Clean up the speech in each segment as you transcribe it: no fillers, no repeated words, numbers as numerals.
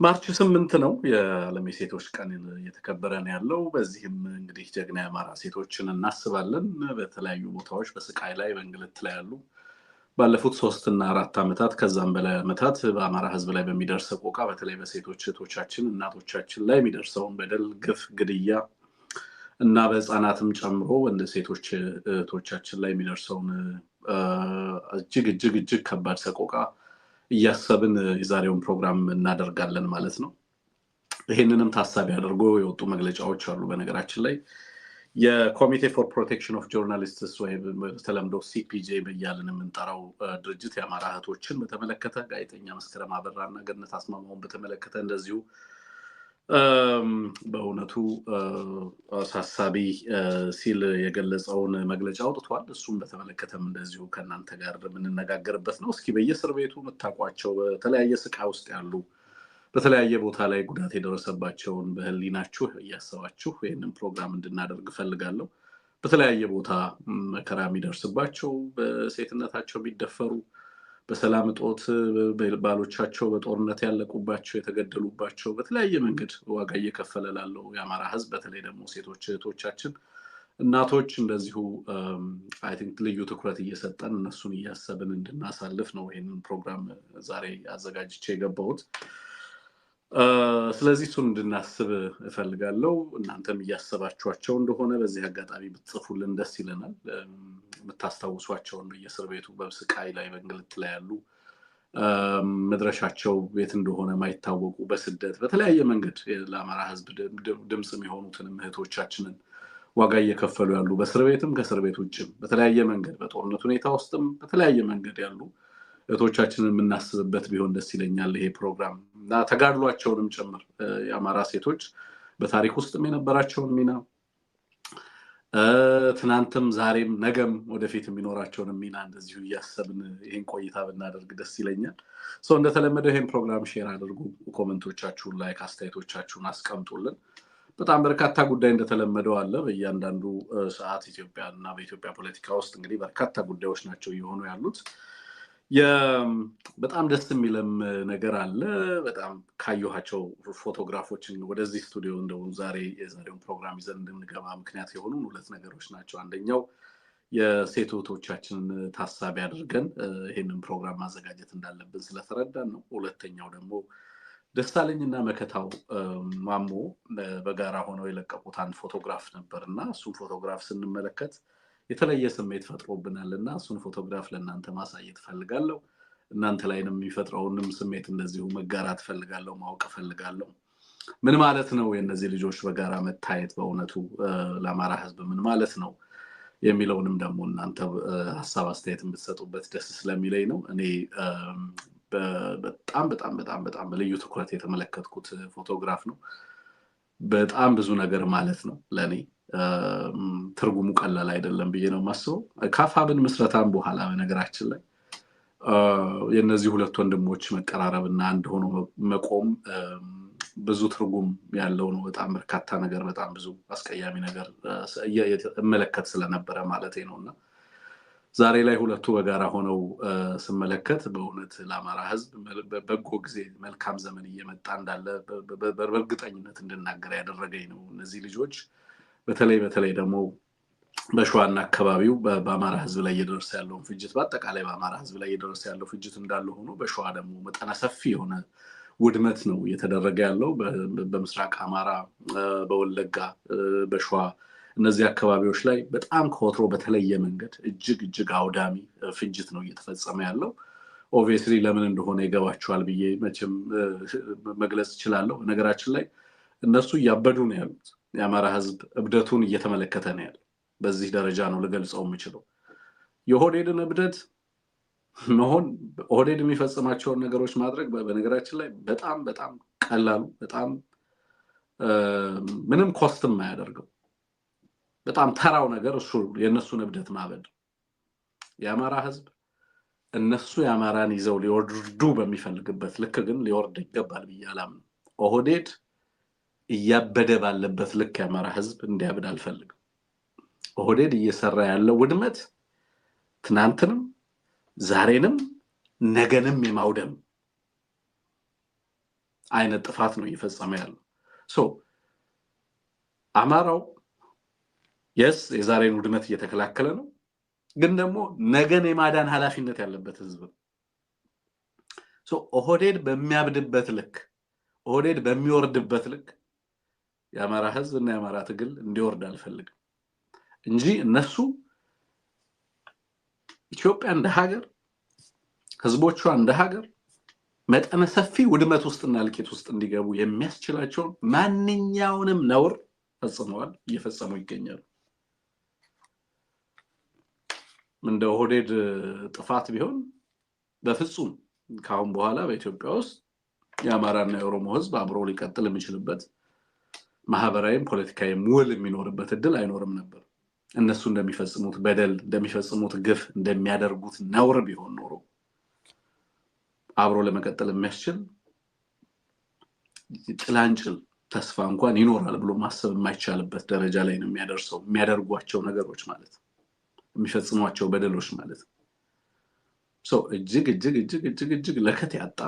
ማርች 8 ነው የዓለም የሴቶች ቀን እየተከበረ ነው ያለው። በዚህም እንግዲህ ጀግና የአማራ ሴቶችን እናስባለን። በተለያዩ ቦታዎች በስቃይ ላይ በእንግልት ላይ ያሉ ባለፉት 3 እና 4 ዓመታት ከዛም በላይ ዓመታት በአማራ ሕዝብ ላይ በሚደርስ ሰቆቃ በተለይ በሴቶች እህቶቻችን እናቶቻችን ላይ የሚደርሰውን በደል፣ ግፍ፣ ግድያ እና በህፃናትም ጨምሮ እንደ ሴቶች እህቶቻችን ላይ የሚደርሰውን እጅግ ከባድ ሰቆቃ እያሰብን የዛሬውን ፕሮግራም እናደርጋለን ማለት ነው። ይሄንንም ታሳቢ አድርጎ የወጡ መግለጫዎች አሉ። በነገራችን ላይ የኮሚቴ ፎር ፕሮቴክሽን ኦፍ ጆርናሊስትስ ወይም በተለምዶ ሲፒጄ በእያልን የምንጠራው ድርጅት የአማራ እህቶችን በተመለከተ ጋዜጠኛ መስከረም አበራና ገነት አስማማውን በተመለከተ እንደዚሁ በእውነቱ አሳሳቢ ሲል የገለጸውን መግለጫ አውጥቷል። እሱም በተመለከተም እንደዚሁ ከእናንተ ጋር የምንነጋገርበት ነው። እስኪ በየእስር ቤቱ የምታውቋቸው በተለያየ ስቃይ ውስጥ ያሉ በተለያየ ቦታ ላይ ጉዳት የደረሰባቸውን በህሊናችሁ እያሰባችሁ ይህንን ፕሮግራም እንድናደርግ እፈልጋለሁ። በተለያየ ቦታ መከራ የሚደርስባቸው በሴትነታቸው የሚደፈሩ በሰላም እጦት ባሎቻቸው በጦርነት ያለቁባቸው የተገደሉባቸው በተለያየ መንገድ ዋጋ እየከፈለ ላለው የአማራ ህዝብ በተለይ ደግሞ ሴቶች እህቶቻችን እናቶች እንደዚሁ አይ ቲንክ ልዩ ትኩረት እየሰጠን እነሱን እያሰብን እንድናሳልፍ ነው ይሄንን ፕሮግራም ዛሬ አዘጋጅቼ የገባሁት። ስለዚህ እሱን እንድናስብ እፈልጋለሁ። እናንተም እያሰባችኋቸው እንደሆነ በዚህ አጋጣሚ ብትጽፉልን ደስ ይለናል። የምታስታውሷቸውን በየእስር ቤቱ በስቃይ ላይ በእንግልት ላይ ያሉ መድረሻቸው ቤት እንደሆነ ማይታወቁ በስደት በተለያየ መንገድ ለአማራ ህዝብ ድምጽ የሚሆኑትን እህቶቻችንን ዋጋ እየከፈሉ ያሉ በእስር ቤትም ከእስር ቤት ውጭም በተለያየ መንገድ በጦርነት ሁኔታ ውስጥም በተለያየ መንገድ ያሉ እህቶቻችንን የምናስብበት ቢሆን ደስ ይለኛል ይሄ ፕሮግራም እና ተጋድሏቸውንም ጭምር የአማራ ሴቶች በታሪክ ውስጥም የነበራቸውን ሚና ትናንትም ዛሬም ነገም ወደፊት የሚኖራቸውን ሚና እንደዚሁ እያሰብን ይሄን ቆይታ ብናደርግ ደስ ይለኛል። እንደተለመደው ይሄን ፕሮግራም ሼር አድርጉ፣ ኮሜንቶቻችሁን ላይክ አስተያየቶቻችሁን አስቀምጡልን። በጣም በርካታ ጉዳይ እንደተለመደው አለ በእያንዳንዱ ሰዓት ኢትዮጵያ እና በኢትዮጵያ ፖለቲካ ውስጥ እንግዲህ በርካታ ጉዳዮች ናቸው እየሆኑ ያሉት። በጣም ደስ የሚልም ነገር አለ። በጣም ካየኋቸው ፎቶግራፎችን ወደዚህ ስቱዲዮ እንደው ዛሬ የዛሬውን ፕሮግራም ይዘን እንድንገባ ምክንያት የሆኑ ሁለት ነገሮች ናቸው። አንደኛው የሴት እህቶቻችንን ታሳቢ አድርገን ይሄንን ፕሮግራም ማዘጋጀት እንዳለብን ስለተረዳን ነው። ሁለተኛው ደግሞ ደሳለኝና መከታው ማሞ በጋራ ሆነው የለቀቁት አንድ ፎቶግራፍ ነበርና እሱን ፎቶግራፍ ስንመለከት የተለየ ስሜት ፈጥሮብናልና እሱን ፎቶግራፍ ለእናንተ ማሳየት ፈልጋለሁ። እናንተ ላይንም የሚፈጥረውንም ስሜት እንደዚሁ መጋራት ፈልጋለሁ፣ ማወቅ ፈልጋለሁ። ምን ማለት ነው የነዚህ ልጆች በጋራ መታየት በእውነቱ ለአማራ ህዝብ ምን ማለት ነው የሚለውንም ደግሞ እናንተ ሐሳብ አስተያየት ብትሰጡበት ደስ ስለሚለኝ ነው። እኔ በጣም በልዩ ትኩረት የተመለከትኩት ፎቶግራፍ ነው። በጣም ብዙ ነገር ማለት ነው ለኔ። ትርጉሙ ቀላል አይደለም ብዬ ነው የማስበው። ካፋብን መስረታም በኋላ በነገራችን ላይ የነዚህ ሁለት ወንድሞች መቀራረብና አንድ ሆኖ መቆም ብዙ ትርጉም ያለው ነው። በጣም በርካታ ነገር በጣም ብዙ አስቀያሚ ነገር እመለከት ስለነበረ ማለቴ ነውና ዛሬ ላይ ሁለቱ በጋራ ሆነው ስመለከት በእውነት ለአማራ ህዝብ በበጎ ጊዜ መልካም ዘመን እየመጣ እንዳለ በእርግጠኝነት እንድናገር ያደረገኝ ነው። እነዚህ ልጆች በተለይ ደግሞ በሸዋና አካባቢው በአማራ ህዝብ ላይ እየደረሰ ያለውን ፍጅት በአጠቃላይ በአማራ ህዝብ ላይ እየደረሰ ያለው ፍጅት እንዳለ ሆኖ በሸዋ ደግሞ መጠነ ሰፊ የሆነ ውድመት ነው እየተደረገ ያለው። በምስራቅ አማራ፣ በወለጋ፣ በሸዋ እነዚህ አካባቢዎች ላይ በጣም ከወትሮ በተለየ መንገድ እጅግ አውዳሚ ፍጅት ነው እየተፈጸመ ያለው። ኦብቪየስሊ ለምን እንደሆነ ይገባቸዋል ብዬ መቼም መግለጽ እችላለሁ። ነገራችን ላይ እነሱ እያበዱ ነው ያሉት። የአማራ ህዝብ እብደቱን እየተመለከተ ነው ያለው። በዚህ ደረጃ ነው ልገልጸው የምችለው። የኦህዴድን እብደት መሆን ኦህዴድ የሚፈጽማቸውን ነገሮች ማድረግ በነገራችን ላይ በጣም ቀላሉ በጣም ምንም ኮስትም አያደርገው በጣም ተራው ነገር እሱ የነሱን እብደት ማበድ። የአማራ ህዝብ እነሱ የአማራን ይዘው ሊወርዱ በሚፈልግበት ልክ ግን ሊወርድ ይገባል ብዬ አላምንም። ኦህዴድ እያበደ ባለበት ልክ የአማራ ህዝብ እንዲያብድ አልፈልግም። ኦህዴድ እየሰራ ያለው ውድመት ትናንትንም ዛሬንም ነገንም የማውደም አይነት ጥፋት ነው እየፈጸመ ያለው ሶ አማራው የዛሬን ውድመት እየተከላከለ ነው ግን ደግሞ ነገን የማዳን ኃላፊነት ያለበት ህዝብ ሶ ኦህዴድ በሚያብድበት ልክ ኦህዴድ በሚወርድበት ልክ የአማራ ህዝብ እና የአማራ ትግል እንዲወርድ አልፈልግም እንጂ እነሱ ኢትዮጵያ እንደ ሀገር ህዝቦቿ እንደ ሀገር መጠነ ሰፊ ውድመት ውስጥና እልቂት ውስጥ እንዲገቡ የሚያስችላቸው ማንኛውንም ነውር ፈጽመዋል እየፈጸሙ ይገኛሉ እንደ ኦህዴድ ጥፋት ቢሆን በፍጹም ካሁን በኋላ በኢትዮጵያ ውስጥ የአማራና የኦሮሞ ህዝብ አብሮ ሊቀጥል የሚችልበት ማህበራዊም ፖለቲካዊም ውል የሚኖርበት እድል አይኖርም ነበር እነሱ እንደሚፈጽሙት በደል እንደሚፈጽሙት ግፍ እንደሚያደርጉት ነውር ቢሆን ኖሮ አብሮ ለመቀጠል የሚያስችል ጭላንጭል ተስፋ እንኳን ይኖራል ብሎ ማሰብ የማይቻልበት ደረጃ ላይ ነው የሚያደርሰው የሚያደርጓቸው ነገሮች ማለት የሚፈጽሟቸው በደሎች ማለት ሶ እጅግ ለከት ያጣ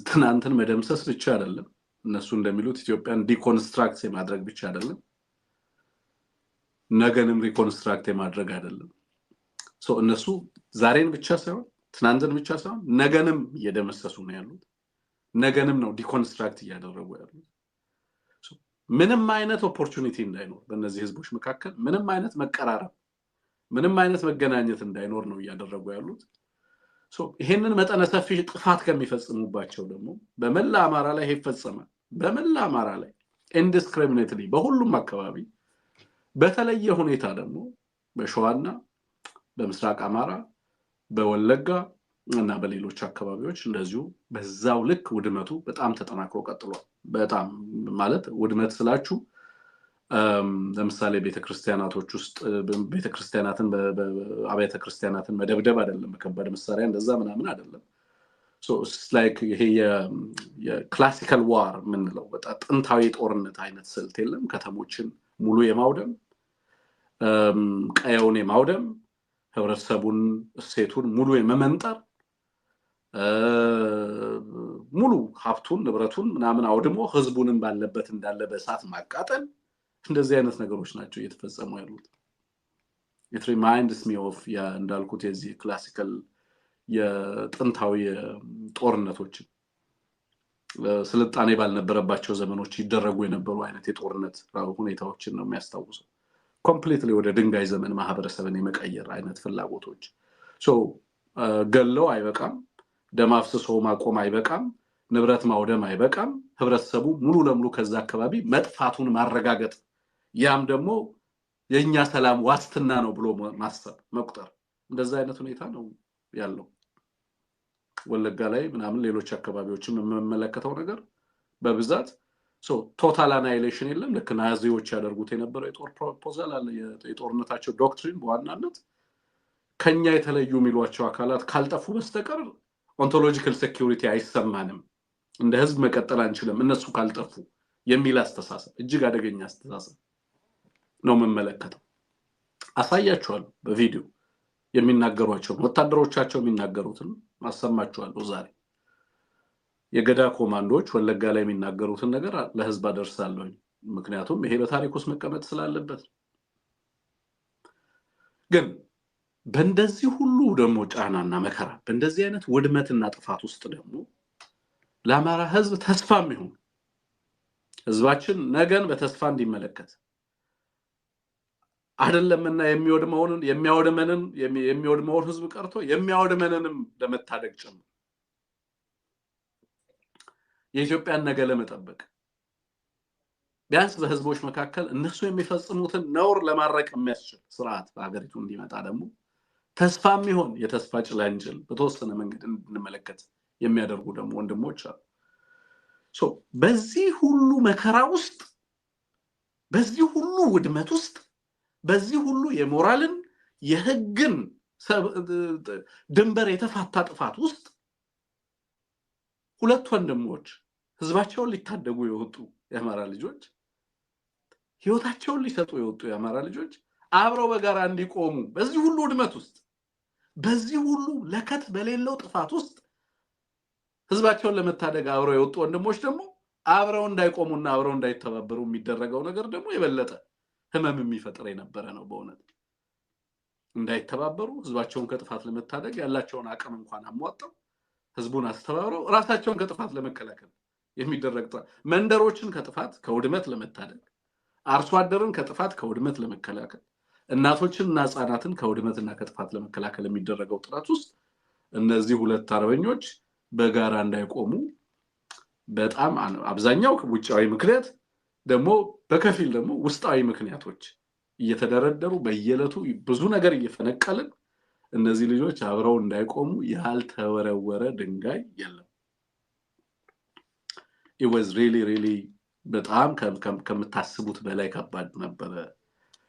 ትናንትን መደምሰስ ብቻ አይደለም እነሱ እንደሚሉት ኢትዮጵያን ዲኮንስትራክት የማድረግ ብቻ አይደለም ነገንም ሪኮንስትራክት የማድረግ አይደለም ሶ እነሱ ዛሬን ብቻ ሳይሆን ትናንትን ብቻ ሳይሆን ነገንም እየደመሰሱ ነው ያሉት ነገንም ነው ዲኮንስትራክት እያደረጉ ያሉት ምንም አይነት ኦፖርቹኒቲ እንዳይኖር በእነዚህ ህዝቦች መካከል ምንም አይነት መቀራረብ ምንም አይነት መገናኘት እንዳይኖር ነው እያደረጉ ያሉት ሶ ይሄንን መጠነ ሰፊ ጥፋት ከሚፈጽሙባቸው ደግሞ በመላ አማራ ላይ ይፈጸማል በመላ አማራ ላይ ኢንዲስክሪሚኔትሊ በሁሉም አካባቢ በተለየ ሁኔታ ደግሞ በሸዋና በምስራቅ አማራ በወለጋ እና በሌሎች አካባቢዎች እንደዚሁ በዛው ልክ ውድመቱ በጣም ተጠናክሮ ቀጥሏል በጣም ማለት ውድመት ስላችሁ ለምሳሌ ቤተክርስቲያናቶች ውስጥ ቤተክርስቲያናትን በአብያተ ክርስቲያናትን መደብደብ አይደለም በከባድ መሳሪያ እንደዛ ምናምን አይደለም ሶ ኢትስ ላይክ ይሄ የክላሲካል ዋር ምንለው በጣም ጥንታዊ ጦርነት አይነት ስልት የለም ከተሞችን ሙሉ የማውደም ቀየውን የማውደም ህብረተሰቡን እሴቱን ሙሉ የመመንጠር ሙሉ ሀብቱን ንብረቱን ምናምን አውድሞ ህዝቡንም ባለበት እንዳለ በእሳት ማቃጠል እንደዚህ አይነት ነገሮች ናቸው እየተፈጸሙ ያሉት it reminds me of እንዳልኩት የዚህ ክላሲካል የጥንታዊ ጦርነቶች ስልጣኔ ባልነበረባቸው ዘመኖች ይደረጉ የነበሩ አይነት የጦርነት ሁኔታዎችን ነው የሚያስታውሰው ኮምፕሊትሊ ወደ ድንጋይ ዘመን ማህበረሰብን የመቀየር አይነት ፍላጎቶች ሶ ገለው አይበቃም ደማፍስሶ ማቆም አይበቃም ንብረት ማውደም አይበቃም ህብረተሰቡ ሙሉ ለሙሉ ከዛ አካባቢ መጥፋቱን ማረጋገጥ ያም ደግሞ የኛ ሰላም ዋስትና ነው ብሎ ማሰብ መቁጠር እንደዛ አይነት ሁኔታ ነው ያለው ወለጋ ላይ ምናምን ሌሎች አካባቢዎችም መመለከተው ነገር በብዛት ሶ ቶታል አናይሌሽን የለም ለክ ናዚዎች ያደርጉት የነበረው የጦር ፕሮፖዛል አለ የጦርነታቸው ዶክትሪን በዋናነት ከኛ የተለዩ የሚሏቸው አካላት ካልጠፉ በስተቀር ኦንቶሎጂካል ሴኩሪቲ አይሰማንም እንደ ህዝብ መቀጠል አንችልም እነሱ ካልጠፉ የሚል አስተሳሰብ እጅግ አደገኛ አስተሳሰብ ነው መመለከተው አሳያችኋለሁ በቪዲዮ የሚናገሯቸው ወታደሮቻቸው የሚናገሩትን ማሰማችኋለሁ ዛሬ የገዳ ኮማንዶች ወለጋ ላይ የሚናገሩትን ነገር ለህዝብ አደርሳለሁ ምክንያቱም ይሄ በታሪክ ውስጥ መቀመጥ ስላለበት ግን በእንደዚህ ሁሉ ደግሞ ጫናና መከራ በእንደዚህ አይነት ውድመትና ጥፋት ውስጥ ደግሞ ለአማራ ህዝብ ተስፋም ይሁን ህዝባችን ነገን በተስፋ እንዲመለከት አይደለምና የሚያወድመውን ህዝብ ቀርቶ የሚያወድመንንም ለመታደግ ጭምር የኢትዮጵያን ነገ ለመጠበቅ ቢያንስ በህዝቦች መካከል እነሱ የሚፈጽሙትን ነውር ለማረቅ የሚያስችል ስርዓት በአገሪቱ እንዲመጣ ደግሞ ተስፋም ይሁን የተስፋ ጭላንጭል በተወሰነ መንገድ እንመለከት የሚያደርጉ ደግሞ ወንድሞች አሉ ሶ በዚህ ሁሉ መከራ ውስጥ በዚህ ሁሉ ውድመት ውስጥ በዚህ ሁሉ የሞራልን የህግን ድንበር የተፋታ ጥፋት ውስጥ ሁለት ወንድሞች ህዝባቸውን ሊታደጉ የወጡ የአማራ ልጆች ህይወታቸውን ሊሰጡ የወጡ የአማራ ልጆች አብረው በጋራ እንዲቆሙ በዚህ ሁሉ ውድመት ውስጥ በዚህ ሁሉ ለከት በሌለው ጥፋት ውስጥ ህዝባቸውን ለመታደግ አብረው የወጡ ወንድሞች ደግሞ አብረው እንዳይቆሙና አብረው እንዳይተባበሩ የሚደረገው ነገር ደግሞ የበለጠ ህመም የሚፈጥር የነበረ ነው በእውነት እንዳይተባበሩ ህዝባቸውን ከጥፋት ለመታደግ ያላቸውን አቅም እንኳን አሟጠው ህዝቡን አስተባብረው ራሳቸውን ከጥፋት ለመከላከል የሚደረግ መንደሮችን ከጥፋት ከውድመት ለመታደግ አርሶ አደርን ከጥፋት ከውድመት ለመከላከል እናቶችንና ህፃናትን ከውድመትና ከጥፋት ለመከላከል የሚደረገው ጥረት ውስጥ እነዚህ ሁለት አርበኞች በጋራ እንዳይቆሙ በጣም አብዛኛው ውጫዊ ምክንያት ደግሞ በከፊል ደግሞ ውስጣዊ ምክንያቶች እየተደረደሩ በየለቱ ብዙ ነገር እየፈነቀልን እነዚህ ልጆች አብረው እንዳይቆሙ ያልተወረወረ ድንጋይ የለም it was really በጣም ከምታስቡት በላይ ከባድ ነበር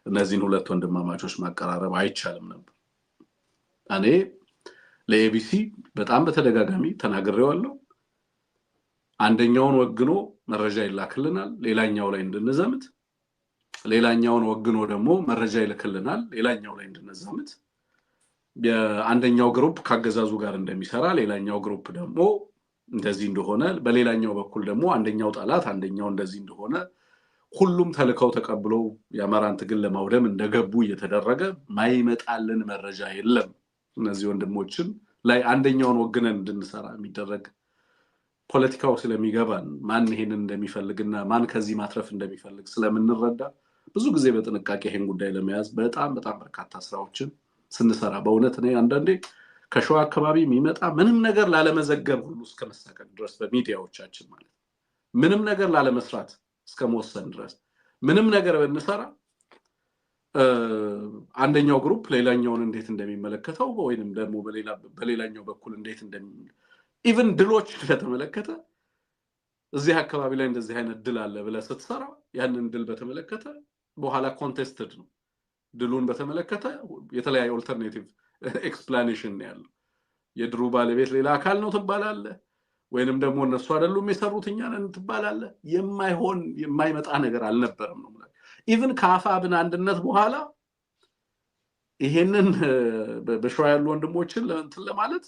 እነዚህን ሁለት ወንድማማቾች ማቀራረብ አይቻልም ነበር እኔ ለኤቢሲ በጣም በተደጋጋሚ ተናግሬዋለሁ አንደኛውን ወግኖ መረጃ ይላክልናል ሌላኛው ላይ እንድንዘምት ሌላኛውን ወግኖ ደግሞ መረጃ ይልክልናል ሌላኛው ላይ እንድንዘምት የአንደኛው ግሩፕ ካገዛዙ ጋር እንደሚሰራ ሌላኛው ግሩፕ ደግሞ እንደዚህ እንደሆነ በሌላኛው በኩል ደግሞ አንደኛው ጣላት አንደኛው እንደዚህ እንደሆነ ሁሉም ተልከው ተቀብለው ያማራን ትግል ለማውደም እንደገቡ እየተደረገ ማይመጣልን መረጃ የለም እነዚህ ወንድሞችን ላይ አንደኛውን ወግነን እንድንሰራ የሚደረግ ፖለቲካው ስለሚገባን ማን ይሄንን እንደሚፈልግና ማን ከዚህ ማትረፍ እንደሚፈልግ ስለምንረዳ ብዙ ጊዜ በጥንቃቄ ይሄን ጉዳይ ለመያዝ በጣም በርካታ ስራዎችን ስንሰራ በእውነት ነው አንዳንዴ ከሸዋ አካባቢ የሚመጣ ምንም ነገር ላለመዘገብ ሁሉ እስከመሳቀቅ ድረስ በሚዲያዎቻችን ማለት ምንም ነገር ላለመስራት እስከመወሰን ድረስ ምንም ነገር በእንሰራ አንደኛው ግሩፕ ሌላኛውን እንዴት እንደሚመለከተው ወይንም ደግሞ በሌላኛው በኩል እንዴት ኢቭን ድሎች ከተመለከተ እዚህ አካባቢ ላይ እንደዚህ አይነት ድል አለ ብለህ ስትሰራ ያንን ድል በተመለከተ በኋላ ኮንቴስትድ ነው ድሉን በተመለከተ የተለያየ ኦልተርኔቲቭ ኤክስፕላኔሽን ነው ያለው የድሩ ባለቤት ሌላ አካል ነው ትባላለህ ወይንም ደግሞ እነሱ አይደሉም የሰሩትኛ ነን ትባላለህ የማይሆን የማይመጣ ነገር አልነበረም ነው ማለት ኢቭን ከአፋብን አንድነት በኋላ ይሄንን በሸዋ ያሉ ወንድሞችን ለእንትን ለማለት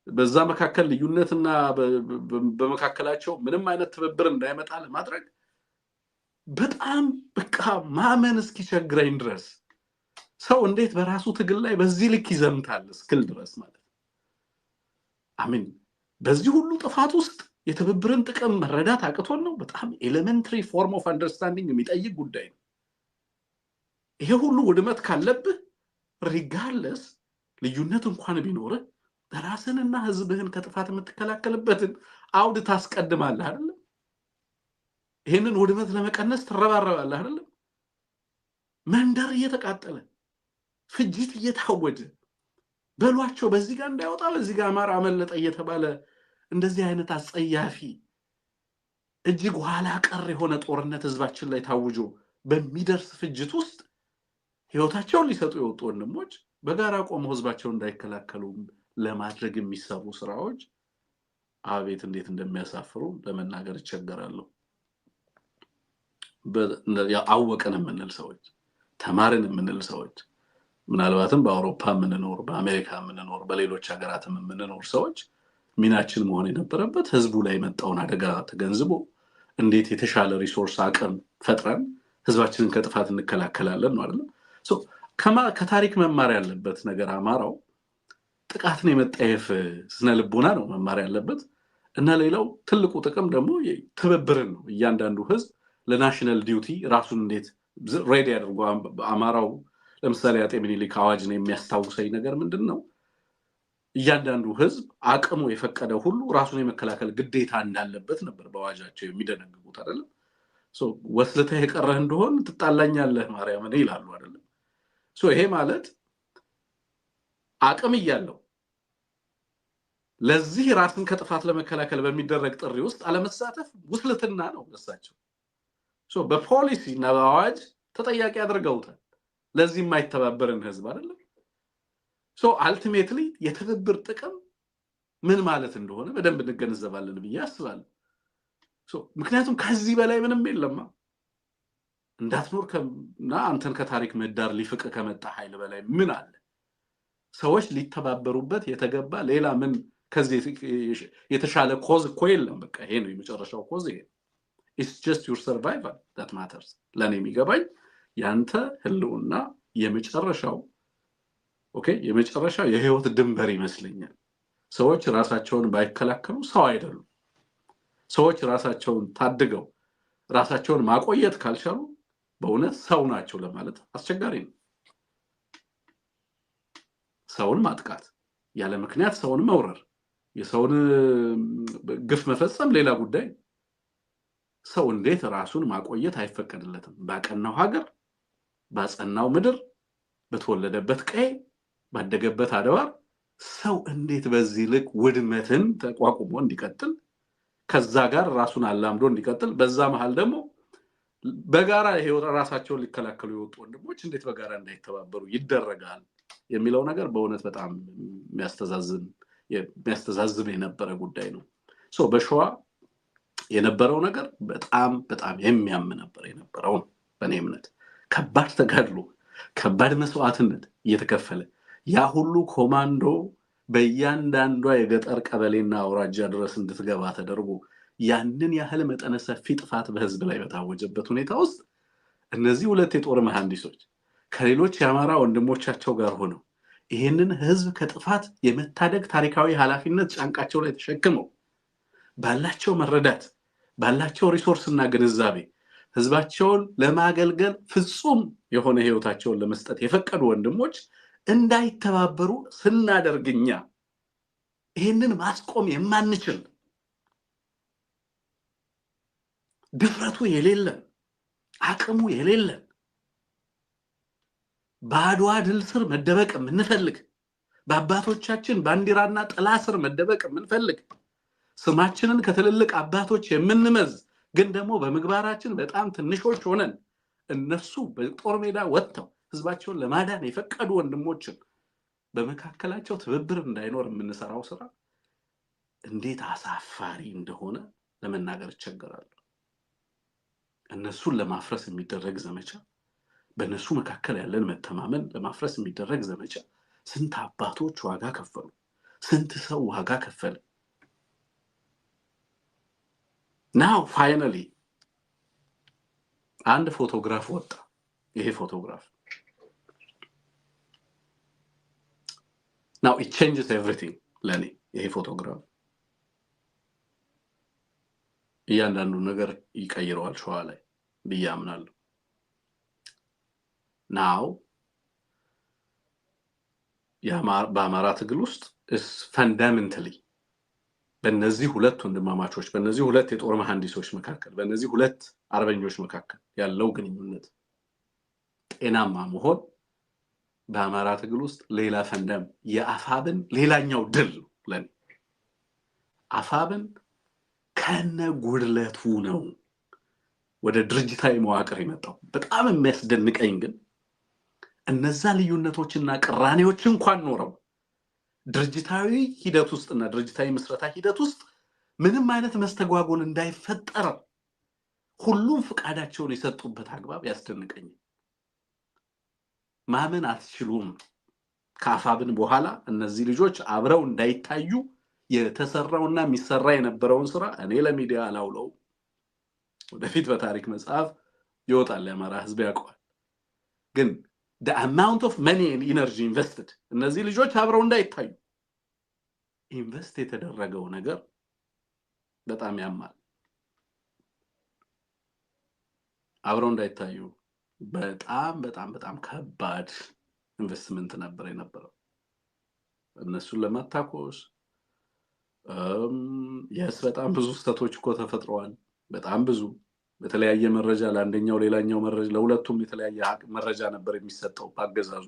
በዛ መካከል ልዩነትና በመካከላቸው ምንም አይነት ትብብር እንዳይመጣ ለማድረግ በጣም በቃ ማመን እስኪቸግረኝ ድረስ ሰው እንዴት በራሱ ትግል ላይ በዚህ ልክ ይዘምታል እስክል ድረስ ማለት አሜን በዚህ ሁሉ ጥፋት ውስጥ የትብብርን ጥቅም መረዳት አቅቶን ነው በጣም ኤሌመንተሪ ፎርም ኦፍ አንደርስታንዲንግ የሚጠይቅ ጉዳይ ነው ይሄ ሁሉ ውድመት ካለብህ ሪጋርለስ ልዩነት እንኳን ቢኖር ራስንና ህዝብህን ከጥፋት የምትከላከልበትን አውድ ታስቀድማለህ አይደል ይሄንን ውድመት ለመቀነስ ትረባረባለህ አይደል መንደር እየተቃጠለ ፍጅት እየታወጀ በሏቸው በዚህ ጋር እንዳይወጣ በዚህ ጋር አማራ አመለጠ እየተባለ እንደዚህ አይነት አጸያፊ እጅግ ኋላ ቀር የሆነ ጦርነት ህዝባችን ላይ ታውጆ በሚደርስ ፍጅት ውስጥ ህይወታቸውን ሊሰጡ የወጡ ወንድሞች በጋራ ቆመው ህዝባቸውን እንዳይከላከሉ ለማድረግ የሚሰሩ ስራዎች አቤት እንዴት እንደሚያሳፍሩ ለመናገር ይቸገራሉ ያአወቀን የምንል ሰዎች ተማርን የምንል ሰዎች ምናልባትም በአውሮፓ የምንኖር በአሜሪካ የምንኖር በሌሎች ሀገራትም የምንኖር ሰዎች ሚናችን መሆን የነበረበት ህዝቡ ላይ መጣውን አደጋ ተገንዝቦ እንዴት የተሻለ ሪሶርስ አቅም ፈጥረን ህዝባችንን ከጥፋት እንከላከላለን ነው አይደል ከታሪክ መማር ያለበት ነገር አማራው ጥቃትን የመጣየፍ ስነ ልቦና ነው መማር ያለበት እና ሌላው ትልቁ ጥቅም ደግሞ ትብብርን ነው እያንዳንዱ ህዝብ ለናሽናል ዲዩቲ ራሱን እንዴት ሬዲ ያደርጉ አማራው ለምሳሌ አጤ ምኒልክ አዋጅ ነው የሚያስታውሰኝ ነገር ምንድነው እያንዳንዱ ህዝብ አቅሙ የፈቀደ ሁሉ ራሱን የመከላከል ግዴታ እንዳለበት ነበር በአዋጃቸው የሚደነግጉት አይደል ወስለተ የቀረህ እንደሆን ትጣላኛለህ ማርያም ነው ይላሉ አይደል ይሄ ማለት አቅም ይያለው ለዚህ ራስን ከጥፋት ለመከላከል በሚደረግ ጥሪ ውስጥ አለመሳተፍ ውስልትና ነው ለሳቸው በፖሊሲ እና በአዋጅ ተጠያቂ አድርገውታል ለዚህ የማይተባበርን ህዝብ አይደል አልቲሜትሊ የትብብር ጥቅም ምን ማለት እንደሆነ በደንብ እንገነዘባለን ብዬ አስባለሁ ምክንያቱም ከዚህ በላይ ምንም የለም እንዳትኖርና አንተን ከታሪክ ምህዳር ሊፍቅ ከመጣ ኃይል በላይ ምን አለ ሰዎች ሊተባበሩበት የተገባ ሌላ ምን ከዚህ የተሻለ ኮዝ እኮ የለም። በቃ ይሄ ነው የመጨረሻው ኮዝ ይሄ። it's just your survival that matters። ለኔ የሚገባኝ ያንተ ህልውና የመጨረሻው የመጨረሻው የህይወት ድንበር ይመስለኛል። ሰዎች ራሳቸውን ባይከላከሉ ሰው አይደሉም። ሰዎች ራሳቸውን ታድገው ራሳቸውን ማቆየት ካልቻሉ በእውነት ሰው ናቸው ለማለት አስቸጋሪ ነው። ሰውን ማጥቃት፣ ያለ ምክንያት ሰውን መውረር፣ የሰውን ግፍ መፈጸም ሌላ ጉዳይ። ሰው እንዴት ራሱን ማቆየት አይፈቀድለትም? ባቀናው ሀገር፣ ባጸናው ምድር፣ በተወለደበት ቀይ፣ ባደገበት አድባር ሰው እንዴት በዚህ ልክ ውድመትን ተቋቁሞ እንዲቀጥል ከዛ ጋር ራሱን አላምዶ እንዲቀጥል በዛ መሃል ደግሞ በጋራ ህይወት ራሳቸውን ሊከላከሉ የወጡ ወንድሞች እንዴት በጋራ እንዳይተባበሩ ይደረጋል የሚለው ነገር በእውነት በጣም የሚያስተዛዝብ የነበረ ጉዳይ ነው። በሸዋ የነበረው ነገር በጣም በጣም የሚያም ነበር የነበረው። በእኔ እምነት ከባድ ተጋድሎ፣ ከባድ መስዋዕትነት እየተከፈለ ያ ሁሉ ኮማንዶ በእያንዳንዷ የገጠር ቀበሌና አውራጃ ድረስ እንድትገባ ተደርጎ ያንን ያህል መጠነ ሰፊ ጥፋት በህዝብ ላይ በታወጀበት ሁኔታ ውስጥ እነዚህ ሁለት የጦር መሐንዲሶች ከሌሎች የአማራ ወንድሞቻቸው ጋር ሆነው ይሄንን ህዝብ ከጥፋት የመታደግ ታሪካዊ ኃላፊነት ጫንቃቸው ላይ ተሸክመው ባላቸው መረዳት ባላቸው ሪሶርስና ግንዛቤ ህዝባቸውን ለማገልገል ፍጹም የሆነ ህይወታቸውን ለመስጠት የፈቀዱ ወንድሞች እንዳይተባበሩ ስናደርግኛ ይሄንን ማስቆም የማንችል ድፍረቱ የሌለን አቅሙ የሌለን ባድዋ ድል ስር መደበቅ የምንፈልግ በአባቶቻችን ባንዲራና ጥላ ስር መደበቅ የምንፈልግ ስማችንን ከትልልቅ አባቶች የምንመዝ ግን ደግሞ በምግባራችን በጣም ትንሾች ሆነን እነሱ በጦር ሜዳ ወጥተው ህዝባቸውን ለማዳን የፈቀዱ ወንድሞችን በመካከላቸው ትብብር እንዳይኖር የምንሰራው ስራ እንዴት አሳፋሪ እንደሆነ ለመናገር ይቸገራል። እነሱን ለማፍረስ የሚደረግ ዘመቻ፣ በእነሱ መካከል ያለን መተማመን ለማፍረስ የሚደረግ ዘመቻ ስንት አባቶች ዋጋ ከፈሉ፣ ስንት ሰው ዋጋ ከፈለ። ናው ፋይናሊ አንድ ፎቶግራፍ ወጣ። ይሄ ፎቶግራፍ now it changes everything ለኔ ይሄ ፎቶግራፍ እያንዳንዱ ነገር ይቀይረዋል ሸዋ ላይ ብዬ አምናለሁ። now በአማራ ትግል ውስጥ is fundamentally በእነዚህ ሁለት ወንድማማቾች በእነዚህ ሁለት የጦር መሐንዲሶች መካከል በእነዚህ ሁለት አርበኞች መካከል ያለው ግንኙነት ጤናማ መሆን በአማራ ትግል ውስጥ ሌላ ፈንዳም የአፋብን ሌላኛው ድል ለኔ አፋብን ከነ ጉድለቱ ነው ወደ ድርጅታዊ መዋቅር የመጣው። በጣም የሚያስደንቀኝ ግን እነዛ ልዩነቶችና ቅራኔዎች እንኳን ኖረው ድርጅታዊ ሂደት ውስጥና ድርጅታዊ መስረታ ሂደት ውስጥ ምንም አይነት መስተጓጎል እንዳይፈጠር ሁሉም ፍቃዳቸውን የሰጡበት አግባብ ያስደንቀኝ። ማመን አትችሉም። ከአፋብን በኋላ እነዚህ ልጆች አብረው እንዳይታዩ የተሰራውና የሚሰራ የነበረውን ስራ እኔ ለሚዲያ አላውለው፣ ወደፊት በታሪክ መጽሐፍ ይወጣል፣ የአማራ ህዝብ ያውቀዋል። ግን the amount of money and energy invested እነዚህ ልጆች አብረው እንዳይታዩ ኢንቨስት የተደረገው ነገር በጣም ያማል። አብረው እንዳይታዩ በጣም በጣም በጣም ከባድ ኢንቨስትመንት ነበር የነበረው እነሱን ለማታኮስ። በጣም ብዙ ስህተቶች እኮ ተፈጥረዋል። በጣም ብዙ በተለያየ መረጃ ለአንደኛው ሌላኛው መረጃ ለሁለቱም የተለያየ መረጃ ነበር የሚሰጠው። ባገዛዙ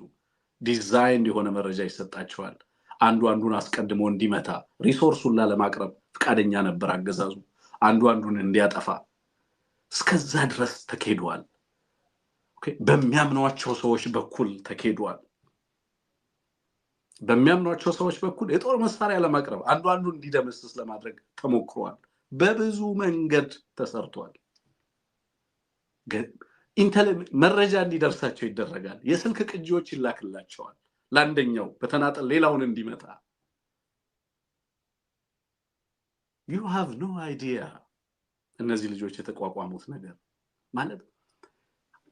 ዲዛይን የሆነ መረጃ ይሰጣቸዋል። አንዱ አንዱን አስቀድሞ እንዲመታ ሪሶርሱን ለማቅረብ ፍቃደኛ ነበር አገዛዙ፣ አንዱ አንዱን እንዲያጠፋ። እስከዛ ድረስ ተኬዷል። በሚያምኗቸው ሰዎች በኩል ተኬዷል። በሚያምኗቸው ሰዎች በኩል የጦር መሳሪያ ለማቅረብ አንዱ አንዱን እንዲደመስስ ለማድረግ ተሞክሯል። በብዙ መንገድ ተሰርቷል። መረጃ እንዲደርሳቸው ይደረጋል። የስልክ ቅጂዎች ይላክላቸዋል። ለአንደኛው በተናጠል ሌላውን እንዲመታ you have no idea እነዚህ ልጆች የተቋቋሙት ነገር ማለት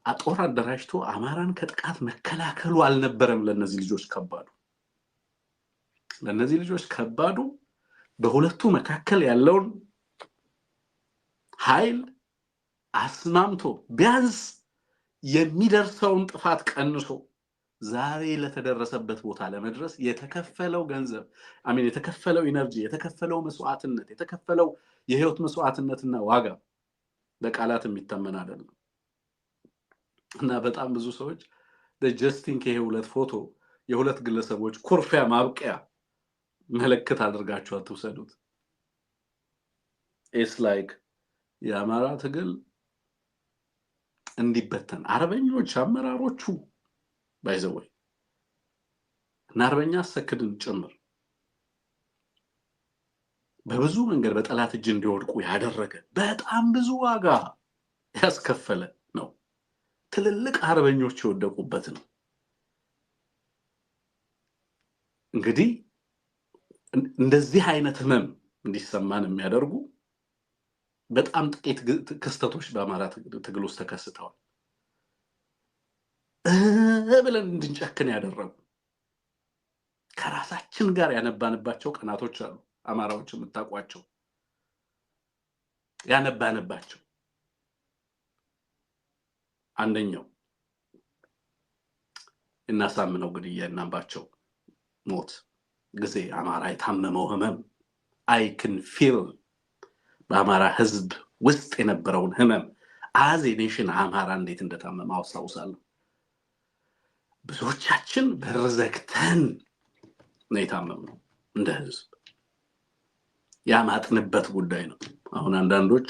አጦር አደራጅቶ አማራን ከጥቃት መከላከሉ አልነበረም ለነዚህ ልጆች ከባዱ። ለነዚህ ልጆች ከባዱ በሁለቱ መካከል ያለውን ኃይል አስማምቶ ቢያንስ የሚደርሰውን ጥፋት ቀንሶ ዛሬ ለተደረሰበት ቦታ ለመድረስ የተከፈለው ገንዘብ የተከፈለው ኢነርጂ የተከፈለው መስዋዕትነት የተከፈለው የህይወት መስዋዕትነትና ዋጋ በቃላት የሚተመን አይደለም። እና በጣም ብዙ ሰዎች ጀስቲንግ የሁለት ፎቶ የሁለት ግለሰቦች ኩርፊያ ማብቂያ መለከት አድርጋችሁ አትውሰዱት። it's like የአማራ ትግል እንዲበተን አርበኞች አመራሮቹ ባይዘወይ እና አርበኛ አሰክድን ጭምር በብዙ መንገድ በጠላት እጅ እንዲወድቁ ያደረገ በጣም ብዙ ዋጋ ያስከፈለ ነው። ትልልቅ አርበኞች የወደቁበት ነው። እንግዲህ እንደዚህ አይነት ህመም እንዲሰማን የሚያደርጉ በጣም ጥቂት ክስተቶች በአማራ ትግል ውስጥ ተከስተዋል። ብለን እንድንጨክን ያደረጉ ከራሳችን ጋር ያነባንባቸው ቀናቶች አሉ። አማራዎች የምታቋቸው ያነባንባቸው አንደኛው እናሳምነው ግድያና አምባቸው ሞት ጊዜ አማራ የታመመው ህመም I can feel በአማራ ህዝብ ውስጥ የነበረውን ህመም as a nation አማራ እንዴት እንደታመመ አውሳውሳለሁ። ብዙዎቻችን በርዘክተን ነው የታመመው እንደ ህዝብ። ያማጥንበት ጉዳይ ነው። አሁን አንዳንዶች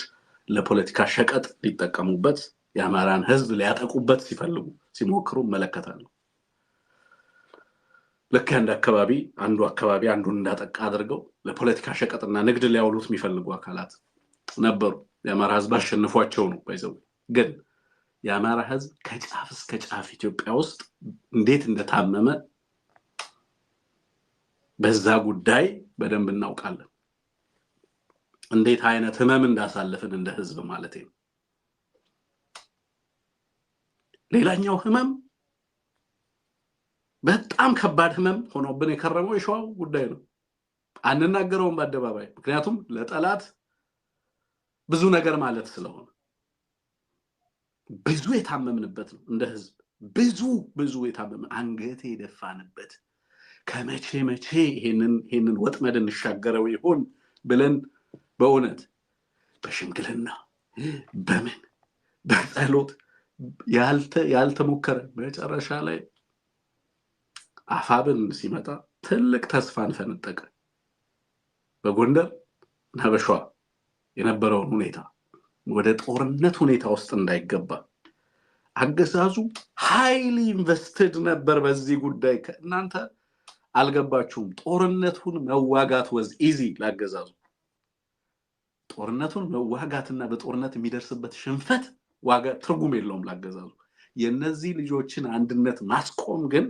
ለፖለቲካ ሸቀጥ ሊጠቀሙበት የአማራን ህዝብ ሊያጠቁበት ሲፈልጉ ሲሞክሩ መለከታለሁ። ለካ አንዱ አካባቢ አንዱን እንዳጠቃ አድርገው ለፖለቲካ ሸቀጥና ንግድ ሊያውሉት የሚፈልጉ አካላት ነበሩ። የአማራ ህዝብ አሸንፏቸው ነው ባይዘው። ግን የአማራ ህዝብ ከጫፍ እስከ ጫፍ ኢትዮጵያ ውስጥ እንዴት እንደታመመ በዛ ጉዳይ በደንብ እናውቃለን። እንዴት አይነት ህመም እንዳሳለፈን እንደ ህዝብ ማለት ነው። ሌላኛው ህመም በጣም ከባድ ህመም ሆኖብን የከረመው የሸዋው ጉዳይ ነው። አንናገረውም በአደባባይ ምክንያቱም ለጠላት ብዙ ነገር ማለት ስለሆነ ብዙ የታመምንበት ነው እንደ ህዝብ። ብዙ የታመም አንገቴ የደፋንበት ከመቼ ይሄንን ወጥመድ እንሻገረው ይሆን ብለን በእውነት በሽምግልና በምን በጸሎት ያልተሞከረ መጨረሻ ላይ አፋብን ሲመጣ ትልቅ ተስፋን ፈነጠቀ። በጎንደር እና በሸዋ የነበረውን ሁኔታ ወደ ጦርነት ሁኔታ ውስጥ እንዳይገባ አገዛዙ ሃይሊ ኢንቨስትድ ነበር በዚህ ጉዳይ። እናንተ አልገባችሁም። ጦርነቱን መዋጋት was easy ላገዛዙ። ጦርነቱን መዋጋትና በጦርነት የሚደርስበት ሽንፈት ዋጋ ትርጉም የለውም ላገዛዙ። የነዚህ ልጆችን አንድነት ማስቆም ግን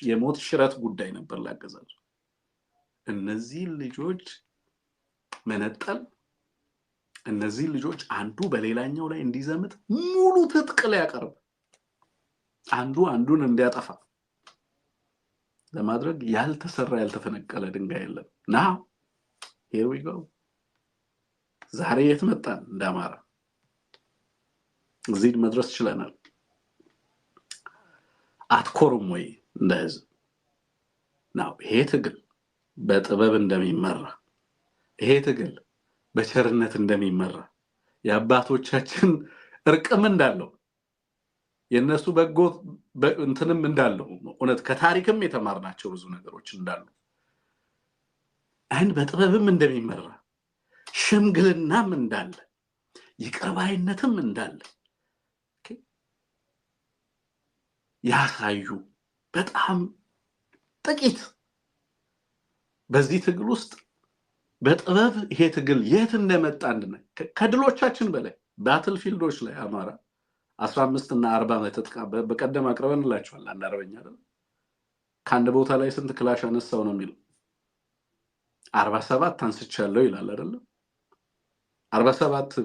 የሞት ሽረት ጉዳይ ነበር ላገዛዙ። እነዚህ ልጆች መነጠል፣ እነዚህ ልጆች አንዱ በሌላኛው ላይ እንዲዘምት ሙሉ ትጥቅ ሊያቀርብ አንዱ አንዱን እንዲያጠፋ ለማድረግ ያልተሰራ ያልተፈነቀለ ድንጋይ የለም። now here we go ዛሬ የት መጣን? እንዳማራ እዚህ መድረስ ችለናል። አትኮርም ወይ እንደ ህዝብ? now ይሄ ትግል በጥበብ እንደሚመራ፣ ይሄ ትግል በቸርነት እንደሚመራ፣ የአባቶቻችን እርቅም እንዳለው የነሱ በጎ እንትንም እንዳለው እውነት ከታሪክም የተማርናቸው ብዙ ነገሮች እንዳሉ አንድ በጥበብም እንደሚመራ፣ ሽምግልናም እንዳለ፣ ይቅርባይነትም እንዳለ ያሳዩ በጣም ጥቂት በዚህ ትግል ውስጥ በጥበብ ይሄ ትግል የት እንደመጣ ከድሎቻችን በላይ ባትል ፊልዶች ላይ አማራ 15 እና 40 ዓመት ተጥቃበ በቀደም አቅርበንላችኋል። አንድ አርበኛ አይደል ከአንድ ቦታ ላይ ስንት ክላሽ አነሳው ነው የሚለው። 47 አንስቻለሁ ይላል አይደል 47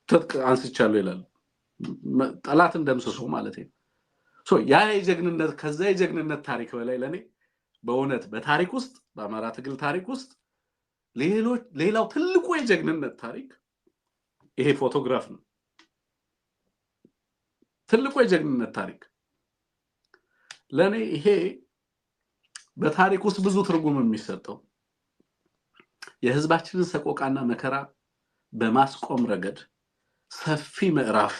ትጥቅ አንስቻለሁ ይላል ጠላት እንደምሰሶ ማለት ነው ሶ ያ የጀግንነት ከዛ የጀግንነት ታሪክ በላይ ለኔ በእውነት በታሪክ ውስጥ በአማራ ትግል ታሪክ ውስጥ ሌላው ትልቁ የጀግንነት ታሪክ ይሄ ፎቶግራፍ ነው ትልቁ የጀግንነት ታሪክ ለኔ ይሄ በታሪክ ውስጥ ብዙ ትርጉም የሚሰጠው የህዝባችንን ሰቆቃና መከራ በማስቆም ረገድ ሰፊ ምዕራፍ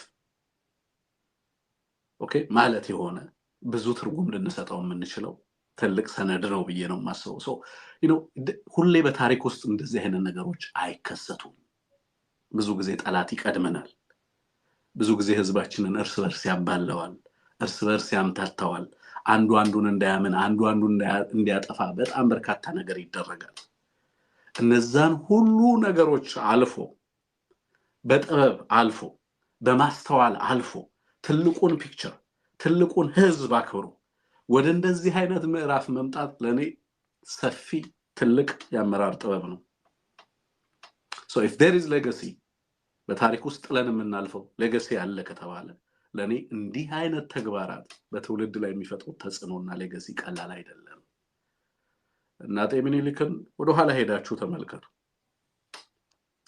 ኦኬ ማለት የሆነ ብዙ ትርጉም ልንሰጠው የምንችለው ትልቅ ሰነድ ነው ብዬ ነው ማስበው ሶ ሁሌ በታሪክ ውስጥ እንደዚህ አይነት ነገሮች አይከሰቱም ብዙ ጊዜ ጠላት ይቀድመናል ብዙ ጊዜ ህዝባችንን እርስ በርስ ያባለዋል እርስ በርስ ያምታታዋል አንዱ አንዱን እንዳያምን አንዱ አንዱን እንዲያጠፋ በጣም በርካታ ነገር ይደረጋል እነዛን ሁሉ ነገሮች አልፎ በጥበብ አልፎ በማስተዋል አልፎ ትልቁን ፒክቸር ትልቁን ህዝብ አክብሮ ወደ እንደዚህ አይነት ምዕራፍ መምጣት ለኔ ሰፊ ትልቅ ያመራር ጥበብ ነው so if there is legacy በታሪክ ውስጥ ለምናልፈው ሌጋሲ ያለ ከተባለ ለኔ እንዲህ አይነት ተግባራት በትውልድ ላይ የሚፈጥሩት ተጽዕኖና ሌጋሲ ቀላል አይደለም እና ምኒልክን ወደ ኋላ ሄዳችሁ ተመልከቱ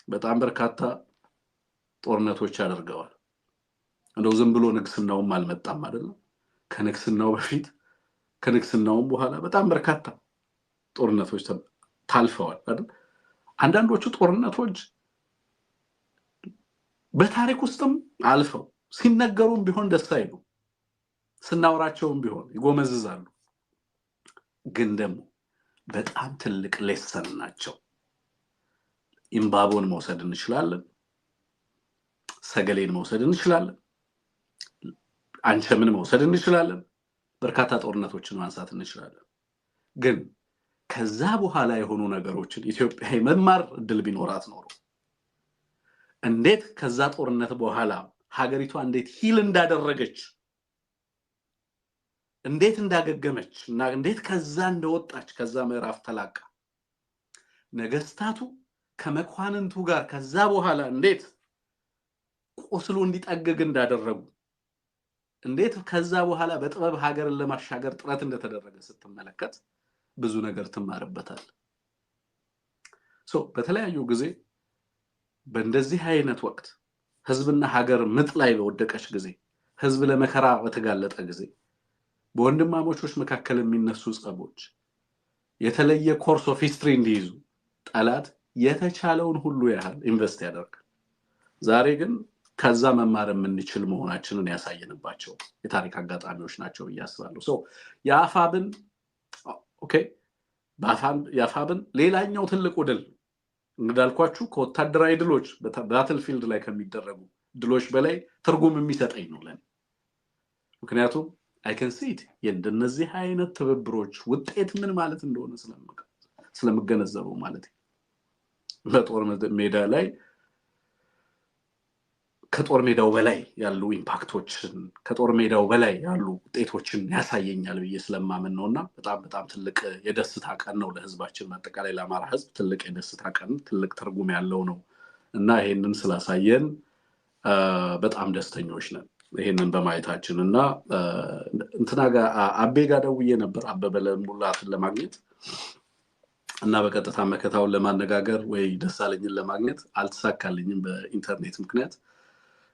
በጣም በርካታ ጦርነቶች አድርገዋል እንደው ዝም ብሎ ንግስናውም አልመጣም አይደል ከንግስናው በፊት ከንግስናውም በኋላ በጣም በርካታ ጦርነቶች ታልፈዋል አይደል አንዳንዶቹ ጦርነቶች በታሪክ ውስጥም አልፈው ሲነገሩም ቢሆን ደስ አይሉ ስናወራቸውም ቢሆን ይጎመዝዛሉ ግን ደግሞ በጣም ትልቅ ሌሰን ናቸው ኢምባቦን መውሰድ እንችላለን ሰገሌን መውሰድ እንችላለን አንቸምን መውሰድ እንችላለን በርካታ ጦርነቶችን ማንሳት እንችላለን ግን ከዛ በኋላ የሆኑ ነገሮችን ኢትዮጵያ መማር እድል ቢኖራት ኖሮ እንዴት ከዛ ጦርነት በኋላ ሀገሪቷ እንዴት ሂል እንዳደረገች እንዴት እንዳገገመች እና እንዴት ከዛ እንደወጣች ከዛ ምዕራፍ ተላቃ ነገስታቱ ከመኳንንቱ ጋር ከዛ በኋላ እንዴት ቆስሎ እንዲጠገግ እንዳደረጉ እንዴት ከዛ በኋላ በጥበብ ሀገርን ለማሻገር ጥረት እንደተደረገ ስትመለከት ብዙ ነገር ትማርበታል በተለያዩ ጊዜ በእንደዚህ አይነት ወቅት ህዝብና ሀገር ምጥ ላይ በወደቀች ጊዜ ህዝብ ለመከራ በተጋለጠ ጊዜ በወንድማሞቾች መካከል የሚነሱ ጸቦች የተለየ ኮርስ ኦፍ ሂስትሪ እንዲይዙ ጠላት የተቻለውን ሁሉ ያህል ኢንቨስት ያደርጋል ዛሬ ግን ከዛ መማር የምንችል መሆናችንን ያሳየንባቸው የታሪክ አጋጣሚዎች ናቸው ያስባሉ ያፋብን ኦኬ ያፋብን ሌላኛው ትልቁ ድል እንዳልኳችሁ ከወታደራዊ ድሎች በባትል ፊልድ ላይ ከሚደረጉ ድሎች በላይ ትርጉም የሚሰጠኝ ነው ለኔ ምክንያቱም I can see it የእንደነዚህ አይነት ትብብሮች ውጤት ምን ማለት እንደሆነ ስለምገነዘበው ማለት በጦር ሜዳ ላይ ከጦር ሜዳው በላይ ያሉ ኢምፓክቶችን ከጦር ሜዳው በላይ ያሉ ውጤቶችን ያሳየኛል ብዬ ስለማመን ነውና በጣም ትልቅ የደስታ ቀን ነው ለህዝባችን ማጠቃላይ ለአማራ ህዝብ ትልቅ የደስታ ቀን ትልቅ ትርጉም ያለው ነው እና ይሄንን ስላሳየን በጣም ደስተኞች ነን ይሄንን በማየታችንና እንትና ጋር አቤ ጋር ደውዬ ነበር አበበለ ሙላትን ለማግኘት እና በቀጥታ መከታውን ለማነጋገር ወይ ደሳለኝን ለማግኘት አልተሳካልኝም በኢንተርኔት ምክንያት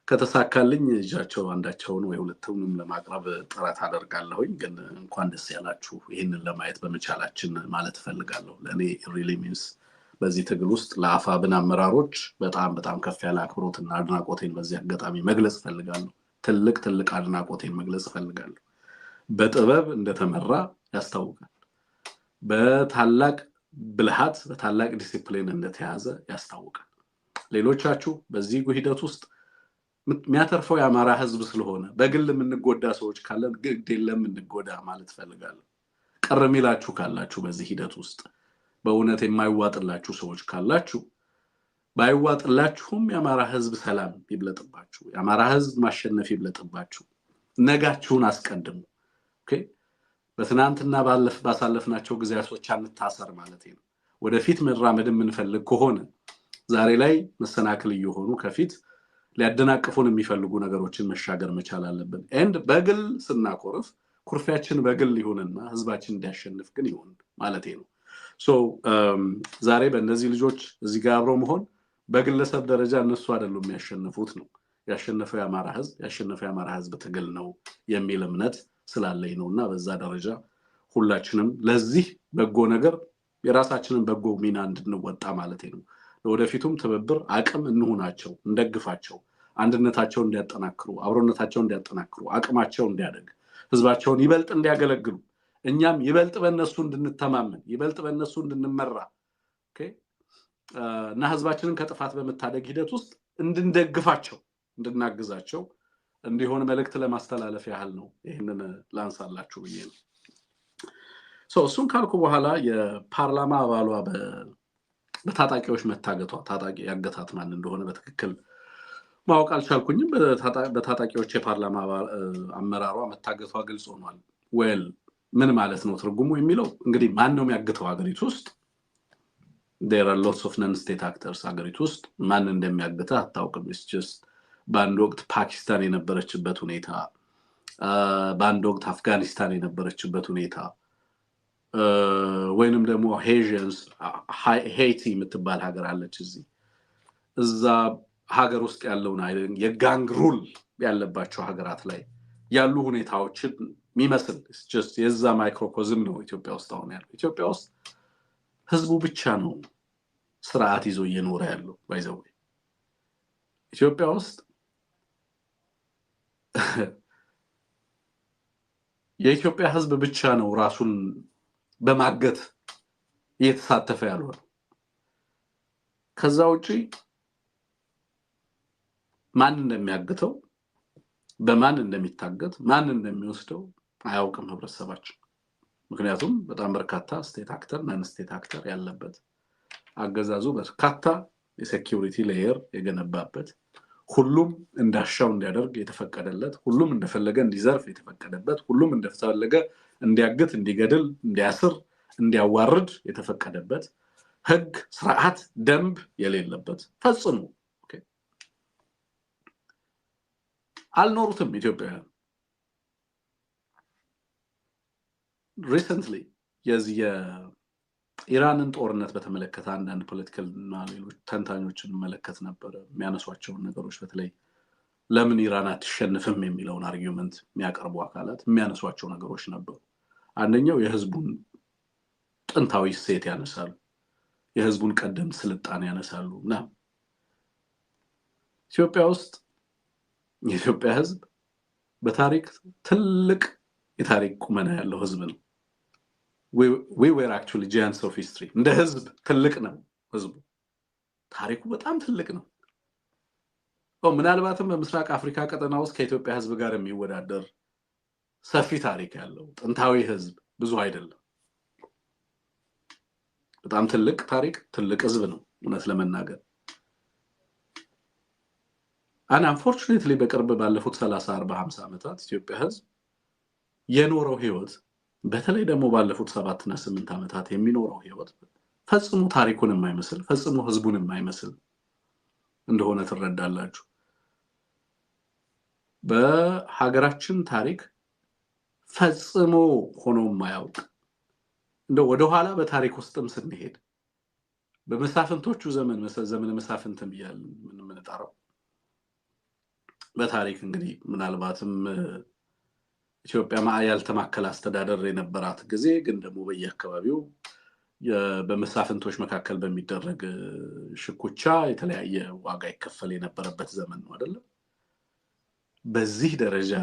ከተሳካልኝ እጃቸው አንዳቸውን ወይ ሁለቱንም ለማቅረብ ጥረት አደርጋለሁኝ ግን እንኳን ደስ ያላችሁ ይሄንን ለማየት በመቻላችን ማለት ፈልጋለሁ ለኔ really means በዚህ ትግል ውስጥ ለአፋብን አመራሮች በጣም ከፍ ያለ አክብሮትና አድናቆቴን በዚህ አጋጣሚ መግለጽ ፈልጋለሁ ትልቅ አድናቆቴን መግለጽ ፈልጋለሁ በጥበብ እንደተመራ ያስታውቃል በታላቅ ብልሃት በታላቅ ዲሲፕሊን እንደተያዘ ያስታውቃል ሌሎቻችሁ በዚህ ሂደት ውስጥ የሚያተርፈው የአማራ ህዝብ ስለሆነ በግል የምንጎዳ ሰዎች ካለን ግድ የለም እንጎዳ ማለት ፈልጋለሁ ቀርሚላችሁ ካላችሁ በዚህ ሂደት ውስጥ በእውነት የማይዋጥላችሁ ሰዎች ካላችሁ ባይዋጥላችሁም የአማራ ህዝብ ሰላም ይብለጥባችሁ የአማራ ህዝብ ማሸነፍ ይብለጥባችሁ ነጋችሁን አስቀድሙ ኦኬ በትናንትና ባሳለፍናቸው ጊዜያቶች አንታሰር ማለት ነው ወደፊት መራመድ የምንፈልግ ከሆነ ዛሬ ላይ መሰናክል እየሆኑ ከፊት ሊያደናቅፉን የሚፈልጉ ነገሮችን መሻገር መቻል አለብን and በግል ስናቆርፍ ኩርፊያችን በግል ይሁንና ህዝባችን እንዲያሸንፍ ግን ይሁን ማለቴ ነው so ዛሬ በእነዚህ ልጆች እዚህ ጋር አብረው መሆን በግለሰብ ደረጃ እነሱ አይደሉም የሚያሸንፉት ነው ያሸነፈው የአማራ ህዝብ ትግል ነው የሚል እምነት ስላለኝ ነውና በዛ ደረጃ ሁላችንም ለዚህ በጎ ነገር የራሳችንን በጎ ሚና እንድንወጣ ማለቴ ነው ለወደፊቱም ትብብር አቅም እንሆናቸው እንደግፋቸው አንድነታቸው እንዲያጠናክሩ አብሮነታቸው እንዲያጠናክሩ አቅማቸው እንዲያደግ ህዝባቸውን ይበልጥ እንዲያገለግሉ እኛም ይበልጥ በእነሱ እንድንተማመን ይበልጥ በእነሱ እንድንመራ ኦኬ እና ህዝባችንን ከጥፋት በመታደግ ሂደት ውስጥ እንድንደግፋቸው እንድናግዛቸው እንዲሆን መልእክት ለማስተላለፍ ያህል ነው ይሄንን ላንሳላችሁ ብዬ ነው እሱን ካልኩ በኋላ የፓርላማ አባሏ በታጣቂዎች መታገቷ ታጣቂ ያገታት ማን እንደሆነ በትክክል ማወቅ አልቻልኩኝም በታጣቂዎች የፓርላማ አመራሯ መታገቷ ግልጽ ሆኗል ዌል ምን ማለት ነው ትርጉሙ የሚለው እንግዲህ ማን ነው የሚያግተው ሀገሪቱ ውስጥ there are lots of non-state actors ሀገሪቱ ውስጥ ማን እንደሚያግታ አታውቅም it's just በአንድ ወቅት ፓኪስታን የነበረችበት ሁኔታ በአንድ ወቅት አፍጋኒስታን የነበረችበት ሁኔታ ወይንም ደግሞ ሄይቲ የምትባል ሀገር አለች እዛ ሀገር ውስጥ ያለውን አይደል የጋንግ ሩል ያለባቸው ሀገራት ላይ ያሉ ሁኔታዎችን የሚመስል it's just የዛ ማይክሮኮዝም ነው ኢትዮጵያ ውስጥ አሁን ያለው ኢትዮጵያ ውስጥ ህዝቡ ብቻ ነው ስርዓት ይዞ እየኖረ ያለው ባይዘው ኢትዮጵያ ውስጥ የኢትዮጵያ ህዝብ ብቻ ነው ራሱን በማገት እየተሳተፈ ያለው ከዛ ውጪ ማን እንደሚያግተው በማን እንደሚታገት ማን እንደሚወስደው አያውቅም ህብረተሰባችን ምክንያቱም በጣም በርካታ ስቴት አክተር ናን ስቴት አክተር ያለበት አገዛዙ በርካታ የሴኩሪቲ ሌየር የገነባበት ሁሉም እንዳሻው እንዲያደርግ የተፈቀደለት ሁሉም እንደፈለገ እንዲዘርፍ የተፈቀደበት ሁሉም እንደፈለገ እንዲያግት እንዲገድል እንዲያስር እንዲያዋርድ የተፈቀደበት ህግ ስርዓት ደንብ የሌለበት ፈጽሞ ኦኬ አልኖሩትም ኢትዮጵያውያን recently የኢራንን ጦርነት በተመለከተ አንዳንድ ፖለቲካል እና ሌሎች ተንታኞችን መለከት ነበር የሚያነሷቸው ነገሮች በተለይ ለምን ኢራን አትሸነፍም የሚለውን አርጊውመንት የሚያቀርቡ አካላት የሚያነሷቸው ነገሮች ነበሩ አንደኛው የህዝቡን ጥንታዊ ሴት ያነሳሉ የህዝቡን ቀደምት ስልጣኔ ያነሳሉና ኢትዮጵያ ውስጥ የኢትዮጵያ ህዝብ በታሪክ ትልቅ የታሪክ ቁመና ያለው ህዝብ ነው we were actually giants of history እንደ ህዝብ ትልቅ ነው ህዝቡ ታሪኩ በጣም ትልቅ ነው ምናልባትም በምስራቅ አፍሪካ ቀጠና ውስጥ ከኢትዮጵያ ህዝብ ጋር የሚወዳደር ሰፊ ታሪክ ያለው ጥንታዊ ህዝብ ብዙ አይደለም በጣም ትልቅ ታሪክ ትልቅ ህዝብ ነው እውነት ለመናገር unfortunately በቅርብ ባለፉት 30 40 50 ዓመታት ኢትዮጵያ ህዝብ የኖረው ህይወት በተለይ ደግሞ ባለፉት 7 እና 8 ዓመታት የሚኖረው ህይወት ፈጽሞ ታሪኩን የማይመስል ፈጽሞ ህዝቡን የማይመስል እንደሆነ ትረዳላችሁ በሀገራችን ታሪክ ፈጽሞ ሆኖ የማያውቅ እንደው ወደ ኋላ በታሪክ ውስጥም ስንሄድ በመሳፍንቶቹ ዘመን መሳፍንትም ይያል ምን ተጣራው በታሪክ እንግዲህ ምናልባትም ኢትዮጵያ ያልተማከለ አስተዳደር የነበራት ጊዜ ግን ደግሞ በየአካባቢው በመሳፍንቶች መካከል በሚደረግ ሽኩቻ የተለያየ ዋጋ ይከፈል የነበረበት ዘመን ነው አይደል በዚህ ደረጃ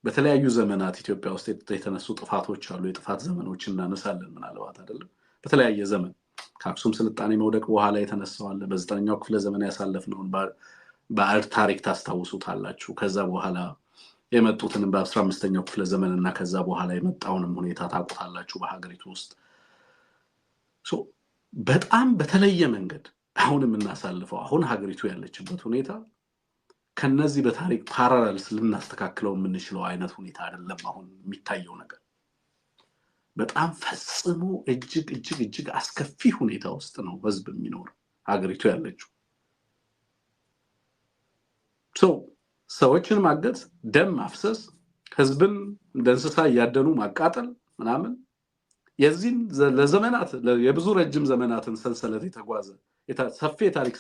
በተለያዩ ዘመናት ኢትዮጵያ ውስጥ የተነሱ ጥፋቶች አሉ የጥፋት ዘመኖችን እናነሳለን ምናልባት አይደል በተለያየ ዘመን ከአክሱም ስልጣኔ መውደቅ በኋላ የተነሳው አለ በ9ኛው ክፍለ ዘመን ያሳለፍነው በአርት ታሪክ ታስታውሱታላችሁ ከዛ በኋላ የመጡትን በ15ኛው ክፍለ ዘመንና ከዛ በኋላ የመጣውንም ሁኔታ ታውቁታላችሁ በሀገሪቱ ውስጥ በጣም በተለየ መንገድ አሁንም እናሳልፈው አሁን ሀገሪቱ ያለችበት ሁኔታ ከነዚህ በታሪክ ፓራላልስ ልናስተካክለው የምንችለው አይነት ሁኔታ አይደለም አሁን የሚታየው ነገር በጣም ፈጽሞ እጅግ አስከፊ ሁኔታ ውስጥ ነው ህዝብ የሚኖር ሀገሪቱ ያለችው ሰዎችን ማገት ደም ማፍሰስ ህዝብን እንደንስሳ ያደኑ ማቃጠል ምናምን የዚህን ለዘመናት የብዙ ረጅም ዘመናትን ሰንሰለት የተጓዘ ሰፊ የታሪክ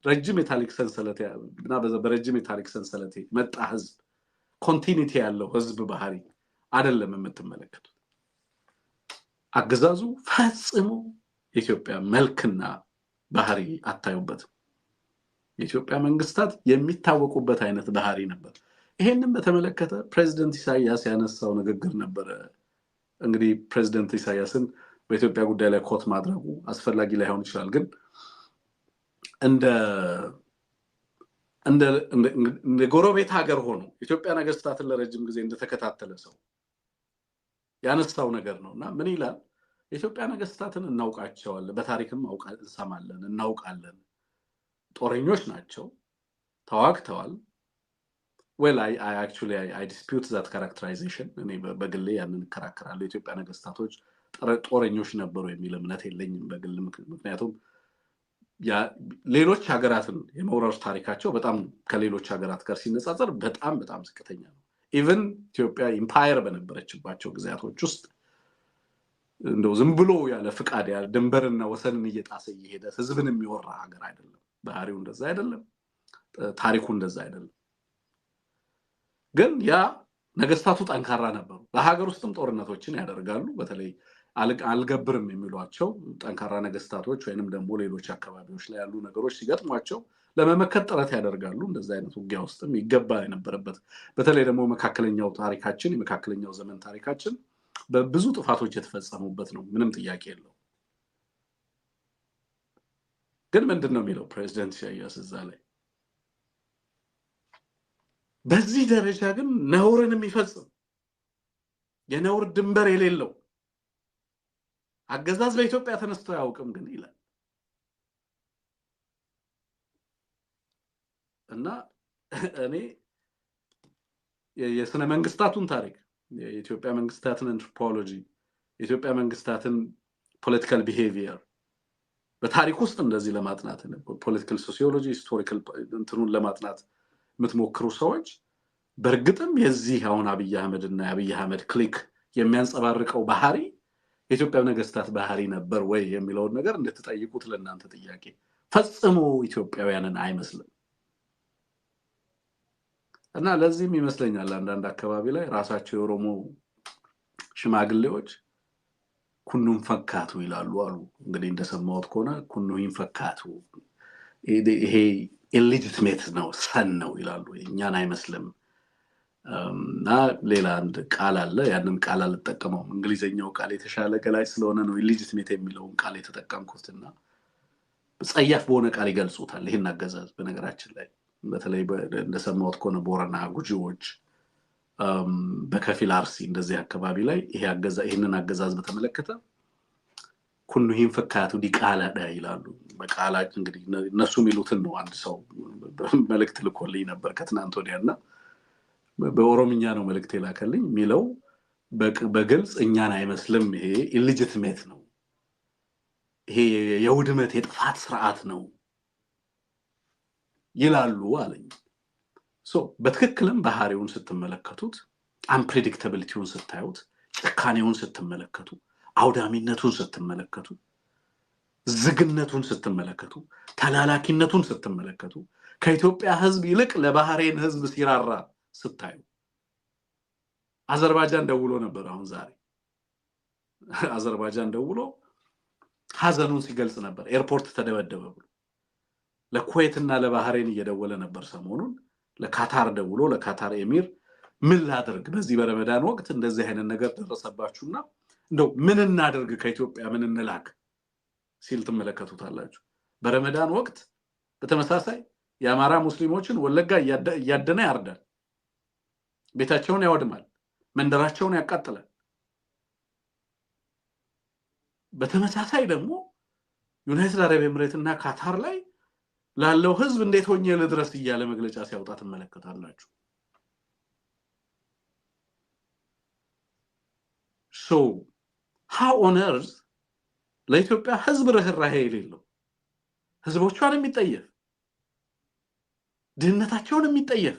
ረጅም የታሪክ ሰንሰለት እና በረጅም የታሪክ ሰንሰለት መጣ ህዝብ ኮንቲኒቲ ያለው ህዝብ ባህሪ አይደለም የምትመለከቱት አገዛዙ ፈጽሞ ኢትዮጵያ መልክና ባህሪ አታዩበት የኢትዮጵያ መንግስታት የሚታወቁበት አይነት ባህሪ ነበር ይሄንን በተመለከተ ፕሬዝዳንት ኢሳያስ ያነሳው ንግግር ነበር እንግዲህ ፕሬዝዳንት ኢሳያስን በኢትዮጵያ ጉዳይ ላይ ኮት ማድረጉ አስፈላጊ ላይሆን ይችላል ግን እንደ ጎረቤት ሀገር ሆኖ ኢትዮጵያ ነገስታትን ለረጅም ጊዜ እንደተከታተለ ሰው ያነሳው ነገር ነውና ምን ይላል የኢትዮጵያ ነገስታትን እናውቃቸዋለን በታሪክም እንሰማለን እናውቃለን ጦረኞች ናቸው ተዋግተዋል well I actually dispute that characterization እኔ በግሌ ያንን ከራከራለሁ ኢትዮጵያ ነገስታቶች ጦረኞች ነበሩ የሚል እምነት የለኝም በግል ምክንያቱም ያ ሌሎች ሀገራትን የመውረር ታሪካቸው በጣም ከሌሎች ሀገራት ጋር ሲነጻጸር በጣም ዝቅተኛ ነው even ኢትዮጵያ ኢምፓየር በነበረችባቸው ጊዜያቶች ውስጥ እንደው ዝም ብሎ ያለ ፍቃድ ያ ድንበርና ወሰንን እየጣሰ ይሄደ ህዝብን የሚወራ ሀገር አይደለም ባህሪው እንደዛ አይደለም ታሪኩ እንደዛ አይደለም ግን ያ ነገስታቱ ጠንካራ ነበሩ በሀገር ውስጥም ጦርነቶችን ያደርጋሉ በተለይ አልገብርም የሚሏቸው ጠንካራ ነገስታቶች ወይንም ደግሞ ሌሎች አካባቢዎች ላይ ያሉ ነገሮች ሲገጥሟቸው ለመመከት ጥረት ያደርጋሉ እንደዛ አይነት ውጊያ ውስጥም ይገባ የነበረበት በተለይ ደግሞ መካከለኛው ታሪካችን የመካከለኛው ዘመን ታሪካችን በብዙ ጥፋቶች የተፈጸሙበት ነው ምንም ጥያቄ የለው ግን ምንድነው የሚለው ፕሬዝዳንት ኢሳያስ እዛ ላይ በዚህ ደረጃ ግን ነውርን የሚፈጽም የነውር ድንበር የሌለው አገዛዝ በኢትዮጵያ ተነስቶ ያውቅም ግን ይላል እና እኔ የስነ መንግስታቱን ታሪክ የኢትዮጵያ መንግስታትን አንትሮፖሎጂ የኢትዮጵያ መንግስታትን ፖለቲካል ቢሄቪየር በታሪክ ውስጥ እንደዚህ ለማጥናት ፖለቲካል ሶሲዮሎጂ ሂስቶሪካል እንትኑን ለማጥናት የምትሞክሩ ሰዎች በርግጥም የዚህ አሁን አብይ አህመድ እና አብይ አህመድ ክሊክ የሚያንጸባርቀው ባህሪ የኢትዮጵያ ነገስታት ባህሪ ነበር ወይ የሚለው ነገር እንድትጠይቁት ለእናንተ ጥያቄ ፈጽሞ ኢትዮጵያውያንን አይመስልም እና ለዚህም ይመስለኛል አንዳንድ አካባቢ ላይ ራሳቸው የኦሮሞ ሽማግሌዎች ኩኑን ፈካቱ ይላሉ አሉ እንግዲህ እንደሰማሁት ከሆነ ኩኑን ፈካቱ ይሄ ኢሌጂቲሜት ነው ሰን ነው ይላሉ እኛን አይመስልም እና ሌላ አንድ ቃል አለ ያንን ቃል አልተጠቀመው እንግሊዘኛው ቃል የተሻለ ገላጭ ስለሆነ ነው ኢሌጂቲሜት የሚለውን ቃል የተጠቀምኩትና ጸያፍ በሆነ ቃል ይገልጹታል ይሄን አገዛዝ በነገራችን ላይ በተለይ እንደሰማሁት ከሆነ ቦረና ጉጂዎች በከፊል አርሲ እንደዚህ አካባቢ ላይ ይሄንን አገዛዝ በተመለከተ ኩኑን ፈካቱ ዲቃላ ይላሉ በቃላጭ እንግዲህ እነሱ የሚሉትን ነው አንድ ሰው መልእክት ልኮልኝ ነበር ከትናንት ወዲያና በኦሮምኛ ነው መልእክት የላከልኝ ሚለው በግልጽ እኛን አይመስልም ይሄ ኢሌጂቲሜት ነው ይሄ የውድመት የጥፋት ስርዓት ነው ይላሉ አለኝ በትክክልም ባህሪውን ስትመለከቱት አንፕሬዲክታቢሊቲውን ስታዩት ጭካኔውን ስትመለከቱ አውዳሚነቱን ስትመለከቱ ዝግነቱን ስትመለከቱ ተላላኪነቱን ስትመለከቱ ከኢትዮጵያ ህዝብ ይልቅ ለባህሬን ህዝብ ሲራራ ስታዩ አዘርባይጃን ደውሎ ነበር አሁን ዛሬ አዘርባይጃን ደውሎ ሐዘኑን ሲገልጽ ነበር ኤርፖርት ተደበደበ ብሎ ለኩዌትና ለባህሬን እየደወለ ነበር ሰሞኑን ለካታር ደውሎ ለካታር ኤሚር ምን ላድርግ በዚህ በረመዳን ወቅት እንደዚህ አይነት ነገር ደረሰባችሁና እንደው ምን እናድርግ ከኢትዮጵያ ምን እንላክ ሲል ተመለከቱታላችሁ በረመዳን ወቅት በተመሳሳይ የአማራ ሙስሊሞችን ወለጋ ያደነ ያርዳል ቤታቸውን ያወድማል መንደራቸውን ያቃጥላል በተመሳሳይ ደግሞ ዩናይትድ አረብ ኤምሬትና ካታር ላይ ላለው ህዝብ እንዴት ሆኜ ለድረስ ይያለ መግለጫ ሲያወጣ ተመለከታላችሁ how on earth ለኢትዮጵያ ህዝብ ርህራሄ የሌለው ህዝቦቿን የሚጠየፍ ድህነታቸውን የሚጠየፍ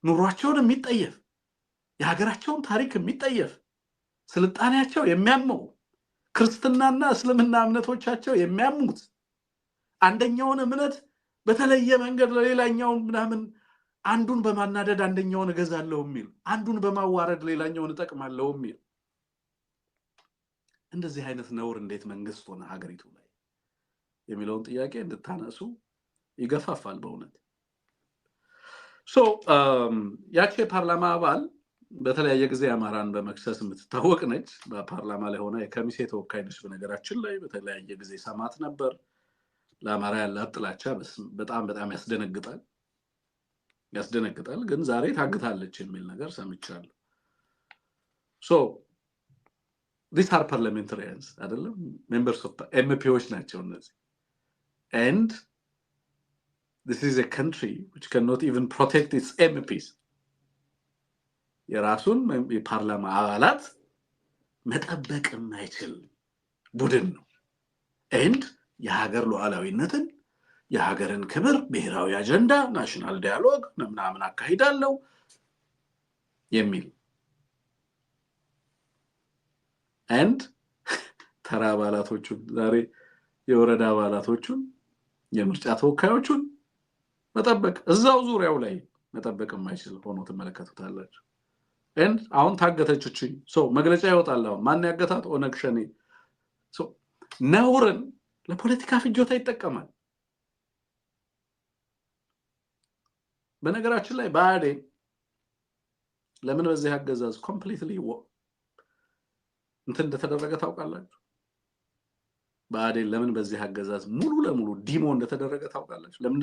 ኑሯቸውን የሚጠየፍ የሀገራቸውን ታሪክ የሚጠየፍ ስልጣኔያቸው የሚያመው ክርስትናና እስልምና እምነቶቻቸው የሚያሙት አንደኛውን እምነት በተለየ መንገድ ለሌላኛው ምናምን አንዱን በማናደድ አንደኛውን እገዛለሁ የሚል አንዱን በማዋረድ ሌላኛውን እጠቅማለሁ የሚል እንደዚህ አይነት ነውር እንዴት መንግስት ሆነ ሀገሪቱ ላይ የሚለውን ጥያቄ እንድታነሱ ይገፋፋል በእውነት ያቺ ፓርላማ አባል በተለያየ ጊዜ አማራን በመክሰስ የምትታወቅ ነች በፓርላማ ላይ ሆነ የከሚሴ ተወካይ ነች በነገራችን ላይ በተለያየ ጊዜ ሰማት ነበር ለአማራ ያላት ጥላቻ በጣም ያስደነግጣል ግን ዛሬ ታግታለች የሚል ነገር ሰምቻለሁ these are parliamentarians አይደለም members of MPዎች ናቸው እነዚህ and this is a country which cannot even protect its MPs የራሱን የፓርላማ አባላት መጠበቅ የማይችል ቡድን ነው and የሀገር ሉዓላዊነትን የሀገርን ክብር ብሔራዊ አጀንዳ ናሽናል ዳያሎግ ምናምን አካሂዳለው የሚል and ተራ አባላቶቹን ዛሬ የወረዳ አባላቶቹን የምርጫ ተወካዮቹን መጠበቅ እዛው ዙሪያው ላይ መጠበቅ የማይችል ሆኖ ተመለከቱታላችሁ and አሁን ታገተችች መግለጫ ይወጣል ማን ያገታት ኦነግ ሸኔ ነውርን ለፖለቲካ ፍጆታ ይጠቀማል በነገራችን ላይ ብአዴን ለምን በዚህ አገዛዝ ኮምፕሊትሊ እንትን እንደተደረገ ታውቃላችሁ ብአዴን ለምን በዚህ አገዛዝ ሙሉ ለሙሉ ዲሞ እንደተደረገ ታውቃላችሁ ለምን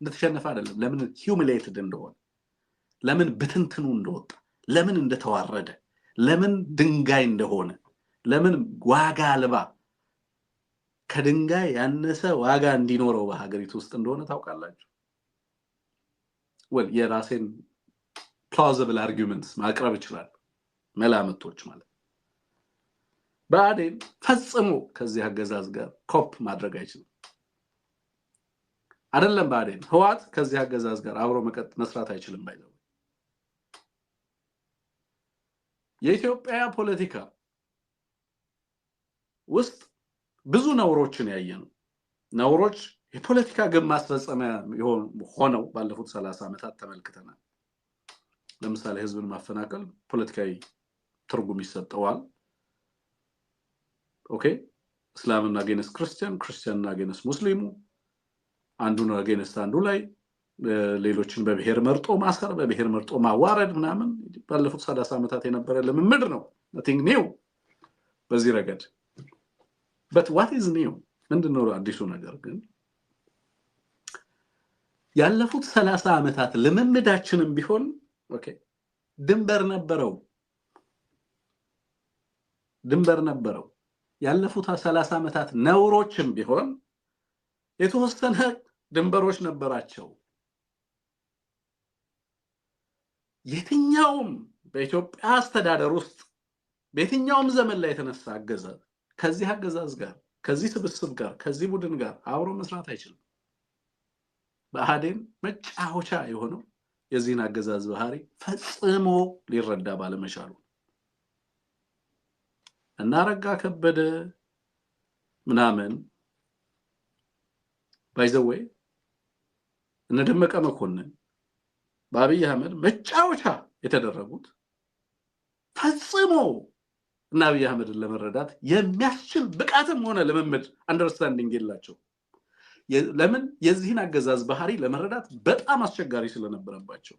እንደተሸነፈ አይደለም ለምን ሂዩሚሌትድ እንደሆነ ለምን ብትንትኑ እንደወጣ ለምን እንደተዋረደ ለምን ድንጋይ እንደሆነ ለምን ዋጋ አልባ ከድንጋይ ያነሰ ዋጋ እንዲኖረው በሀገሪቱ ውስጥ እንደሆነ ታውቃላችሁ የራሴን plausible arguments ማቅረብ ይችላል መላምቶች ማለት ብአዴን ፈጽሞ ከዚህ አገዛዝ ጋር ኮፕ ማድረግ አይችልም አይደለም ብአዴን ህዋት ከዚህ አገዛዝ ጋር አብሮ መስራት አይችልም ባይዘው የኢትዮጵያ ፖለቲካ ውስጥ ብዙ ነውሮችን ያየነው ነውሮች የፖለቲካ ግብ ማስፈጸሚያ ሆነው ባለፉት 30 ዓመታት ተመልክተናል ለምሳሌ ህዝብን ማፈናቀል ፖለቲካዊ ትርጉም ይሰጠዋል ኦኬ እስላምና አጌንስት ክርስቲያንና አጌንስት ሙስሊሙ አንዱን አጌንስት አንዱ ላይ ሌሎችን በብሔር መርጦ ማሰር በብሔር መርጦ ማዋረድ ምናምን ባለፉት 30 ዓመታት የነበረ ልምምድ ነው nothing new በዚህ ረገድ but what is new ምንድነው አዲሱ ነገር ግን ያለፉት 30 ዓመታት ልምምዳችንም ቢሆን ኦኬ ድንበር ነበረው ያለፉት 30 ዓመታት ነውሮችም ቢሆን የተወሰነ ድንበሮች ነበራቸው የትኛውም በኢትዮጵያ አስተዳደር ውስጥ በየትኛውም ዘመን ላይ የተነሳ አገዛዝ ከዚህ አገዛዝ ጋር ከዚህ ስብስብ ጋር ከዚህ ቡድን ጋር አብሮ መስራት አይችልም ብአዴን መጫወቻ የሆነው የዚህን አገዛዝ ባህሪ ፈጽሞ ሊረዳ ባለመቻሉ እና ረጋ ከበደ ምናምን by the way እነደመቀ መኮንን በአብይ አህመድ መጫወቻ የተደረጉት ፈጽሞ እና አብይ አህመድን ለመረዳት የሚያስችል ብቃትም ሆነ ለመመድ አንደርስታንዲንግ የላቸው ለምን የዚህን አገዛዝ ባህሪ ለመረዳት በጣም አስቸጋሪ ስለነበረባቸው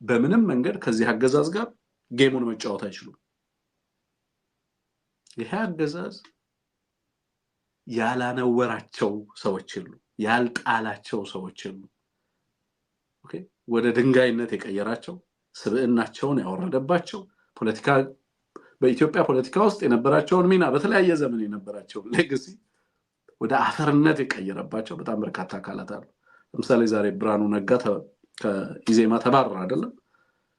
በምንም መንገድ ከዚህ አገዛዝ ጋር ጌሙን መጫወት አይችሉም ይሄ አገዛዝ ያላነወራቸው ሰዎች ሁሉ ያልጣላቸው ሰዎች ሁሉ ኦኬ ወደ ድንጋይነት የቀየራቸው ስብዕናቸውን ያወረደባቸው ፖለቲካ በኢትዮጵያ ፖለቲካ ውስጥ የነበራቸውን ሚና በተለያየ ዘመን የነበራቸው ሌጋሲ ወደ አፈርነት የቀየረባቸው በጣም በርካታ አካላት አሉ ለምሳሌ ዛሬ ብርሃኑ ነጋ ከኢዜማ ተባረረ አይደለም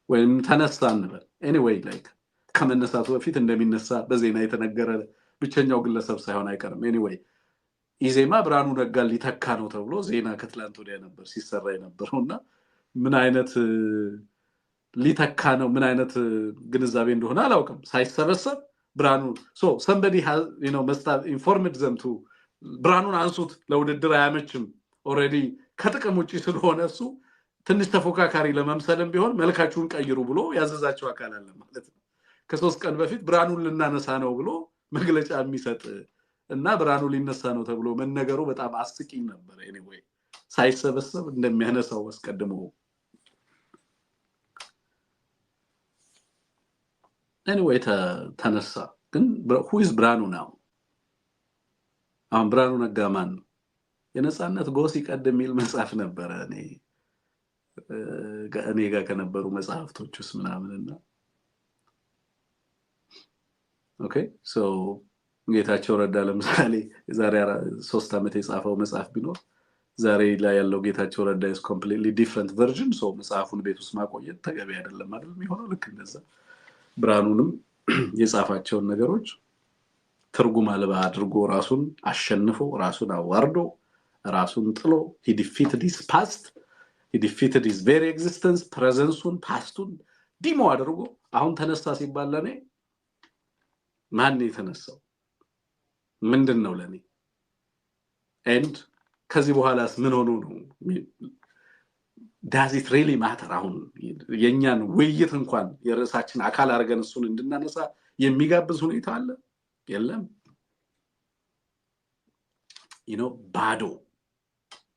ወይም ተነሳ እንበል anyway like ከመነሳቱ በፊት እንደሚነሳ በዜና የተነገረ ብቸኛው ግለሰብ ሳይሆን አይቀርም anyway ኢዜማ ብርሃኑ ነጋ ሊተካ ነው ተብሎ ዜና ከትላንት ወዲያ ነበር ሲሰራ የነበረውና ምን አይነት ሊተካ ነው ምን አይነት ግንዛቤ እንደሆነ አላውቅም ሳይሰበሰብ ብርሃኑ so somebody has must have informed them to ብርሃኑን አንሱት ለውድድር አያመችም already ከጥቅም ውጪ ስለሆነ እሱ ትንሽ ተፎካካሪ ለመምሰልም ቢሆን መልካችሁን ቀይሩ ብሎ ያዘዛቸው አካል አለ ማለት ነው ከ3 ቀን በፊት ብርሃኑን ልናነሳ ነው ብሎ መግለጫ የሚሰጥ እና ብርሃኑ ሊነሳ ነው ተብሎ መነገሩ በጣም አስቂኝ ነበር anyway ሳይሰበሰብ እንደሚያነሳው አስቀድሞ anyway ተነሳ ግን who is ብርሃኑ now ብርሃኑ ነጋ ማን የነጻነት ጎስ ይቀድም የሚል መጽሐፍ ነበር እኔ ጋር ከነበሩ መጽሐፍቶች ውስጥ ምናምንና okay so ጌታቸው ረዳ ለምሳሌ ዛሬ 3 አመት የጻፈው መጽሐፍ ቢኖር ዛሬ ላይ ያለው ጌታቸው ረዳ is completely different version so መጽሐፉን ቤት ውስጥ ማቆየት ተገቢ አይደለም አይደል የሚሆነው ልክ እንደዛ ብርሃኑንም የጻፋቸውን ነገሮች ትርጉም አልባ አድርጎ ራሱን አሸንፎ ራሱን አዋርዶ ራሱን ጥሎ he defeated his past he defeated his very existence presence-ን past-ን ዲሞ አድርጎ አሁን ተነሳ ሲባል ለኔ ማን የተነሳው ምንድነው ለኔ and ከዚህ በኋላስ ምን ሆኖ ነው does it really matter አሁን የኛን ውይይት እንኳን የራሳችን አካል አርገን እሱን እንድናነሳ የሚጋብዝ ሁኔታ አለ የለም ባዶ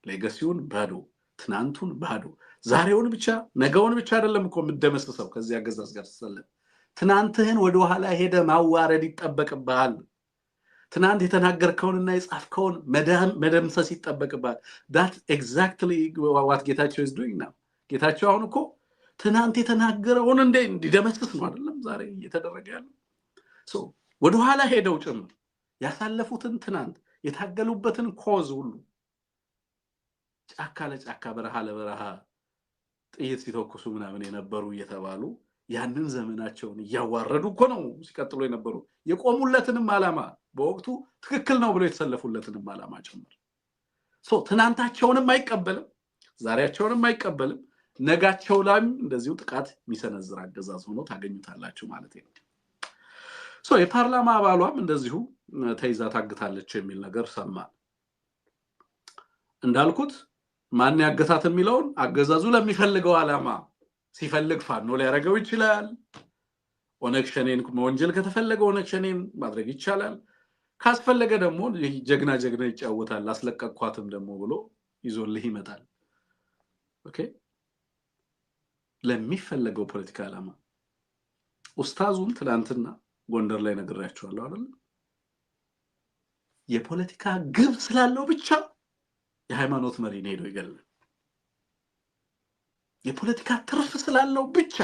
ሌጋሲውን ባዶ ትናንቱን ባዶ ዛሬውን ብቻ ነገውን ብቻ አይደለም እኮ ምደመስሰው ከዚህ አገዛዝ ጋር ተሰለም ትናንትህን ወደ ኋላ ሄደ ማዋረድ ይተበቀባል ትናንት የተናገርከውንና የጻፍከውን መደምሰስ ይተበቀባል that exactly what ጌታቸው is doing now ጌታቸው አሁን እኮ ትናንት የተናገረውን እንዲደመስስ ነው አይደለም ዛሬ እየተደረገ ያለው so ወደ ኋላ ሄደው ጭምር ያሳለፉትን ትናንት የታገሉበትን ኮዝ ሁሉ ጫካ ለጫካ በረሃ ለበረሃ ጥይት ሲተኩሱ ምናምን የነበሩ እየተባሉ ያንን ዘመናቸውን ያዋረዱ እኮ ነው ሲቀጥሉ የነበሩ የቆሙለትንም ዓላማ በወቅቱ ትክክል ነው ብሎ የተሰለፉለትንም ዓላማ ጭምር so ትናንታቸውንም አይቀበልም ዛሬያቸውንም አይቀበልም ነጋቸው ላይም እንደዚሁ ጥቃት የሚሰነዝር አገዛዝ ሆኖ ታገኙታላችሁ ማለት ነው so የፓርላማ አባሏም እንደዚሁ ተይዛ ታግታለች የሚል ነገር ሰማ እንዳልኩት ማን ያገታት የሚለውን አገዛዙ ለሚፈልገው ዓላማ ሲፈልግ ፋኖ ሊያረጋው ይችላል ኦነክሽኔን ወንጀል ከተፈለገ ኦነክሽኔን ማድረግ ይችላል ካስፈለገ ደግሞ ጀግና ይጫወታል አስለቀቅኳትም ደግሞ ብሎ ይዞልህ ይመጣል ኦኬ ለሚፈልገው ፖለቲካ ዓላማ ኡስታዙን ትላንትና ጎንደር ላይ ነግሬያቸዋለሁ አይደል የፖለቲካ ግብ ስላለው ብቻ የሃይማኖት መሪ ነው ሄዶ ይገላል የፖለቲካ ትርፍ ስላለው ብቻ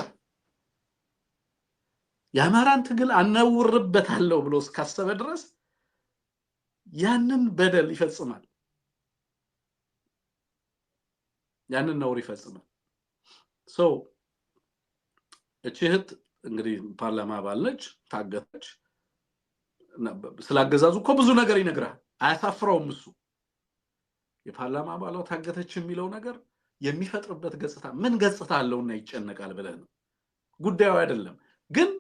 ያማራን ትግል አነውርበታለሁ ብሎ እስካሰበ ድረስ ያንን በደል ይፈጽማል ያንን ነውር ይፈጽማል so እቺህት እንግዲህ ፓርላማ ባለች ታገተች ስላገዛዙ እኮ ብዙ ነገር ይነግራል አያሳፍረውም እሱ የፓርላማ ባሏ ታገተች የሚለው ነገር የሚፈጥርበት ገጽታ ምን ገጽታ አለውና ይጨነቃል ብለህ ነው ጉዳዩ አይደለም ግን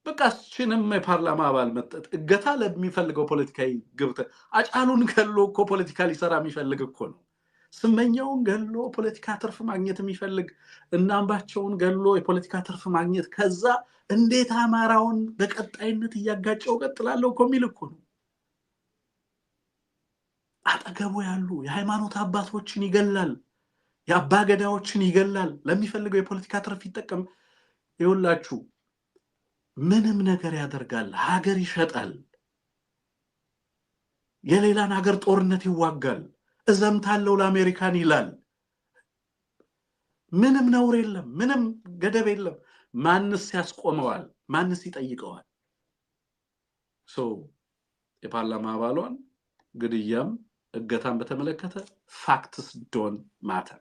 በቃችንም የፓርላማ አባል መጠጥ እገታ ለሚፈልገው ፖለቲካዊ ግብተ አጫሉን ገሎ እኮ ፖለቲካሊ ሰራ የሚፈልግ እኮ ነው ስመኛውን ገሎ ፖለቲካ ትርፍ ማግኘት የሚፈልግ እናምባቸውን ገሎ የፖለቲካ ትርፍ ማግኘት ከዛ እንዴት አማራውን በቀጣይነት ያጋጨው ቀጥላለው እኮ የሚል እኮ ነው አጠገቡ ያሉ የሃይማኖት አባቶችን ይገላል ያባገዳዎችን ይገላል ለሚፈልገው የፖለቲካ ትርፍ ይጠቀም ይውላችሁ ምንም ነገር ያደርጋል ሀገር ይሸጣል የሌላን ሀገር ጦርነት ይዋጋል እዘምታለው ለአሜሪካን ይላል ምንም ነውር የለም ምንም ገደብ የለም ማንስ ያስቆመዋል ማንስ ይጠይቀዋል so የፓርላማ አባሏን ግድያም እገታን በተመለከተ facts don't matter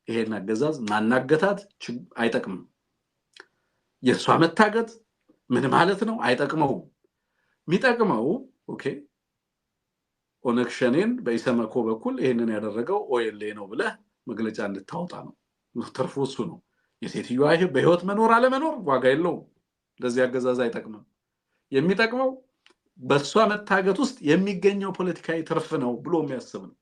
ይሄን አገዛዝ ማናገታት አይጠቅም የሷ መታገት ምን ማለት ነው? አይጠቅመው የሚጠቅመው ኦኬ ኦነግ ሸኔን በኢሰመኮ በኩል ይሄንን ያደረገው ኦኤልኤ ነው ብለህ መግለጫ እንድታወጣ ነው። ትርፉ እሱ ነው። የሴትዮዋ በህይወት መኖር አለመኖር ዋጋ የለውም። ለዚህ አገዛዝ አይጠቅምም። የሚጠቅመው በሷ መታገት ውስጥ የሚገኘው ፖለቲካዊ ትርፍ ነው ብሎ የሚያስብ ነው።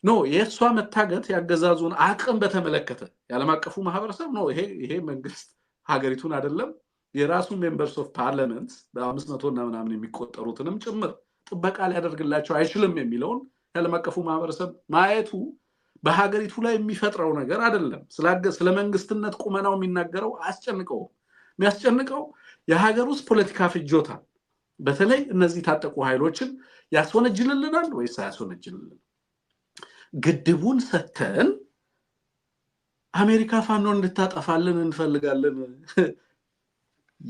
ኖ የሷ መታገት ያገዛዙን አቅም በተመለከተ ያለም አቀፉ ማህበረሰብ ነው ይሄ መንግስት ሀገሪቱን አይደለም የራሱ ሜምበርስ ኦፍ ፓርላመንት በ500 እና ምናምን የሚቆጠሩትንም ጭምር ጥበቃ ሊያደርግላቸው አይችልም የሚለውን ያለም አቀፉ ማህበረሰብ ማየቱ በሀገሪቱ ላይ የሚፈጥረው ነገር አይደለም። ስለ መንግስትነት ቁመናው የሚናገረው አስጨንቀው የሚያስጨንቀው የሀገር ውስጥ ፖለቲካ ፍጆታ በተለይ እነዚህ ታጠቁ ኃይሎችን ያስወነጅልልናል ወይስ አያስወነጅልልንም? ግድቡን ሰተን አሜሪካ ፋኖን እንድታጠፋልን እንፈልጋለን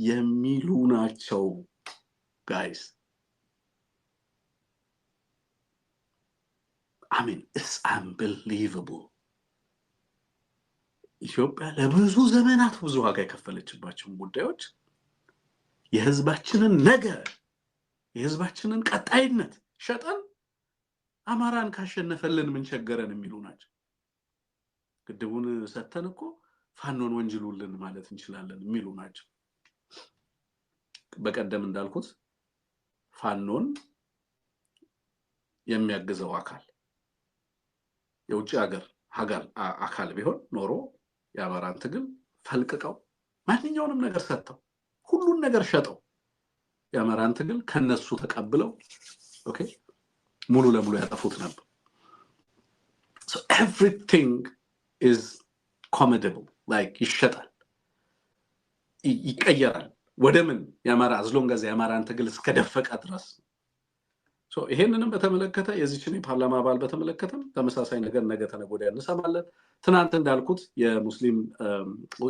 የሚሉ ናቸው ጋይስ። I mean, it's unbelievable. ኢትዮጵያ ለብዙ ዘመናት ብዙ ዋጋ የከፈለችባቸው ጉዳዮች የህዝባችንን ነገር የህዝባችንን ቀጣይነት ሸጠን አማራን ካሸነፈልን ምን ቸገረን የሚሉ ናቸው። ግድቡን ሰተን እኮ ፋኖን ወንጅሉልን ማለት እንችላለን የሚሉ ናቸው። በቀደም እንዳልኩት ፋኖን የሚያግዘው አካል የውጭ ሀገር አካል ቢሆን ኖሮ የአማራን ትግል ፈልቅቀው ማንኛውንም ነገር ሰጥተው ሁሉን ነገር ሸጠው የአማራን ትግል ከነሱ ተቀብለው ኦኬ ሙሉ ለሙሉ ያጠፉት ነበር። So everything is commodable, like ይሸጣል ይቀየራል ወደ ምን የአማራ as long as የአማራን ትግል እስከደፈቀ ድረስ። ሶ ይሄንንም በተመለከተ የዚህችን የፓርላማ አባል በተመለከተም ተመሳሳይ ነገር ነገ ተነገ ወዲያ እንሰማለን። ትናንት እንዳልኩት የሙስሊም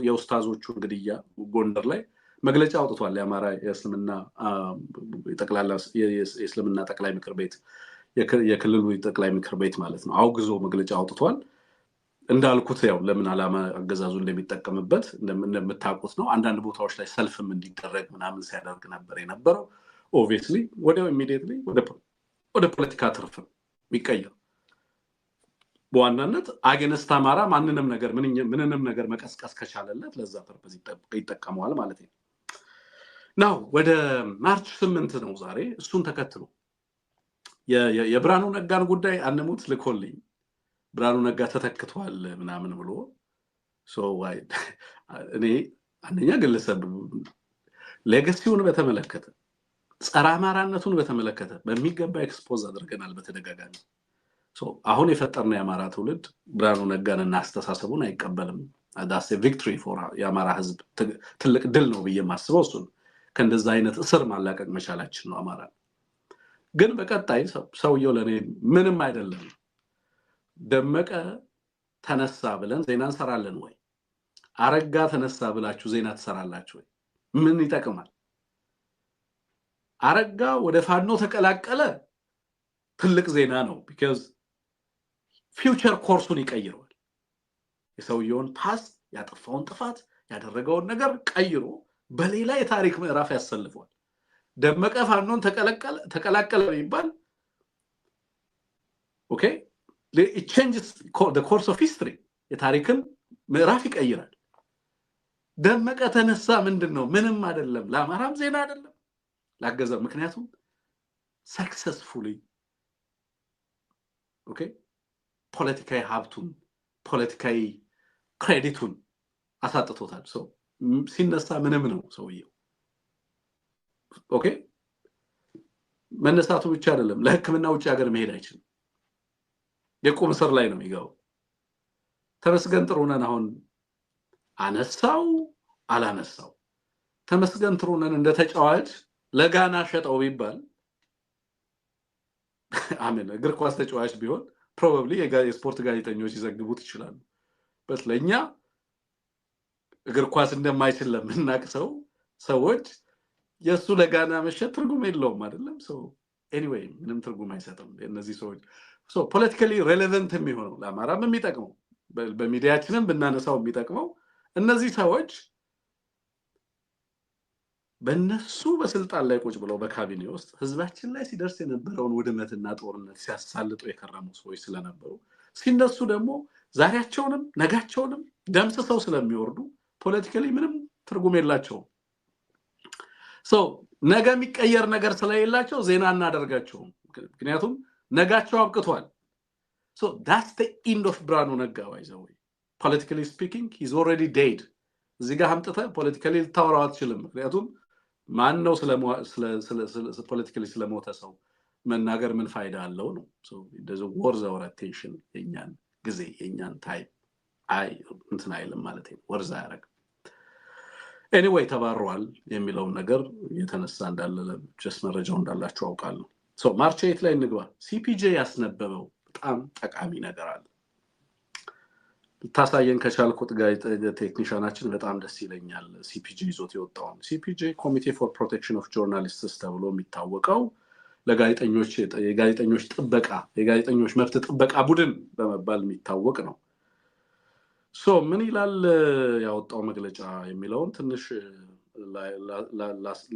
የኡስታዞቹን ግድያ ጎንደር ላይ መግለጫ አውጥቷል። የአማራ የእስልምና ጠቅላላ የእስልምና ጠቅላይ ምክር ቤት የክልሉ ጠቅላይ ምክር ቤት ማለት ነው አውግዞ መግለጫ አውጥቷል። እንዳልኩት ያው ለምን አላማ አገዛዙ እንደሚጠቀምበት እንደምታውቁት ነው። አንዳንድ ቦታዎች ላይ ሰልፍም እንዲደረግ ምናምን ሲያደርግ ነበር የነበረው። obviously ወዲያው immediately ወደ ፖለቲካ ትርፍ የሚቀየር በዋናነት አገነስት አማራ ምንንም ነገር መቀስቀስ ከቻለለት ለዛ ፐርፐዝ ይጠቀማል ማለት ነው። ናው ወደ ማርች 8 ነው ዛሬ። እሱን ተከትሎ የብራኑ ነጋን ጉዳይ አንሙት ልኮልኝ ብራኑ ነጋ ተተክቷል ምናምን ብሎ እኔ አንደኛ ግለሰብ ሌጋሲውን በተመለከተ ጸረ አማራነቱን በተመለከተ በሚገባ ኤክስፖዝ አድርገናል በተደጋጋሚ። አሁን የፈጠርነው የአማራ ትውልድ ብራኑ ነጋንና አስተሳሰቡን አይቀበልም። that's a victory for የአማራ ህዝብ ትልቅ ድል ነው ብዬ ማስበው እሱን ከእንደዛ አይነት እስር ማላቀቅ መቻላችን ነው። አማራ ግን በቀጣይ ሰውየው ለኔ ምንም አይደለም። ደመቀ ተነሳ ብለን ዜና እንሰራለን ወይ? አረጋ ተነሳ ብላችሁ ዜና ትሰራላችሁ ወይ? ምን ይጠቅማል? አረጋ ወደ ፋኖ ተቀላቀለ ትልቅ ዜና ነው because future ኮርሱን ይቀይራል። የሰውየውን ፓስት ያጠፋውን ጥፋት ያደረገውን ነገር ቀይሮ በሌላ የታሪክ ምዕራፍ ያሰልፈዋል። ደመቀ ፋኖን ተቀላቀለ ይባል okay it changes the course of history የታሪክን ምዕራፍ ይቀይራል። ደመቀ ተነሳ ምንድነው? ምንም አይደለም። ለአማራም ዜና አይደለም ላገዘው። ምክንያቱም successfully okay ፖለቲካዊ ሀብቱን ፖለቲካዊ ክሬዲቱን አሳጥቶታል። ሲነሳ ምንም ነው ሰውየው። ኦኬ መነሳቱ ብቻ አይደለም ለሕክምና ውጭ ሀገር መሄድ አይችልም። የቁም እስር ላይ ነው የሚገባው። ተመስገን ጥሩነን አሁን አነሳው አላነሳው ተመስገን ጥሩነን እንደ ተጫዋች ለጋና ሸጠው ቢባል አሜን እግር ኳስ ተጫዋች ቢሆን probably የስፖርት ጋዜጠኞች ይዘግቡት ይችላሉ። በስለኛ እግር ኳስ እንደማይችል ለምናቅ ሰዎች የሱ ለጋና መሸጥ ትርጉም የለውም አይደለም። anyway ምንም ትርጉም አይሰጥም እነዚህ ሰዎች። politically relevant የሚሆነው ለአማራም የሚጠቅመው በሚዲያችንም ብናነሳው የሚጠቅመው እነዚህ ሰዎች በእነሱ በስልጣን ላይ ቁጭ ብለው በካቢኔ ውስጥ ህዝባችን ላይ ሲደርስ የነበረውን ውድመትና ጦርነት ሲያሳልጡ የከረሙ ሰዎች ስለነበሩ ሲነሱ ደግሞ ዛሬያቸውንም ነጋቸውንም ደምስሰው ስለሚወርዱ ፖለቲካሊ ምንም ትርጉም የላቸውም። ነገ የሚቀየር ነገር ስለሌላቸው ዜና እናደርጋቸውም። ምክንያቱም ነጋቸው አብቅቷል። that's the end of ብርሃኑ ነጋ by the way. Politically speaking, he's already dead. እዚህ ጋር አምጥተህ ፖለቲካሊ ልታወራው አትችልም። ምክንያቱም ማን ነው ስለ ፖለቲካሊ ስለሞተ ሰው መናገር ምን ፋይዳ አለው ነው። it doesn't worth our attention. የኛን ጊዜ የኛን ታይም እንትን አይልም ማለት ነው። ወርዛ ያረግ anyway ተባሯል የሚለው ነገር የተነሳ እንዳለ just መረጃው እንዳላችሁ አውቃለሁ። ማርች 8 ላይ እንግባ። ሲፒጄ ያስነበበው በጣም ጠቃሚ ነገር አለ። ታሳየን ከቻልኩት ቴክኒሻናችን በጣም ደስ ይለኛል። ሲፒጄ ይዞት የወጣው ሲፒጄ ኮሚቴ ፎር ፕሮቴክሽን ኦፍ ጆርናሊስትስ ተብሎ የሚታወቀው የጋዜጠኞች ጥበቃ የጋዜጠኞች መብት ጥበቃ ቡድን በመባል የሚታወቅ ነው። ምን ይላል ያወጣው መግለጫ የሚለውን ትንሽ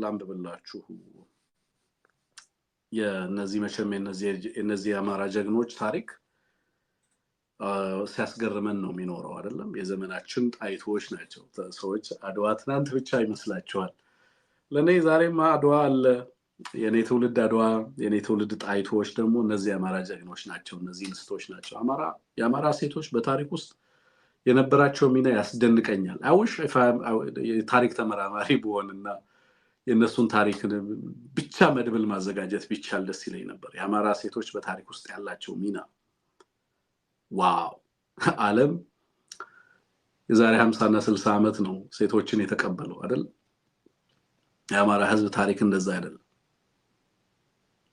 ላንብብላችሁ። የነዚህ መቼም የነዚህ አማራ ጀግኖች ታሪክ ሲያስገርመን ነው የሚኖረው አይደለም። የዘመናችን ጣይቶች ናቸው። ሰዎች አድዋ ትናንት ብቻ ይመስላቸዋል። ለኔ ዛሬም አድዋ አለ። የኔ ትውልድ አድዋ፣ የኔ ትውልድ ጣይቶች ደግሞ እነዚህ አማራ ጀግኖች ናቸው። እነዚህ እንስቶች ናቸው። የአማራ ሴቶች በታሪክ ውስጥ የነበራቸው ሚና ያስደንቀኛል። አውሽ የታሪክ ተመራማሪ ብሆንና የነሱን ታሪክ ብቻ መድብል ማዘጋጀት ቢቻል ደስ ይለኝ ነበር። የአማራ ሴቶች በታሪክ ውስጥ ያላቸው ሚና ዋው! ዓለም የዛሬ 50 እና 60 ዓመት ነው ሴቶችን የተቀበለው አይደል? የአማራ ህዝብ ታሪክ እንደዛ አይደለም።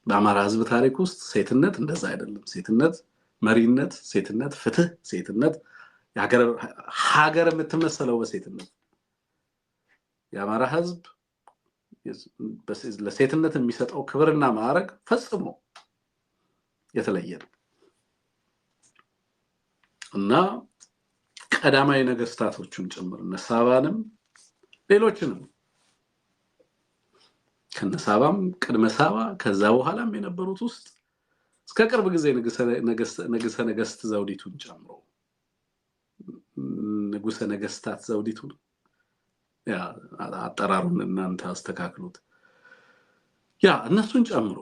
በአማራ ህዝብ ታሪክ ውስጥ ሴትነት እንደዛ አይደለም። ሴትነት መሪነት፣ ሴትነት ፍትህ፣ ሴትነት ሀገር የምትመሰለው በሴትነት። የአማራ ህዝብ ለሴትነት የሚሰጠው ክብርና ማዕረግ ፈጽሞ የተለየ ነው እና ቀዳማዊ ነገስታቶቹን ጭምር ነሳባንም ሌሎችንም ከነሳባም ቅድመ ሳባ ከዛ በኋላም የነበሩት ውስጥ እስከ ቅርብ ጊዜ ንጉሰ ነገስት ዘውዲቱን ጨምሮ ንጉሰ ነገስታት ዘውዲቱን አጠራሩን እናንተ አስተካክሉት። እነሱን ጨምሮ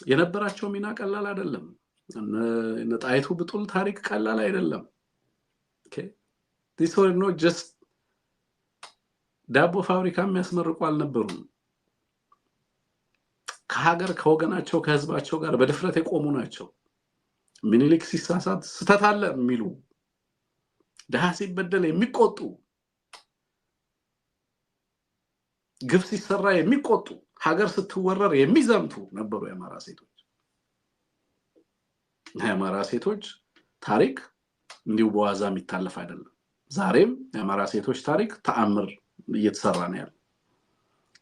የነበራቸው ሚና ቀላል አይደለም። እነ ጣይቱ ብጡል ታሪክ ቀላል አይደለም። this were not just ዳቦ ፋብሪካ የሚያስመርቁ አልነበሩም። ከሀገር ከወገናቸው ከህዝባቸው ጋር በድፍረት የቆሙ ናቸው። ምኒልክ ሲሳሳት ስተት አለ የሚሉ፣ ደሃ ሲበደል የሚቆጡ፣ ግፍ ሲሰራ የሚቆጡ፣ ሀገር ስትወረር የሚዘምቱ ነበሩ የአማራ ሴቶች። የአማራ ሴቶች ታሪክ እንዲሁ በዋዛ የሚታለፍ አይደለም። ዛሬም የአማራ ሴቶች ታሪክ ተአምር እየተሰራ ነው ያለው።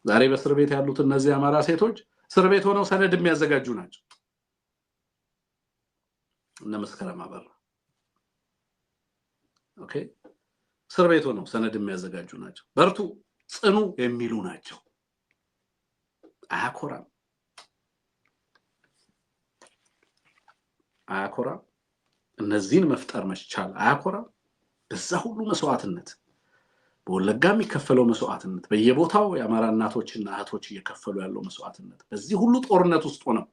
ዛሬ በእስር ቤት ያሉት እነዚህ የአማራ ሴቶች እስር ቤት ሆነው ሰነድ የሚያዘጋጁ ናቸው። እነ መስከረም አበራ እስር ቤት ሆነው ሰነድ የሚያዘጋጁ ናቸው። በርቱ ጽኑ የሚሉ ናቸው። አያኮራም? እነዚህን መፍጠር መቻል አያኮራም? በዛ ሁሉ መስዋዕትነት፣ በወለጋ የሚከፈለው መስዋዕትነት፣ በየቦታው የአማራ እናቶችና እህቶች እየከፈሉ ያለው መስዋዕትነት፣ በዚህ ሁሉ ጦርነት ውስጥ ሆነው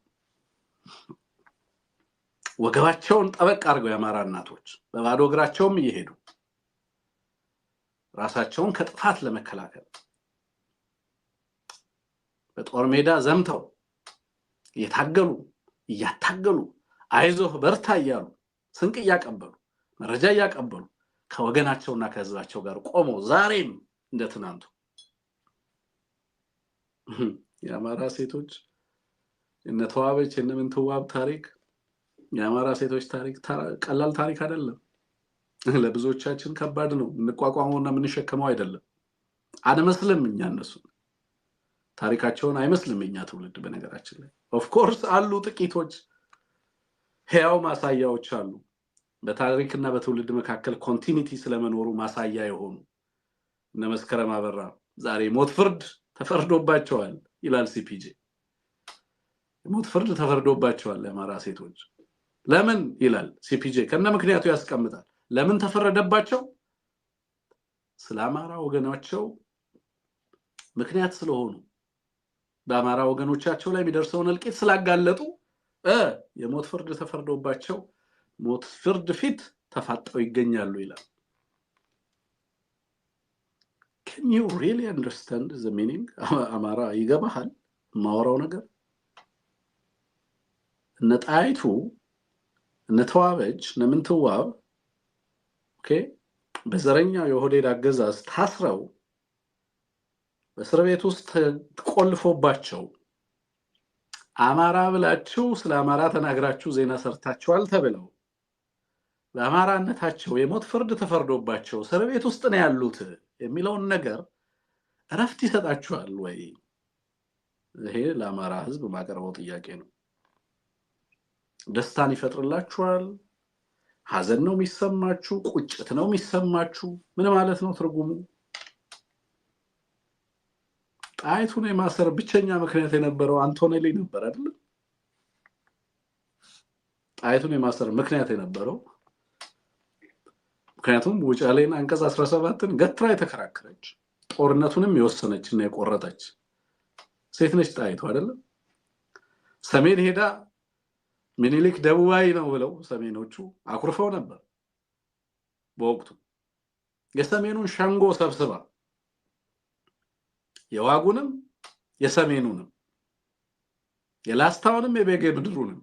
ወገባቸውን ጠበቅ አድርገው የአማራ እናቶች በባዶ እግራቸውም እየሄዱ ራሳቸውን ከጥፋት ለመከላከል በጦር ሜዳ ዘምተው እያታገሉ አይዞህ በርታ እያሉ ስንቅ እያቀበሉ መረጃ እያቀበሉ ከወገናቸውና ከህዝባቸው ጋር ቆመው ዛሬም እንደትናንቱ የአማራ ሴቶች እነተዋበች እነምንትዋብ ታሪክ የአማራ ሴቶች ታሪክ ቀላል ታሪክ አይደለም። ለብዙዎቻችን ከባድ ነው። እንቋቋመውና ምንሸከመው አይደለም። አነመስልም እኛ እነሱ ታሪካቸውን አይመስልም እኛ ትውልድ። በነገራችን ላይ ኦፍ ኮርስ አሉ ጥቂቶች ሕያው ማሳያዎች አሉ። በታሪክና በትውልድ መካከል ኮንቲኒቲ ስለመኖሩ ማሳያ የሆኑ እነ መስከረም አበራ ዛሬ ሞት ፍርድ ተፈርዶባቸዋል ይላል ሲፒጄ። የሞት ፍርድ ተፈርዶባቸዋል የአማራ ሴቶች። ለምን ይላል ሲፒጄ ከነ ምክንያቱ ያስቀምጣል። ለምን ተፈረደባቸው? ስለ አማራ ወገናቸው ምክንያት ስለሆኑ በአማራ ወገኖቻቸው ላይ የሚደርሰውን እልቂት ስላጋለጡ የሞት ፍርድ ተፈርዶባቸው ሞት ፍርድ ፊት ተፋጠው ይገኛሉ ይላል። Can you really understand the meaning? አማራ ይገባሃል ማወራው ነገር? እነ ጣይቱ እነ ተዋበች እነ ምንትዋብ ኦኬ በዘረኛው የኦህዴድ አገዛዝ ታስረው በእስር ቤት ውስጥ ተቆልፎባቸው አማራ ብላችሁ ስለ አማራ ተናግራችሁ ዜና ሰርታችኋል ተብለው በአማራነታቸው የሞት ፍርድ ተፈርዶባቸው እስር ቤት ውስጥ ነው ያሉት የሚለውን ነገር እረፍት ይሰጣችኋል ወይ? ይሄ ለአማራ ህዝብ ማቀርበው ጥያቄ ነው። ደስታን ይፈጥርላችኋል? ሐዘን ነው የሚሰማችሁ? ቁጭት ነው የሚሰማችሁ? ምን ማለት ነው ትርጉሙ? ጣይቱን የማሰር ብቸኛ ምክንያት የነበረው አንቶኔሊ ነበር አይደል? ጣይቱን የማሰር ምክንያት የነበረው ምክንያቱም ውጫሌን አንቀጽ 17ን ገትራ የተከራከረች ጦርነቱንም የወሰነችና የቆረጠች ሴት ነች ጣይቱ አይደል? ሰሜን ሄዳ ምኒልክ ደቡባዊ ነው ብለው ሰሜኖቹ አኩርፈው ነበር በወቅቱ። የሰሜኑን ሸንጎ ሰብስባ የዋጉንም የሰሜኑንም የላስታውንም የቤጌ ምድሩንም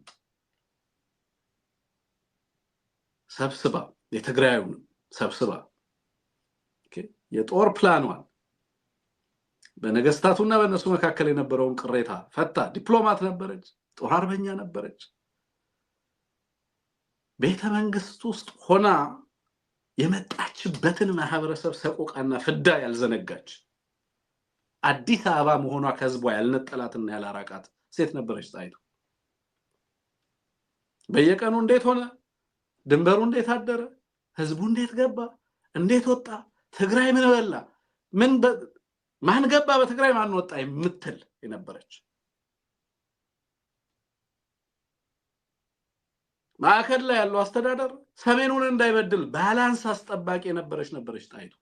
ሰብስባ የትግራዩንም ሰብስባ የጦር ፕላኗን በነገስታቱና በእነሱ መካከል የነበረውን ቅሬታ ፈታ። ዲፕሎማት ነበረች፣ ጦር አርበኛ ነበረች። ቤተ መንግስት ውስጥ ሆና የመጣችበትን ማህበረሰብ ሰቆቃና ፍዳ ያልዘነጋች አዲስ አበባ መሆኗ ከህዝቧ ያልነጠላትና ያላራቃት ሴት ነበረች ጣይቱ። በየቀኑ እንዴት ሆነ፣ ድንበሩ እንዴት አደረ፣ ህዝቡ እንዴት ገባ፣ እንዴት ወጣ፣ ትግራይ ምን በላ፣ ማን ገባ በትግራይ ማን ወጣ የምትል የነበረች ማዕከል ላይ ያለው አስተዳደር ሰሜኑን እንዳይበድል ባላንስ አስጠባቂ ነበረች ጣይቱ።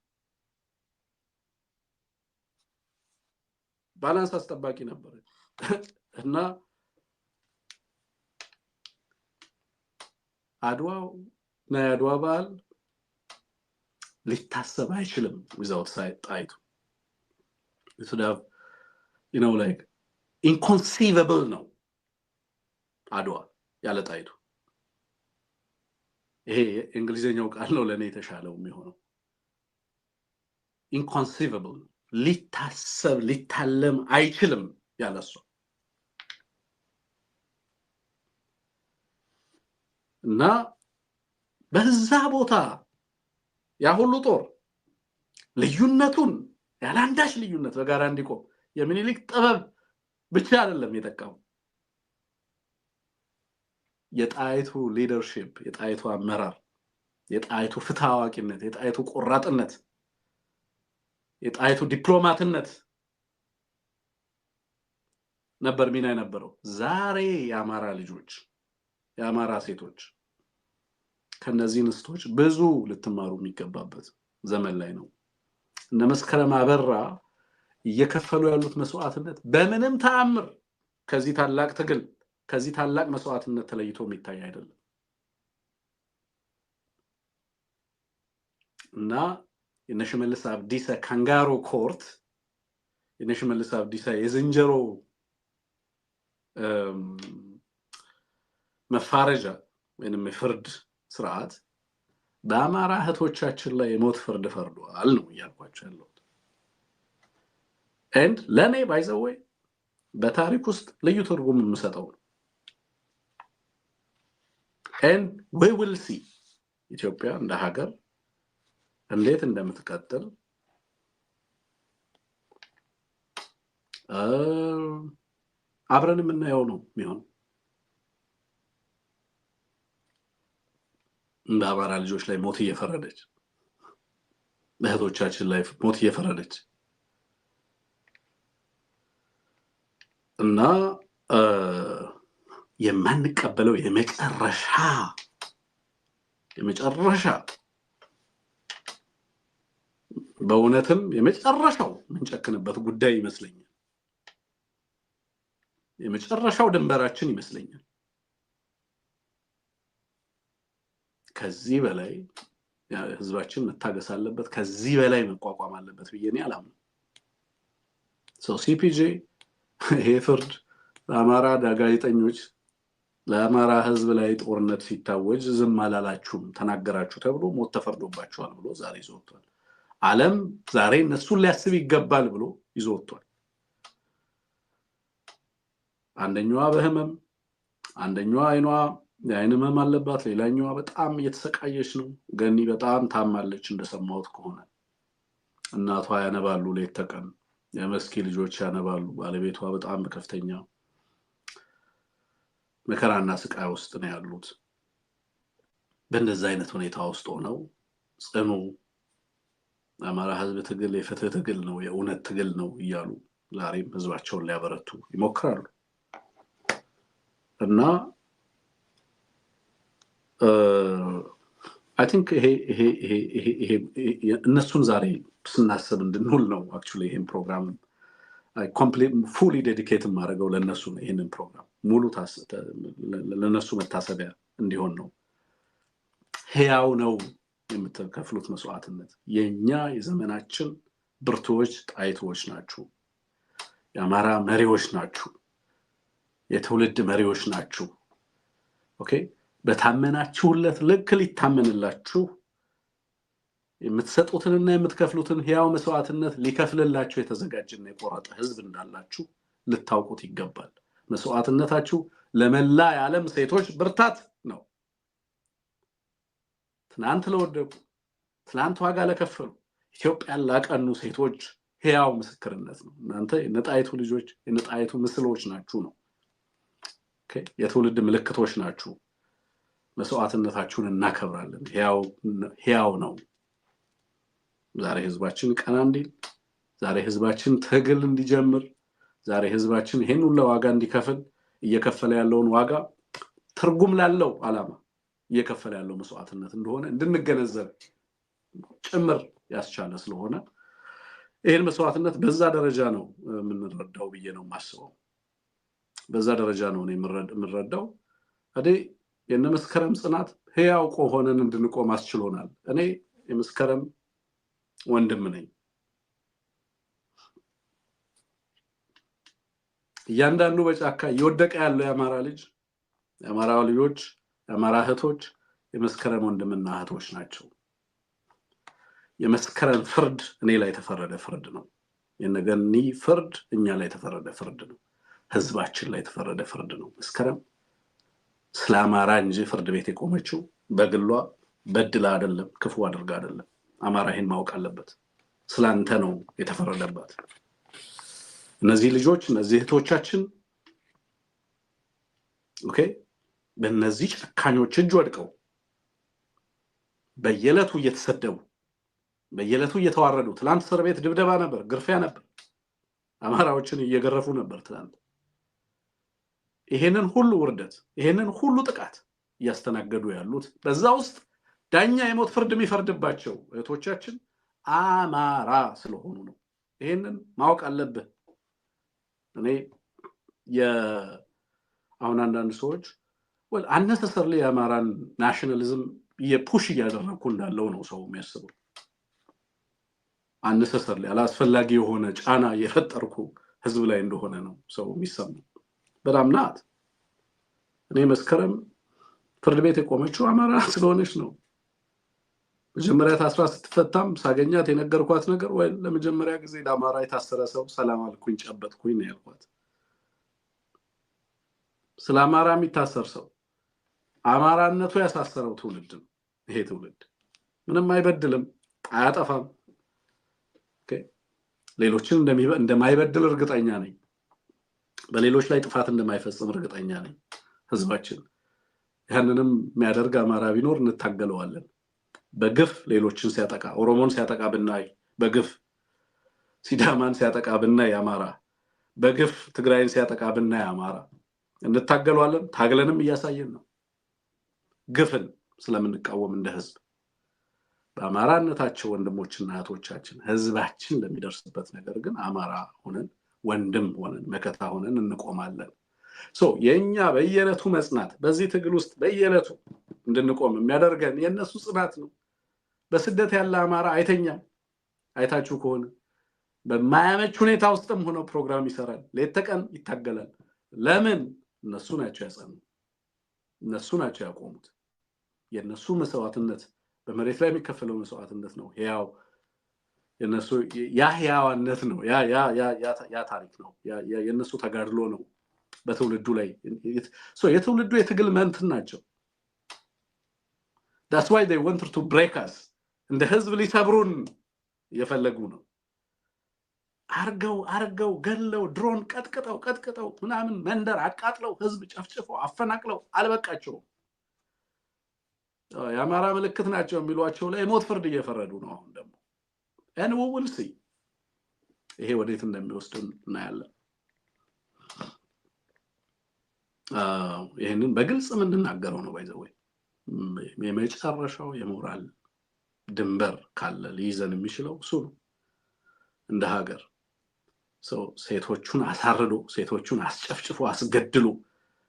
ባላንስ አስጠባቂ ነበረች እና አድዋ በዓል ሊታሰብ አይችልም without ጣይቱ። it should have like inconceivable ነው አድዋ ያለ ጣይቱ። ይሄ እንግሊዘኛው ቃል ነው ለኔ የተሻለው የሚሆነው። inconceivable ሊታሰብ ሊታለም አይችልም ያለሱ እና በዛ ቦታ ያ ሁሉ ጦር ልዩነቱን ያላንዳች ልዩነት በጋራ እንዲቆም የሚኒሊክ ጥበብ ብቻ አይደለም የጠቀመው። የጣይቱ ሊደርሺፕ፣ የጣይቱ አመራር፣ የጣይቱ ፍትሃዋቂነት፣ የጣይቱ ቆራጥነት፣ የጣይቱ ዲፕሎማትነት ነበር ሚና የነበረው። ዛሬ የአማራ ልጆች የአማራ ሴቶች ከነዚህ ንስቶች ብዙ ልትማሩ የሚገባበት ዘመን ላይ ነው። እነ መስከረም አበራ እየከፈሉ ያሉት መስዋዕትነት በምንም ተአምር ከዚህ ታላቅ ትግል ከዚህ ታላቅ መስዋዕትነት ተለይቶ የሚታይ አይደለም እና የነሽመልስ አብዲሳ ካንጋሮ ኮርት የነሽመልስ አብዲሳ የዝንጀሮ መፋረጃ ወይንም የፍርድ ስርዓት በአማራ እህቶቻችን ላይ የሞት ፍርድ ፈርዷል ነው እያልኳቸው ያለው። and ለኔ by the way በታሪክ ውስጥ ልዩ ትርጉም የምሰጠው and we will see ኢትዮጵያ እንደ ሀገር እንዴት እንደምትቀጥል አብረን የምናየው ነው የሚሆነው። እንደ አማራ ልጆች ላይ ሞት እየፈረደች በእህቶቻችን ላይ ሞት እየፈረደች እና የማንቀበለው የመጨረሻ በእውነትም የመጨረሻው ምንጨክንበት ጉዳይ ይመስለኛል። የመጨረሻው ድንበራችን ይመስለኛል። ከዚህ በላይ ህዝባችን መታገስ አለበት፣ ከዚህ በላይ መቋቋም አለበት ብዬ እኔ አላምንም። ሲፒጄ ይሄ ፍርድ ለአማራ ጋዜጠኞች ለአማራ ህዝብ ላይ ጦርነት ሲታወጅ ዝም አላላችሁም ተናገራችሁ ተብሎ ሞት ተፈርዶባችኋል ብሎ ዛሬ ይዞታል። ዓለም ዛሬ እነሱን ሊያስብ ይገባል ብሎ ይዞታል። አንደኛዋ በህመም አንደኛዋ የአይን ህመም አለባት፣ ሌላኛዋ በጣም እየተሰቃየች ነው። ገኒ በጣም ታማለች እንደሰማሁት ከሆነ እናቷ ያነባሉ ሌት ተቀን፣ የመስኪ ልጆች ያነባሉ። ባለቤቷ በጣም በከፍተኛ መከራና ስቃይ ውስጥ ነው ያሉት። በእንደዛ አይነት ሁኔታ ውስጥ ሆነው ጽኑ አማራ ህዝብ ትግል የፍትህ ትግል ነው፣ የእውነት ትግል ነው እያሉ ዛሬም ህዝባቸውን ሊያበረቱ ይሞክራሉ። እና I think ይሄ እነሱን ዛሬ ስናስብ እንድንውል ነው። actually ይሄን ፕሮግራም fully dedicate ማድረገው ለነሱ ነው። ይሄንን ፕሮግራም ሙሉ ለነሱ መታሰቢያ እንዲሆን ነው። ሕያው ነው የምትከፍሉት መስዋዕትነት። የኛ የዘመናችን ብርቱዎች ጣይቶች ናችሁ። የአማራ መሪዎች ናችሁ። የትውልድ መሪዎች ናችሁ። ኦኬ፣ በታመናችሁለት ልክ ሊታመንላችሁ የምትሰጡትንና የምትከፍሉትን ሕያው መስዋዕትነት ሊከፍልላችሁ የተዘጋጀና የቆረጠ ህዝብ እንዳላችሁ ልታውቁት ይገባል። መስዋዕትነታችሁ ለመላ የዓለም ሴቶች ብርታት ነው። ትናንት ለወደቁ፣ ትናንት ዋጋ ለከፈሉ፣ ኢትዮጵያን ላቀኑ ሴቶች ሕያው ምስክርነት ነው። እናንተ የነጣይቱ ልጆች የነጣይቱ ምስሎች ናችሁ ነው። ኦኬ፣ የትውልድ ምልክቶች ናችሁ። መስዋዕትነታችሁን እናከብራለን። ሕያው ነው። ዛሬ ህዝባችን ቀና እንዲል፣ ዛሬ ህዝባችን ትግል እንዲጀምር፣ ዛሬ ህዝባችን ይሄን ሁሉ ዋጋ እንዲከፍል፣ እየከፈለ ያለውን ዋጋ ትርጉም ላለው ዓላማ እየከፈለ ያለው መስዋዕትነት እንደሆነ እንድንገነዘብ ጭምር ያስቻለ ስለሆነ ይሄን መስዋዕትነት በዛ ደረጃ ነው የምንረዳው ብዬ ነው የማስበው። በዛ ደረጃ ነው እኔ የምረዳው። የነመስከረም ጽናት ሕያው ሆነን እንድንቆም አስችሎናል። እኔ የመስከረም ወንድም ነኝ። እያንዳንዱ በጫካ እየወደቀ ያለው የአማራ ልጅ፣ የአማራ ልጆች፣ የአማራ እህቶች የመስከረም ወንድምና እህቶች ናቸው። የመስከረም ፍርድ እኔ ላይ የተፈረደ ፍርድ ነው። የነገኒ ፍርድ እኛ ላይ የተፈረደ ፍርድ ነው። ህዝባችን ላይ የተፈረደ ፍርድ ነው። መስከረም ስለ አማራ እንጂ ፍርድ ቤት የቆመችው በግሏ በድላ አይደለም፣ ክፉ አድርጋ አይደለም። አማራ ይሄን ማወቅ አለበት። ስላንተ ነው የተፈረደባት። እነዚህ ልጆች እነዚህ እህቶቻችን ኦኬ በእነዚህ ጨካኞች እጅ ወድቀው በየዕለቱ እየተሰደቡ በየዕለቱ እየተዋረዱ፣ ትላንት እስር ቤት ድብደባ ነበር፣ ግርፊያ ነበር፣ አማራዎችን እየገረፉ ነበር ትላንት። ይሄንን ሁሉ ውርደት ይሄንን ሁሉ ጥቃት እያስተናገዱ ያሉት በዛ ውስጥ ዳኛ የሞት ፍርድ የሚፈርድባቸው እህቶቻችን አማራ ስለሆኑ ነው። ይሄንን ማወቅ አለብህ። እኔ አሁን አንዳንድ ሰዎች unnecessarily የአማራን ናሽናሊዝም የፑሽ እያደረኩ እንዳለው ነው ሰው የሚያስበው። unnecessarily አላስፈላጊ የሆነ ጫና እየፈጠርኩ ህዝብ ላይ እንደሆነ ነው ሰው የሚሰማው። በጣም ናት። እኔ መስከረም ፍርድ ቤት የቆመችው አማራ ስለሆነች ነው። መጀመሪያ ታስራ ስትፈታም ሳገኛት የነገርኳት ነገር ለመጀመሪያ ጊዜ ለአማራ የታሰረ ሰው ሰላም አልኩኝ፣ ጨበጥኩኝ ነው ያልኳት። ስለ አማራ የሚታሰር ሰው አማራነቱ ያሳሰረው ትውልድ ነው። ይሄ ትውልድ ምንም አይበድልም፣ አያጠፋም። ኦኬ፣ ሌሎችን እንደማይበድል እርግጠኛ ነኝ። በሌሎች ላይ ጥፋት እንደማይፈጽም እርግጠኛ ነኝ። ህዝባችን ያንንም የሚያደርግ አማራ ቢኖር እንታገለዋለን። በግፍ ሌሎችን ሲያጠቃ፣ ኦሮሞን ሲያጠቃ ብናይ፣ በግፍ ሲዳማን ሲያጠቃ ብናይ፣ አማራ በግፍ ትግራይን ሲያጠቃ ብናይ አማራ እንታገለዋለን ታግለንም እያሳየን ነው ግፍን ስለምንቃወም እንደ ህዝብ በአማራነታቸው ወንድሞችና እህቶቻችን ህዝባችን ለሚደርስበት ነገር ግን አማራ ሆነን ወንድም ሆነን መከታ ሆነን እንቆማለን የኛ በየለቱ መጽናት በዚህ ትግል ውስጥ በየለቱ እንድንቆም የሚያደርገን የነሱ ጽናት ነው በስደት ያለ አማራ አይተኛም አይታችሁ ከሆነ በማያመች ሁኔታ ውስጥም ሆኖ ፕሮግራም ይሰራል ለተቀን ይታገላል ለምን እነሱ ናቸው ያጸኑ እነሱ ናቸው ያቆሙት የነሱ መስዋዕትነት በመሬት ላይ የሚከፈለው መስዋዕትነት ነው ያው የነሱ ያህያዋነት ነው ያ ታሪክ ነው የነሱ ተጋድሎ ነው በትውልዱ ላይ የትውልዱ የትግል መንትን ናቸው that's why they wanted to break us እንደ ህዝብ ሊሰብሩን የፈለጉ ነው አርገው ገለው ድሮን ቀጥቅጠው ምናምን መንደር አቃጥለው ህዝብ ጨፍጭፈው አፈናቅለው አልበቃቸው የአማራ ምልክት ናቸው የሚሏቸው ላይ ሞት ፍርድ እየፈረዱ ነው አሁን ደግሞ and we will see ይሄ ወዴት እንደሚወስድን እናያለን ይሄንን በግልጽ ምንናገረው ነው ባይዘው የመጨረሻው የሞራል ድንበር ካለ ሊይዘን የሚችለው እሱ ነው እንደ ሀገር ሴቶቹን አሳርዶ ሴቶቹን አስጨፍጭፎ አስገድሎ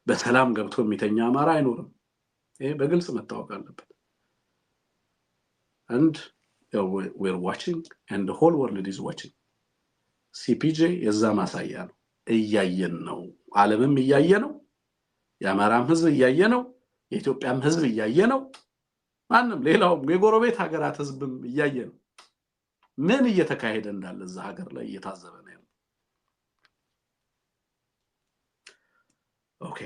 በሰላም ገብቶ የሚተኛ አማራ አይኖርም ይሄ በግልጽ መታወቅ አለበት and we're watching and the whole world is watching CPJ የዛ ማሳያ ነው እያየን ነው ዓለምም እያየ ነው የአማራም ህዝብ እያየ ነው የኢትዮጵያም ህዝብ እያየ ነው ማንንም ሌላው የጎረቤት ሀገራት ህዝብም እያየ ነው ምን እየተካሄደ እንዳለ እዛ ሀገር ላይ እየታዘበ ነው ኦኬ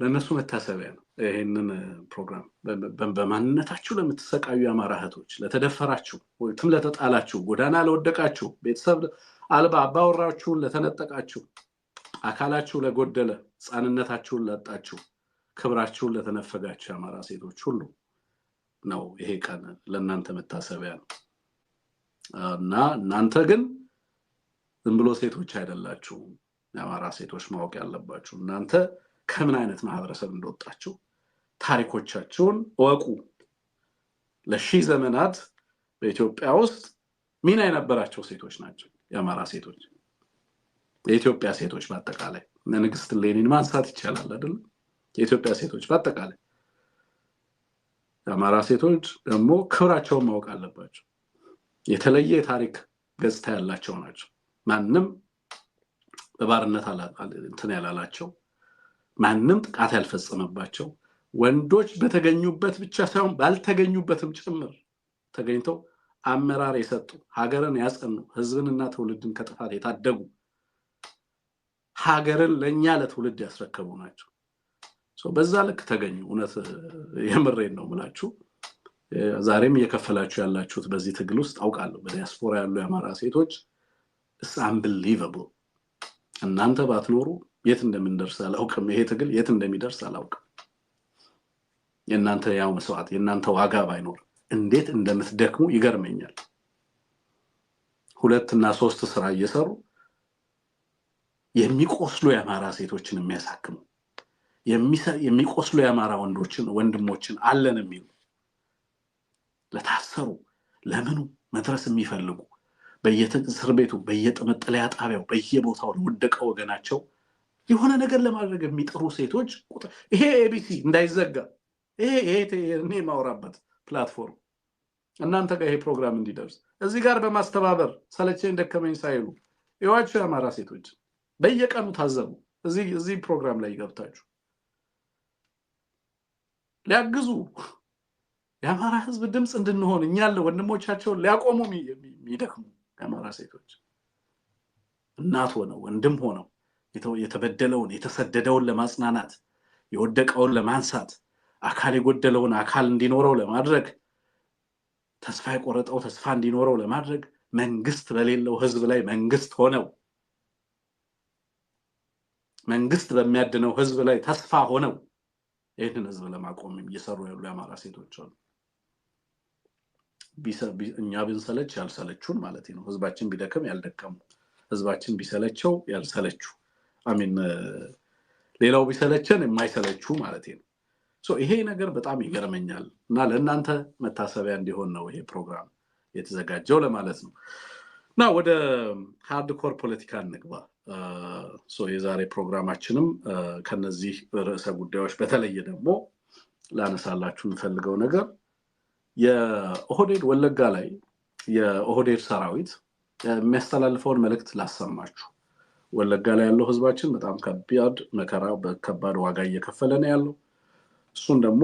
ለነሱ መታሰቢያ ነው ይሄንን ፕሮግራም በማንነታችሁ ለምትሰቃዩ አማራ እህቶች ለተደፈራችሁ ወይም ለተጣላችሁ ጎዳና ለወደቃችሁ ቤተሰብ አልባ አባወራችሁን ለተነጠቃችሁ አካላችሁ ለጎደለ ጻንነታችሁን ላጣችሁ ክብራችሁን ለተነፈጋችሁ አማራ ሴቶች ሁሉ ነው ይሄ ቀን ለእናንተ መታሰቢያ ነው እና እናንተ ግን ዝም ብሎ ሴቶች አይደላችሁ የአማራ ሴቶች ማወቅ ያለባችሁ እናንተ ከምን አይነት ማህበረሰብ እንደወጣችሁ ታሪኮቻችሁን ወቁ ለሺህ ዘመናት በኢትዮጵያ ውስጥ ሚና የነበራቸው ሴቶች ናቸው የአማራ ሴቶች የኢትዮጵያ ሴቶች በአጠቃላይ ንግስት ሌኒን ማንሳት ይቻላል አይደል የኢትዮጵያ ሴቶች በአጠቃላይ የአማራ ሴቶች ደግሞ ክብራቸውን ማወቅ አለባቸው የተለየ ታሪክ ገጽታ ያላቸው ናቸው ማንንም በባርነት እንትን ያላላቸው ማንንም ጥቃት ያልፈጸመባቸው ወንዶች በተገኙበት ብቻ ሳይሆን ባልተገኙበትም ጭምር ተገኝተው አመራር የሰጡ ሀገርን ያጸኑ ህዝብንና ትውልድን ከጥፋት የታደጉ ሀገርን ለኛ ለትውልድ ያስረከቡ ናቸው በዛ ልክ ተገኙ እውነት የምሬን ነው ማለት ዛሬም እየከፈላችሁ ያላችሁት በዚህ ትግል ውስጥ አውቃለሁ በዲያስፖራ ያሉ የአማራ ሴቶች it's unbelievable እናንተ ባትኖሩ የት እንደምንደርስ አላውቅም ይሄ ትግል የት እንደሚደርስ አላውቅም የናንተ ያው መስዋዕት የናንተ ዋጋ ባይኖር እንዴት እንደምትደክሙ ይገርመኛል 2 እና 3 ስራ እየሰሩ የሚቆስሉ የአማራ ሴቶችን የሚያሳክሙ የሚቆስሉ የአማራ ወንድሞችን አለን የሚሉ ለታሰሩ ለምኑ መድረስ የሚፈልጉ በየትስር ቤቱ በየጥመጥለያ ጣቢያው በየቦታው ወደቀው ወገናቸው የሆነ ነገር ለማድረግ የሚጥሩ ሴቶች ይሄ ABC እንዳይዘጋ ይሄ እኔ ማውራበት ፕላትፎርም እናንተ ጋር ይሄ ፕሮግራም እንዲደርስ እዚህ ጋር በማስተባበር ሰለቸኝ ደከመኝ ሳይሉ ይዋቸው የአማራ ሴቶች በየቀኑ ታዘቡ እዚህ ፕሮግራም ላይ ገብታችሁ ሊያግዙ የአማራ ህዝብ ድምጽ እንድንሆን እኛለ ወንድሞቻቸውን ሊያቆሙ የሚደክሙ የአማራ ሴቶች እናት ሆነው ወንድም ሆነው የተበደለውን የተሰደደውን ለማጽናናት የወደቀውን ለማንሳት አካል የጎደለውን አካል እንዲኖረው ለማድረግ ተስፋ የቆረጠው ተስፋ እንዲኖረው ለማድረግ መንግስት በሌለው ህዝብ ላይ መንግስት ሆነው መንግስት በሚያድነው ህዝብ ላይ ተስፋ ሆነው ይሄንን ህዝብ ለማቆም እየሰሩ ያሉ የአማራ ሴቶች አሉ እኛ ብንሰለች ያልሰለቹን ማለት ነው ህዝባችን ቢደከም ያልደከሙ ህዝባችን ቢሰለቸው ያልሰለቹ አሚን ሌላው ቢሰለቸን የማይሰለቹ ማለት ነው ይሄ ነገር በጣም ይገርመኛል እና ለእናንተ መታሰቢያ እንዲሆን ነው ይሄ ፕሮግራም የተዘጋጀው ለማለት ነው እና ወደ ሃርድኮር ፖለቲካ እንግባ የዛሬ ፕሮግራማችንም ከነዚህ ርዕሰ ጉዳዮች በተለየ ደግሞ ላነሳላችሁ እንፈልገው ነገር የኦህዴድ ወለጋ ላይ የኦህዴድ ሰራዊት የሚያስተላልፈውን መልእክት ላሰማችሁ ወለጋ ላይ ያለው ህዝባችን በጣም ከባድ መከራ በከባድ ዋጋ እየከፈለ ነው ያለው እሱን ደግሞ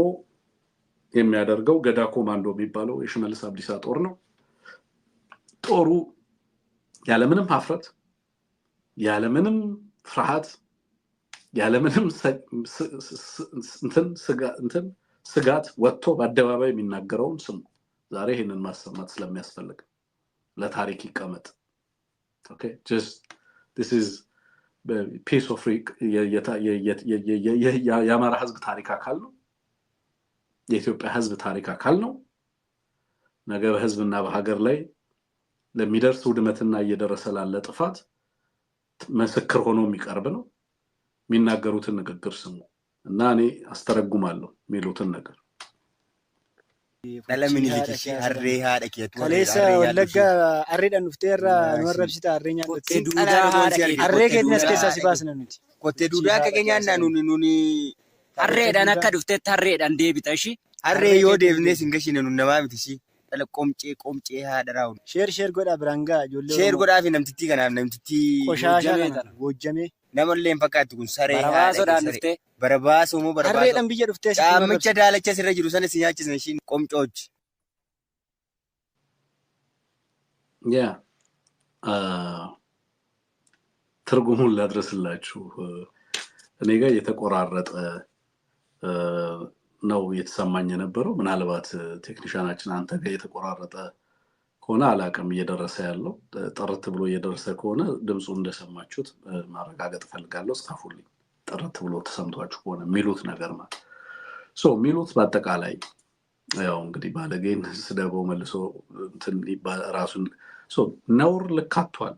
የሚያደርገው ገዳ ኮማንዶ የሚባለው የሽመልስ አብዲሳ ጦር ነው ጦሩ ያለምንም ሀፍረት ያለምንም ፍርሃት ያለምንም ስጋት ወጥቶ በአደባባይ የሚናገረውን ስሙ ዛሬ ይሄንን ማሰማት ስለሚያስፈልግ ለታሪክ ይቀመጥ ኦኬ just this is the piece of የአማራ ህዝብ ታሪክ አካል ነው የኢትዮጵያ ህዝብ ታሪክ አካል ነው ነገ በህዝብና በሀገር ላይ ለሚደርስ ውድመትና እየደረሰ ላለ ጥፋት መስክር ሆኖ የሚቀርብ ነው የሚናገሩትን ንግግር ስሙ እና እኔ አስተረጉማለሁ የሚሉትን ነገር ለምን ይልሽ አሬ ሃደከቱ ከሌሳ ወለጋ አሬዳን ፍቴራ ወረብሲታ አሬኛ አሬ ከነስ ከሳ ሲባስነኑት ኮቴ ዱዳ ከገኛና ኑኒ አሬዳን አከዱፍቴ ታሬዳን ዴቢታሺ አሬ ዮዴቭኔስ እንገሽነኑ ነማምትሺ ቆምጬ ሃደራው ሼር ጎዳ ብራንጋ ጆሎ ሼር ጎዳ ፊ ነምትቲ ከናም ነምትቲ ቆሻሻ ወጀሜ ነመለም ፈቃት ጉን ሰሬ በረባሶ ዳንፍቴ በረባሶ ሞ በረባሶ አሬዳን ብዬ ድፍቴ አምቸ ዳለቸ ሲረጅሩ ሰነስ ያችስ ነሽ ቆምጮች ያ ትርጉሙን ላድርስላችሁ እኔ ጋር የተቆራረጠ ነው የተሰማኝ የነበረው ምናልባት ቴክኒሻናችን አንተ ጋር የተቆራረጠ ከሆነ አላቀም እየደረሰ ያለው ጥርት ብሎ እየደረሰ ከሆነ ድምጹ እንደሰማችሁት ማረጋገጥ ፈልጋለሁ ጻፉልኝ ጥርት ብሎ ተሰምቷችሁ ከሆነ ሚሉት ነገር ማለት ሚሉት በአጠቃላይ ያው እንግዲህ ባለጌን ስደበው መልሶ እንትን ራሱን ነውር ልካቷል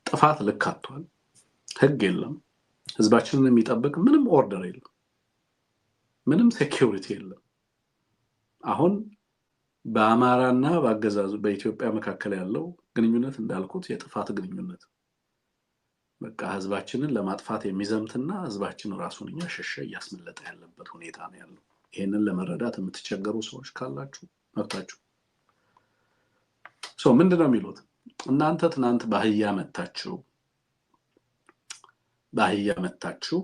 ጥፋት ልካቷል ህግ የለም ህዝባችንን የሚጠብቅ ምንም ኦርደር የለም ምንም ሴኩሪቲ የለም አሁን በአማራና በአገዛዙ በኢትዮጵያ መካከል ያለው ግንኙነት እንዳልኩት የጥፋት ግንኙነት በቃ ህዝባችንን ለማጥፋት የሚዘምትና ህዝባችን ራሱን ያሸሸ ያስመለጠ ያለበት ሁኔታ ነው ያለው ይሄንን ለመረዳት የምትቸገሩ ሰዎች ካላችሁ መጣችሁ ምንድነው የሚሉት እናንተ ትናንት ባህያ መታችሁ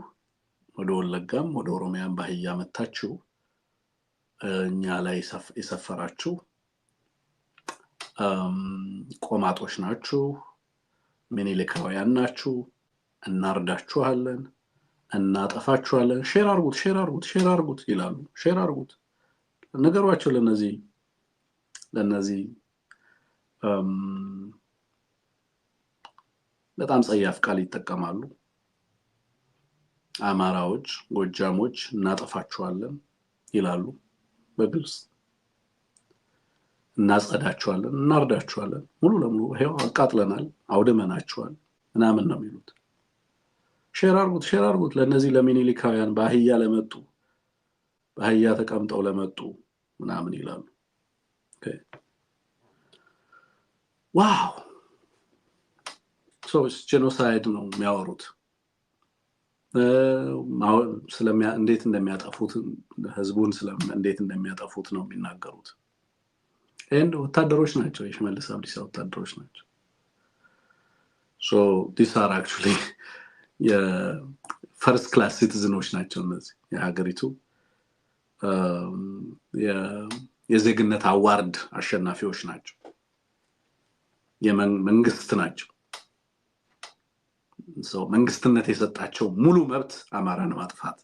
ወደ ወለጋም ወደ ኦሮሚያም ባህያ መታችሁ እኛ ላይ የሰፈራችሁ ቆማጦች ናችሁ ምኒልካውያን ናችሁ እናርዳችኋለን እናጠፋችኋለን ሼር አርጉት ይላሉ ሼር አርጉት ነገሯቸው ለነዚህ በጣም ጸያፍ ቃል ይጠቀማሉ አማራዎች ጎጃሞች እናጠፋችኋለን ይላሉ በግልጽ እናጸዳችኋለን እናርዳችኋለን ሙሉ ለሙሉ ይሄው አቃጥለናል አውድመናችኋል ምናምን ነው የሚሉት ሼር አርጉት ለነዚህ ለሚኒሊካውያን ባህያ ለመጡ ባህያ ተቀምጠው ለመጡ ምናምን ይላሉ ኦኬ ዋው ጄኖሳይድ ነው የሚያወሩት እንዴት እንደሚያጠፉት ህዝቡን እንዴት እንደሚያጠፉት ነው የሚናገሩት ወታደሮች ናቸው የሽመልስ አብዲሳ ወታደሮች ናቸው these are actually first class citizens ናቸው እነዚህ የሀገሪቱ የዜግነት አዋርድ አሸናፊዎች ናቸው የመንግስት ናቸው መንግስትነት የሰጣቸው ሙሉ መብት አማራን ማጥፋት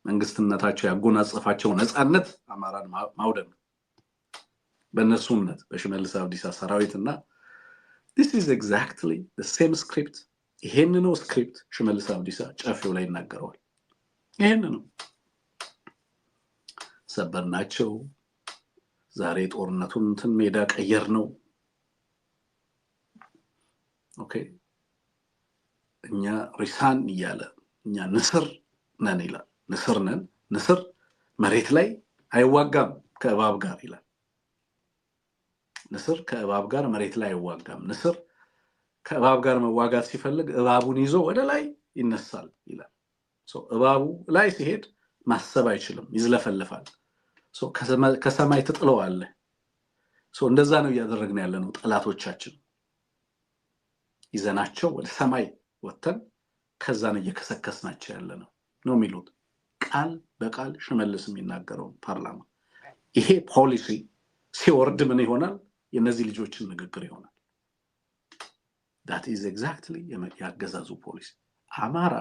መንግስትነታቸው ያጎናጸፋቸው ነፃነት አማራን ማውደም በእነሱነት በሽመልስ አብዲሳ ሰራዊትና this is exactly the same script ይሄንን ነው ስክሪፕት ሽመልስ አብዲሳ ጨፌው ላይ ይናገራል ይሄንን ነው ሰበርናቸው ዛሬ ጦርነቱን እንትን ሜዳ ቀየር ነው ኦኬ እኛ ሪሳን ይያለ እኛ ንስር ነን ይላል ንስር ነን ንስር መሬት ላይ አይዋጋም ከእባብ ጋር ይላል ንስር ከእባብ ጋር መሬት ላይ አይዋጋም ንስር ከእባብ ጋር መዋጋት ሲፈልግ እባቡን ይዞ ወደ ላይ ይነሳል ይላል እባቡ ላይ ሲሄድ ማሰብ አይችልም ይዝለፈልፋል ከሰማይ ተጥለዋል እንደዛ ነው ያደረግን ያለነው ጠላቶቻችን ይዘናቸው ወደ ሰማይ ወተን ከዛን እየከሰከስናቸው ያለነው ነው የሚሉት ቃል በቃል ሽመልስ የሚናገረው ፓርላማ ይሄ ፖሊሲ ሲወርድ ምን ይሆናል የነዚህ ልጆችን ንግግር ይሆናል that is exactly ያገዛዙ ፖሊሲ አማራ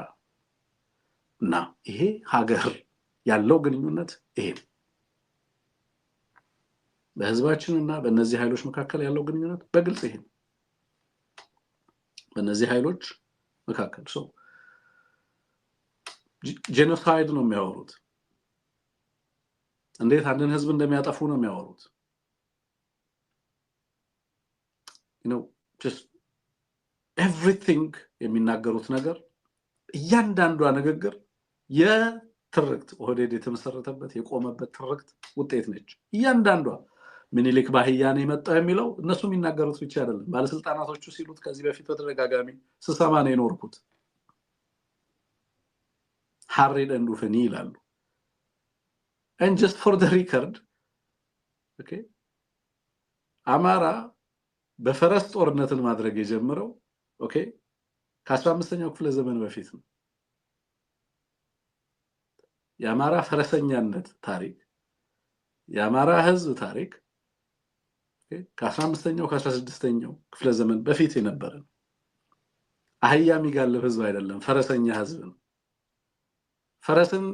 እና ይሄ ሀገር ያለው ግንኙነት ይሄ በህዝባችንና በእነዚህ ኃይሎች መካከል ያለው ግንኙነት በግልጽ ይሄ በእነዚህ ኃይሎች መካከል ጄኖሳይድ ነው የሚያወሩት እንዴት አንድን ህዝብ እንደሚያጠፉ ነው የሚያወሩት just everything የሚናገሩት ነገር እያንዳንዷ ንግግር የትርክት ኦህዴድ የተመሰረተበት የቆመበት ትርክት ውጤት ነች እያንዳንዷ ምኒልክ ባህያኔ መጣው የሚለው እነሱ የሚናገሩት ብቻ አይደለም ባለስልጣናቶቹ ሲሉት ከዚህ በፊት በተደጋጋሚ ስሰማ ነው የኖርኩት ሐሬድ እንዱፈኒ ይላሉ and just for the record okay አማራ በፈረስ ጦርነትን ማድረግ የጀመረው ኦኬ ከ15ኛው ክፍለ ዘመን በፊት ነው የአማራ ፈረሰኛነት ታሪክ የአማራ ህዝብ ታሪክ ከ15ኛው ከ16ኛው ክፍለ ዘመን በፊት የነበረ አህያ የሚጋልብ ህዝብ አይደለም ፈረሰኛ ህዝብ ነው ፈረስን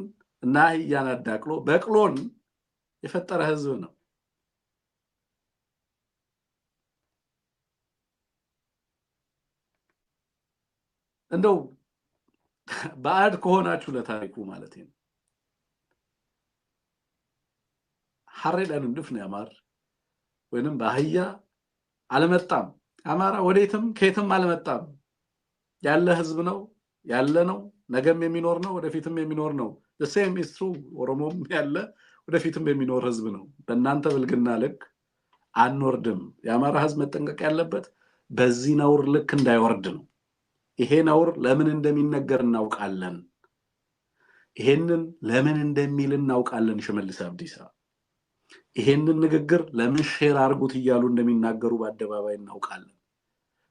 እና አህያን አዳቅሎ በቅሎን የፈጠረ ህዝብ ነው እንደው ባዕድ ከሆናችሁ ለታሪኩ ማለት ነው ሐሬዳን እንድፍነ ያማር ወይንም ባህያ አለመጣም አማራ ወዴትም ከየትም አለመጣም ያለ ህዝብ ነው ያለ ነው ነገም የሚኖር ነው ወደፊትም የሚኖር ነው the same is true ኦሮሞም ያለ ወደፊትም የሚኖር ህዝብ ነው በእናንተ ብልግና ልክ አንወርድም የአማራ ህዝብ መጠንቀቅ ያለበት በዚህ ነውር ልክ እንዳይወርድ ነው ይሄ ነውር ለምን እንደሚነገር እናውቃለን ይሄንን ለምን እንደሚል እናውቃለን ሽመልስ አብዲሳ ይሄንን ንግግር ለምን ሼር አርጉት ይያሉ እንደሚናገሩ በአደባባይ እናውቃለን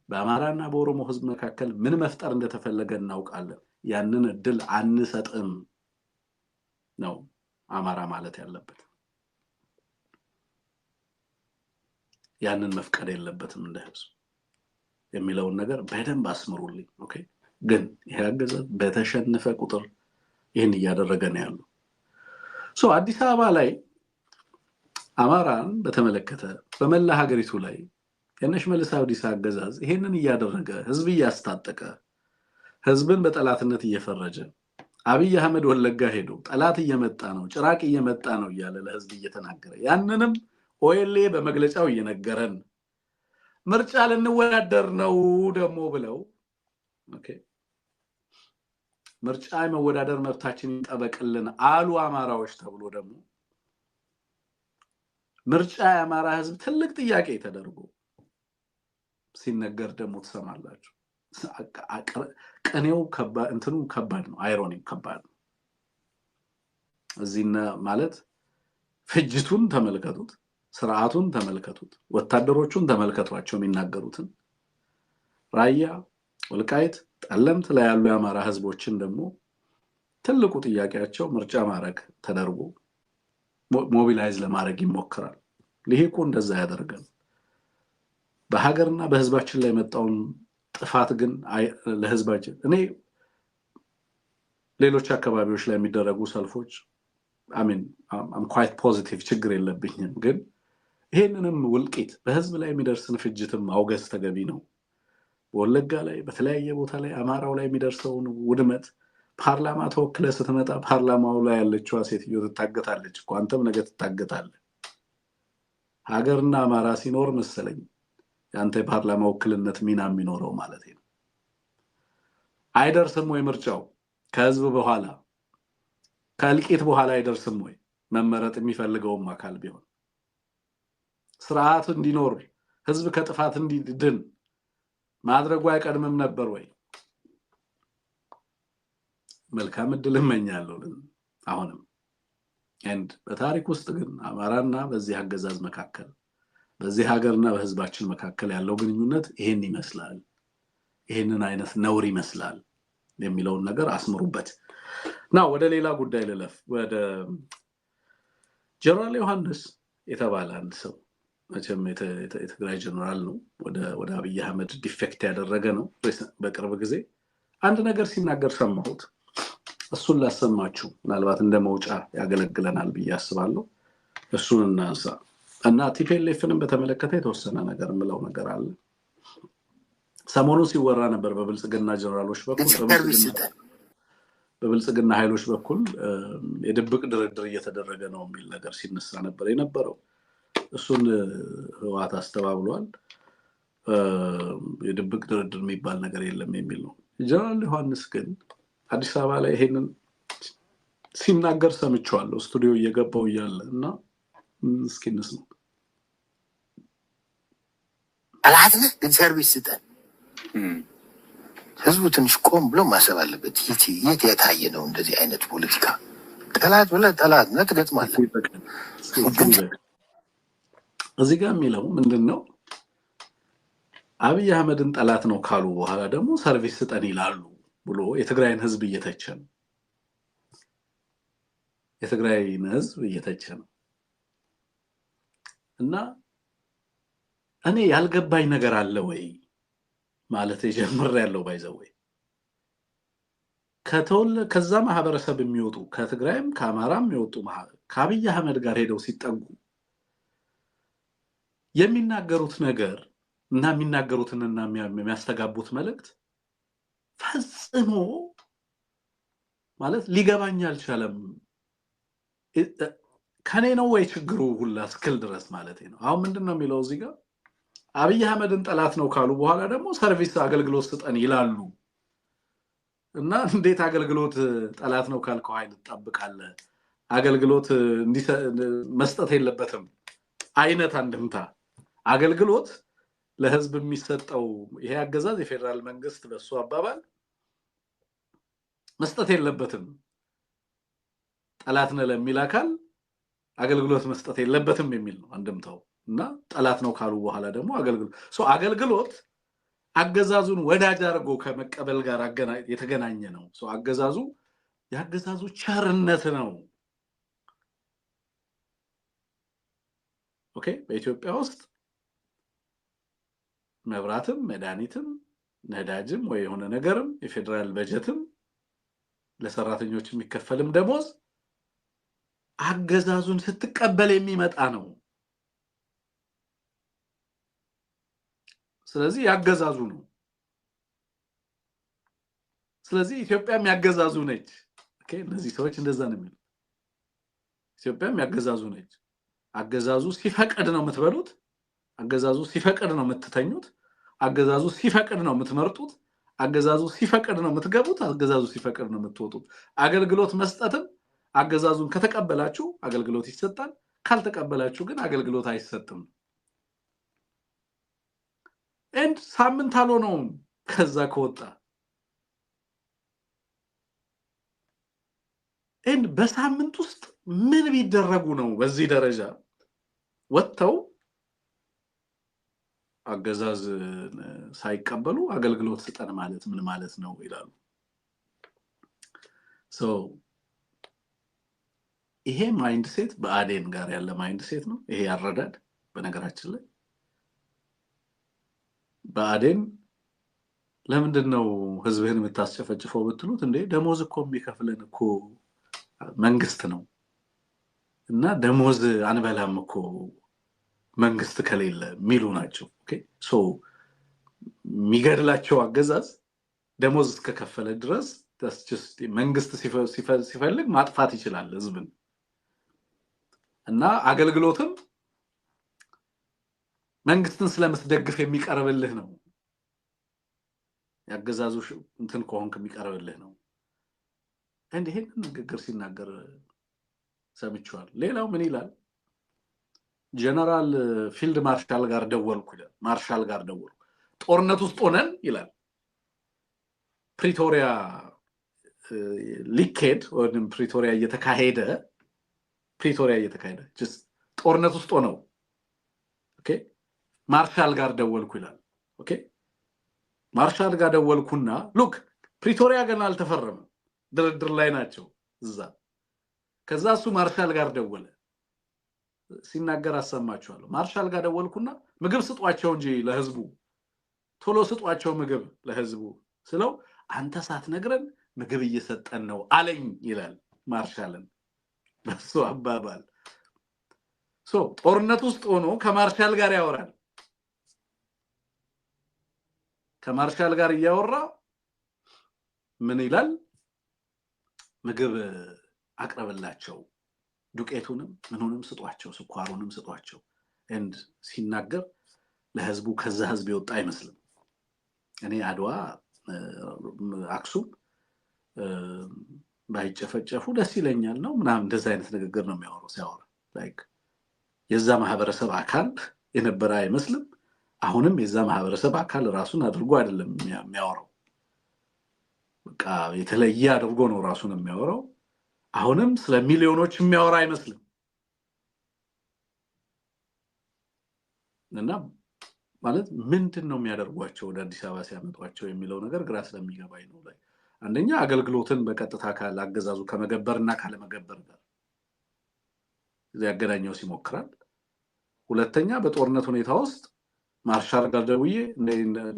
በአማራና በኦሮሞ ህዝብ መካከል ምን መፍጠር እንደተፈለገ እናውቃለን ያንን እድል አንሰጥም ነው አማራ ማለት ያለበት ያንን መፍቀድ የለበትም እንደ ህዝብ የሚለውን ነገር በደንብ አስምሩልኝ ኦኬ ግን ይሄ አገዛዝ በተሸነፈ ቁጥር ይሄን እያደረገ ነው ያለው አዲስ አበባ ላይ አማራን በተመለከተ በመላ ሀገሪቱ ላይ የሽመልስ አብዲሳ አገዛዝ ይሄንን እያደረገ ህዝብ እያስታጠቀ ህዝብን በጠላትነት እየፈረጀ አብይ አህመድ ወለጋ ሄዶ ጠላት እየመጣ ነው ጭራቅ እየመጣ ነው እያለ ለህዝብ እየተናገረ ያንንም ኦኤልኤ በመግለጫው እየነገረን ምርጫ ለንወዳደር ነው ደሞ ብለው ኦኬ ምርጫ መወዳደር መብታችን ይጠበቅልን አሉ አማራዎች ተብሎ ደሞ ምርጫ የአማራ ህዝብ ትልቅ ጥያቄ ተደርጎ ሲነገር ደሞ ተሰማላችሁ ቀኔው እንትኑ ከባድ ነው አይሮኒክ ከባድ ነው እዚህና ማለት ፍጅቱን ተመልከቱት ስርዓቱን ተመልከቱት ወታደሮቹን ተመልከቷቸው የሚናገሩትን ራያ ወልቃይት ጠለምት ላይ ያሉ የአማራ ህዝቦችን ደሞ ትልቁ ጥያቄያቸው ምርጫ ማድረግ ተደርጎ ሞቢላይዝ ለማድረግ ይሞክራል ለሄኮ እንደዛ ያደርጋል በሀገርና በህዝባችን ላይ መጣውን ጥፋት ግን ለህዝባችን እኔ ሌሎች አካባቢዎች ላይ የሚደረጉ ሰልፎች I'm quite positive ችግር የለብኝም ግን ይሄንንም ውልቂት በህዝብ ላይ የሚደርስን ፍጅትም አውገዝ ተገቢ ነው ወለጋ ላይ በተለያየ ቦታ ላይ አማራው ላይ የሚደርሰውን ውድመት ፓርላማ ተወክለ ስትመጣ ፓርላማው ላይ ያለችው ሴትዮ ተታገታለች ኳንተም ነገ ተታገታለች ሀገርና አማራ ሲኖር መሰለኝ ያንተ ፓርላማ ወክልነት ሚና የሚኖረው ማለት ነው አይደርስም ወይ ምርጫው ከህዝብ በኋላ ከልቂት በኋላ አይደርስም ወይ መመረጥ የሚፈልገው አካል ቢሆን ስርዓት እንዲኖር ህዝብ ከጥፋት እንዲድን ማድረጉ አይቀድምም ነበር ወይ መልካም እድል እመኛለሁ አሁንም and በታሪክ ውስጥ ግን አማራና በዚህ አገዛዝ መካከል በዚህ ሀገርና በህዝባችን መካከል ያለው ግንኙነት ይሄን ይመስላል ይሄንን አይነት ነውር ይመስላል የሚለው ነገር አስምሩበት ነው ወደ ሌላ ጉዳይ ልለፍ ወደ ጀነራል ዮሐንስ የተባለ አንድ ሰው መቼም የትግራይ ጀነራል ነው ወደ አብይ አህመድ ዲፌክት ያደረገ ነው በቅርብ ጊዜ አንድ ነገር ሲናገር ሰማሁት እሱን ላሰማችሁ ምናልባት እንደመውጫ ያገለግለናል ብዬ አስባለሁ እሱን እናንሳ እና ቲፒኤልኤፍንም በተመለከተ የተወሰነ ነገር ምለው ነገር አለ ሰሞኑን ሲወራ ነበር በብልጽግና ጀነራሎች በብልጽግና ኃይሎች በኩል የድብቅ ድርድር እየተደረገ ነው የሚል ነገር ሲነሳ ነበር የነበረው እሱን ህዋት አስተባብሏል የድብቅ ድርድር የሚባል ነገር የለም የሚል ነው ጀነራል ዮሐንስ ግን አዲስ አበባ ላይ ይሄንን ሲናገር ሰምቻለሁ ስቱዲዮ እየገባው ይያለ እና እስኪንስ ነው አላትነ ግን ሰርቪስ ስጠን ህዝቡ ትንሽ ቆም ብሎ ማሰብ አለበት የት የታየ ነው እንደዚህ አይነት ፖለቲካ ጠላት ብለ ጠላት ነው ትገጥማለህ እዚህ ጋር የሚለው ምንድነው አብይ አህመድን ጠላት ነው ካሉ በኋላ ደግሞ ሰርቪስ ስጠን ይላሉ ብሎ የትግራይን ህዝብ እየተቸነ እና እኔ ያልገባኝ ነገር አለ ወይ ማለት ጀምር ያለው ባይዘው ከዛ ማህበረሰብ የሚወጡ ከትግራይም ከአማራም የሚወጡ ከአብይ አህመድ ጋር ሄደው ሲጠጉ የሚናገሩት ነገር እና የሚናገሩትንና የሚያስተጋቡት መልእክት ፈጽሞ ማለት ሊገባኝ አልቻለም ከኔ ነው ወይ ችግሩ ሁላ እስክል ድረስ ማለት ነው አሁን ምንድነው የሚለው እዚህ ጋር አብይ አህመድን ጠላት ነው ካሉ በኋላ ደግሞ ሰርቪስ አገልግሎት ስጠን ይላሉ እና እንዴት አገልግሎት ጠላት ነው ካልከው ኃይል ተጠብቃለ አገልግሎት መስጠት የለበትም አይነት አንድምታ አገልግሎት ለህዝብ የሚሰጠው ይሄ አገዛዝ የፌደራል መንግስት በሱ አባባል መስጠት የለበትም ጠላት ነው ለሚል አካል አገልግሎት መስጠት የለበትም የሚል ነው አንድምታው እና ጠላት ነው ካሉ በኋላ ደግሞ አገልግሎት አገዛዙን ወዳጅ አድርጎ ከመቀበል ጋር የተገናኘ ነው ያገዛዙ ቸርነት ነው ኦኬ በኢትዮጵያ ውስጥ መብራትም መድኃኒትም ነዳጅም ወይ የሆነ ነገርም የፌደራል በጀትም ለሰራተኞች የሚከፈልም ደሞዝ አገዛዙን ስትቀበል የሚመጣ ነው ስለዚህ ያገዛዙ ነው ስለዚህ ኢትዮጵያም ያገዛዙ ነች ኦኬ እነዚህ ሰዎች እንደዛ ነው የሚሉት ኢትዮጵያም ያገዛዙ ነች አገዛዙ ሲፈቀድ ነው የምትበሉት አገዛዙ ሲፈቀድ ነው የምትተኙት አገዛዙ ሲፈቀድ ነው የምትመርጡት አገዛዙ ሲፈቀድ ነው የምትገቡት አገዛዙ ሲፈቀድ ነው የምትወጡት አገልግሎት መስጠትም አገዛዙን ከተቀበላችሁ አገልግሎት ይሰጣል ካልተቀበላችሁ ግን አገልግሎት አይሰጥም and ሳምንት አልሆነውም ከዛ ከወጣ and በሳምንት ውስጥ ምን ቢደረጉ ነው በዚህ ደረጃ ወጥተው አገዛዝ ሳይቀበሉ አገልግሎት ስጠን ማለት ምን ማለት ነው ይላሉ so ይሄ ማይንድሴት በአዴን ጋር ያለ ማይንድሴት ነው ይሄ ያረዳድ በነገራችን ላይ በአዴን ለምንድነው ህዝብህን የምታስጨፈጭፈው ብትሉት እንዴ ደሞዝ እኮ የሚከፍለን እኮ መንግስት ነው እና ደሞዝ አንበላም እኮ መንግስት ከሌለ ሚሉ ናቸው ኦኬ ሶ ሚገድላቸው አገዛዝ ደሞዝ ከከፈለ ድረስ that's just መንግስት ሲፈልግ ማጥፋት ይችላል ህዝብን እና አገልግሎትም መንግስትን ስለምትደግፍ የሚቀርብልህ ነው ያገዛዙ እንትን ከሆንክ የሚቀርብልህ ነው እንዴ ይሄን ንግግር ሲናገር ሰምቻለሁ ሌላው ምን ይላል ጀነራል ፊልድ ማርሻል ጋር ደወልኩ ይላል ማርሻል ጋር ደወልኩ ጦርነት ውስጥ ሆነን ይላል ፕሪቶሪያ ሊኬድ ወይም ፕሪቶሪያ እየተካሄደ just ጦርነት ውስጥ ሆነው ኦኬ ማርሻል ጋር ደወልኩ ይላል ኦኬ ማርሻል ጋር ደወልኩና ሉክ ፕሪቶሪያ ገና አልተፈረመም ድርድር ላይ ናቸው እዛ ከዛ እሱ ማርሻል ጋር ደወለ ሲናገር አሰማችኋለሁ ማርሻል ጋር ደወልኩና ምግብ ስጧቸው እንጂ ለህዝቡ ቶሎ ስጧቸው ምግብ ለህዝቡ ስለው አንተ ሳትነግረን ምግብ እየሰጠን ነው አለኝ ይላል ማርሻልን በሱ አባባል ጦርነት ውስጥ ሆኖ ከማርሻል ጋር ያወራል ከማርሻል ጋር ያወራ ምን ይላል ምግብ አቅርብላቸው ዱቄቱንም ምንንም ስጧቸው ስኳሩንም ስጧቸው and ሲናገር ለህዝቡ ከዛ ህዝብ ይወጣ አይመስልም እኔ አድዋ አክሱም ባይጨፈጨፉ ደስ ይለኛል ነው ምናምን እንደዛ አይነት ንግግር ነው የሚያወራው ሲያወራ like የዛ ማህበረሰብ አካል የነበረ አይመስልም አሁንም የዛ ማህበረሰብ አካል ራሱን አድርጎ አይደለም የሚያወራው በቃ የተለየ አድርጎ ነው ራሱን የሚያወራው አሁንም ስለ ሚሊዮኖች የሚያወራ አይመስልም እና ማለት ምንድነው የሚያደርጓቸው ወደ አዲስ አበባ ሲያመጧቸው የሚለው ነገር ግራ ስለሚገባኝ ነው ላይ አንደኛ አገልግሎትን በቀጥታ ካለ አገዛዙ ከመገበርና ካለመገበር ጋር ያገናኘው ሲሞክራል ሁለተኛ በጦርነት ሁኔታ ውስጥ ማርሻል ጋር ደውዬ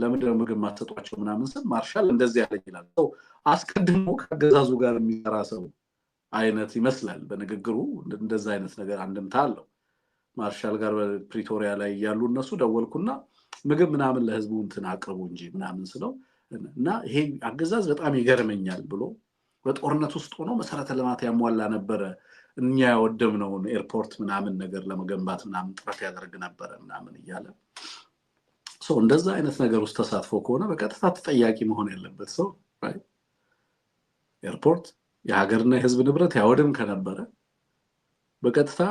ለምንድነው ምግብ ማትሰጧቸው ምናምን ስም ማርሻል እንደዚህ ያለ ይላል አስቀድሞ ከአገዛዙ ጋር የሚሰራ ሰው አይነት ይመስላል በንግግሩ እንደዛ አይነት ነገር አንድምታ አለው ማርሻል ጋር በፕሪቶሪያ ላይ ያሉ እነሱ ደወልኩና ምግብ ምናምን ለህዝቡ እንትን አቅርቡ እንጂ ምናምን ስለው እና ይሄ አገዛዝ በጣም ይገርመኛል ብሎ በጦርነት ውስጥ ሆኖ መሰረተ ልማት ያሟላ ነበር እኛ ያወደምነው ኤርፖርት ምናምን ነገር ለመገንባት ምናምን ጥረት ያደርግ ነበር ምናምን ይያለ እንደዛ አይነት ነገር ውስጥ ተሳትፎ ከሆነ በቀጥታ ተጠያቂ መሆን ያለበት ሰው right ኤርፖርት የሀገርና የህዝብ ንብረት ያወደም ከነበረ በቀጥታ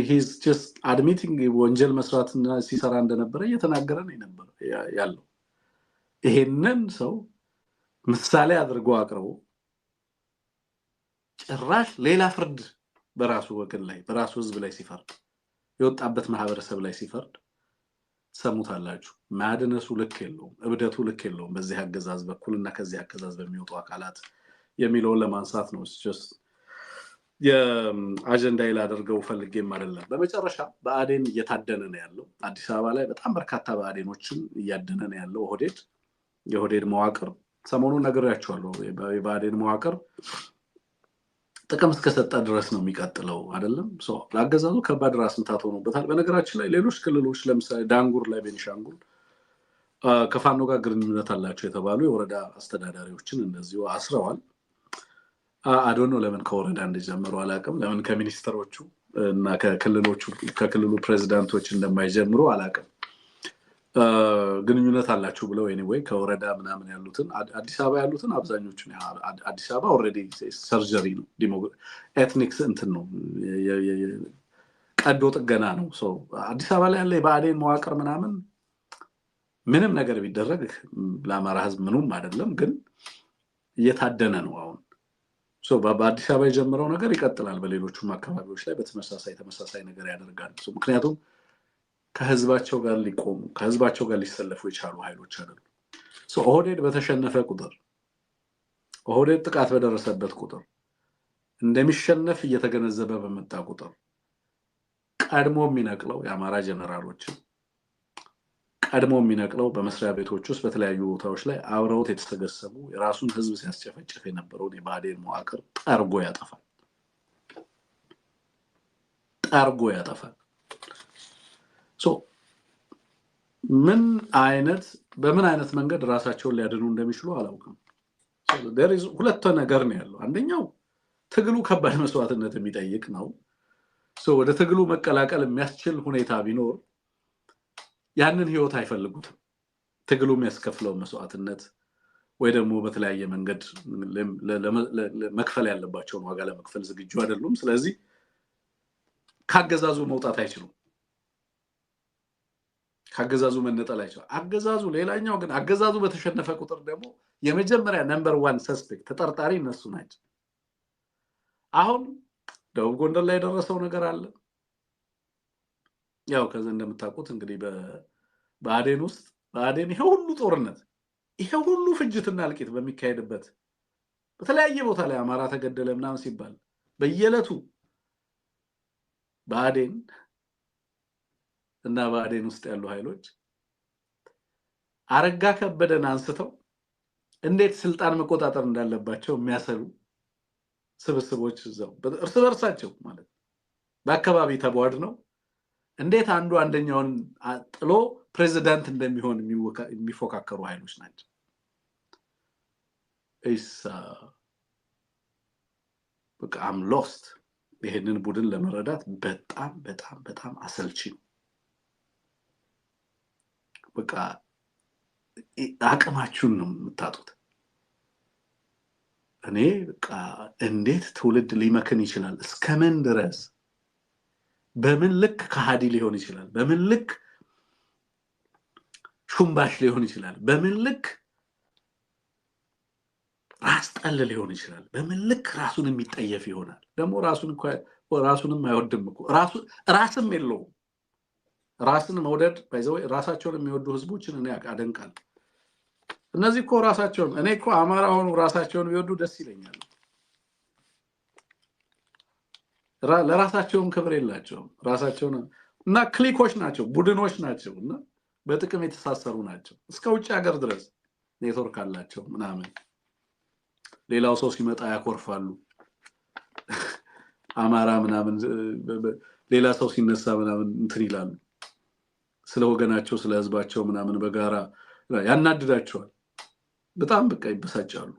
he's just admitting ወንጀል መስራትና ሲሰራ እንደነበረ እየተናገረ ነው ያለው ይሄንን ሰው ምሳሌ አድርጎ አቅርቦ ጭራሽ ሌላ ፍርድ በራሱ ወገን ላይ በራሱ ህዝብ ላይ ሲፈርድ የወጣበት ማህበረሰብ ላይ ሲፈርድ ሰሙታላችሁ ማድነሱ ልክ የለውም እብደቱ ልክ የለውም በዚህ አገዛዝ በኩልና ከዚህ አገዛዝ በሚወጡ አካላት የሚለውን ለማንሳት ነው just የአጀንዳ ይላደርገው ፈልጌም አይደለም በመጨረሻ በአዴን እየታደነ ነው ያለው አዲስ አበባ ላይ በጣም በርካታ በአዴኖችን እያደነ ነው ያለው የሆዴድ መዋቅር ሰሞኑን ነገርያቸዋለሁ በአዴን መዋቅር ጥቅም እስከሰጠ ድረስ ነው የሚቀጥለው አይደለም ለአገዛዙ ከባድ ራስ ምታት ሆኖበታል በነገራችን ላይ ሌሎች ክልሎች ለምሳሌ ዳንጉር ላይ ቤኒሻንጉል ከፋኖ ጋር ግንኙነት አላቸው የተባሉ የወረዳ አስተዳዳሪዎችን እንደዚሁ አስረዋል አዶኖ ለምን ከወረዳ እንደጀመሩ አላቀም ለምን ከሚኒስተሮቹ እና ከክልሉ ፕሬዝዳንቶች እንደማይጀምሩ አላቀም ግንኙነት አላችሁ ብለው anyway ከወረዳ ምናምን ያሉትን አዲስ አበባ ያሉትን አብዛኞቹን አዲስ አበባ already ሰርጀሪ ነው ኤትኒክስ እንትን ነው ቀዶ ጥገና ነው አዲስ አበባ ላይ ያለ የባዴን መዋቅር ምንም ነገር ቢደረግ ለአማራ ህዝብ ምንም አይደለም ግን እየታደነ ነው አሁን በአዲስ አበባ የጀመረው ነገር ይቀጥላል በሌሎችም አካባቢዎች ላይ ተመሳሳይ ነገር ያደርጋል ምክንያቱም ከህዝባቸው ጋር ሊቆሙ ከህዝባቸው ጋር ሊሰለፉ የቻሉ ኃይሎች አይደሉ ኦህዴድ በተሸነፈ ቁጥር ኦህዴድ ጥቃት በደረሰበት ቁጥር እንደሚሸነፍ እየተገነዘበ በመጣ ቁጥር ቀድሞ የሚነቅለው የአማራ ጀነራሎች ቀድሞ የሚነቅለው በመስሪያ ቤቶች ውስጥ በተለያዩ ቦታዎች ላይ አብረውት የተሰገሰቡ የራሱን ህዝብ ሲያስጨፈጭፍ የነበረው የባዴን መዋቅር ጠርጎ ያጠፋል በምን አይነት መንገድ ራሳቸውን ሊያድኑ እንደሚችሉ አላውቅም there is ሁለት ነገር ነው ያለው አንደኛው ትግሉ ከባድ መስዋዕትነት የሚጠይቅ ነው ወደ ትግሉ መቀላቀል የሚያስችል ሁኔታ ቢኖር ያንን ህይወት አይፈልጉትም ትግሉ የሚያስከፍለው መስዋዕትነት ወይ ደግሞ በተለያየ መንገድ ለመክፈል ያለባቸው ዋጋ ለመክፈል ዝግጁ አይደሉም ስለዚህ ካገዛዙ መውጣት አይችሉም ካገዛዙ መነጠል አይችሉም አገዛዙ ሌላኛው ግን አገዛዙ በተሸነፈ ቁጥር ደግሞ የመጀመሪያ ነምበር 1 ሰስፔክት ተጠርጣሪ እነሱ ናቸው አሁን ደቡብ ጎንደር ላይ ደረሰው ነገር አለ ያው ከዛ እንደምታውቁት እንግዲህ በአዴን ውስጥ በአዴን ይሄ ሁሉ ጦርነት ይሄ ሁሉ ፍጅትና ልቂት በሚካሄድበት በተለያየ ቦታ ላይ አማራ ተገደለ ምናምን ሲባል በየለቱ በአዴን እና በአዴን ውስጥ ያሉ ኃይሎች አረጋ ከበደን አንስተው እንዴት ስልጣን መቆጣጠር እንዳለባቸው የሚያሰሉ ስብስቦች ዘው እርስ በርሳቸው ማለት በአካባቢ ተቧድ ነው እንዴት አንዱ አንደኛውን ጥሎ ፕሬዝዳንት እንደሚሆን የሚፎካከሩ ኃይሎች ናቸው በቃ I'm lost ይሄንን ቡድን ለመረዳት በጣም አሰልቺ በቃ አቅማችሁን ነው የምታጡት እኔ በቃ እንዴት ትውልድ ሊመክን ይችላል እስከምን ድረስ በምን ልክ ከሃዲ ሊሆን ይችላል በምን ልክ ሹምባሽ ሊሆን ይችላል በምን ልክ ራስ ጠል ሊሆን ይችላል በምን ልክ ራሱን የሚጠየፍ ይሆናል ደግሞ ራሱንም አይወድም እኮ ራስም የለው ራስን መውደድ ባይዘው ራሳቸውን የሚወዱ ህዝቦችን እኔ አደንቃለሁ እነዚህ እኮ ራሳቸውን እኔ እኮ አማራ ሆኖ ራሳቸውን ቢወዱ ደስ ይለኛል ለራሳቸውም ክብር የላቸውም ራሳቸውን እና ክሊኮች ናቸው ቡድኖች ናቸውና በጥቅም የተሳሰሩ ናቸው እስከ ውጭ ሀገር ድረስ ኔትወርክ አላቸው ምናምን ሌላው ሰው ሲመጣ ያኮርፋሉ አማራ ምናምን ሌላ ሰው ሲነሳ ምናምን እንትን ይላሉ ስለ ወገናቸው ስለ ህዝባቸው ምናምን በጋራ ያናድዳቸዋል በጣም በቃ ይበሳጫሉ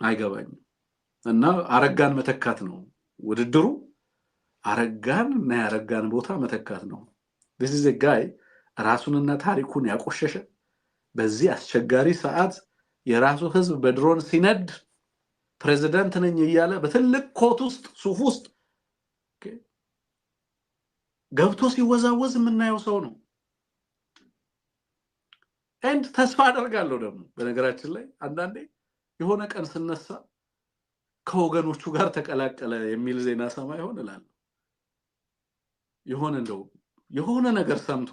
አይገባኝም እና አረጋን መተካት ነው ውድድሩ አረጋን እና ያረጋን ቦታ መተካት ነው this is a guy ራሱንና ታሪኩን ያቆሸሸ በዚህ አስቸጋሪ ሰዓት የራሱ ህዝብ በድሮን ሲነድ ፕሬዝዳንት ነኝ እያለ በትልቅ ኮት ውስጥ ሱፍ ውስጥ ገብቶ ሲወዛወዝ የምናየው ሰው ነው and ተስፋ አደርጋለሁ ደግሞ በነገራችን ላይ አንዳንዴ የሆነ ቀን ስነሳ ከወገኖቹ ጋር ተቀላቀለ የሚል ዜና ሰማ ይሆን እላለሁ የሆነ ነገር ሰምቶ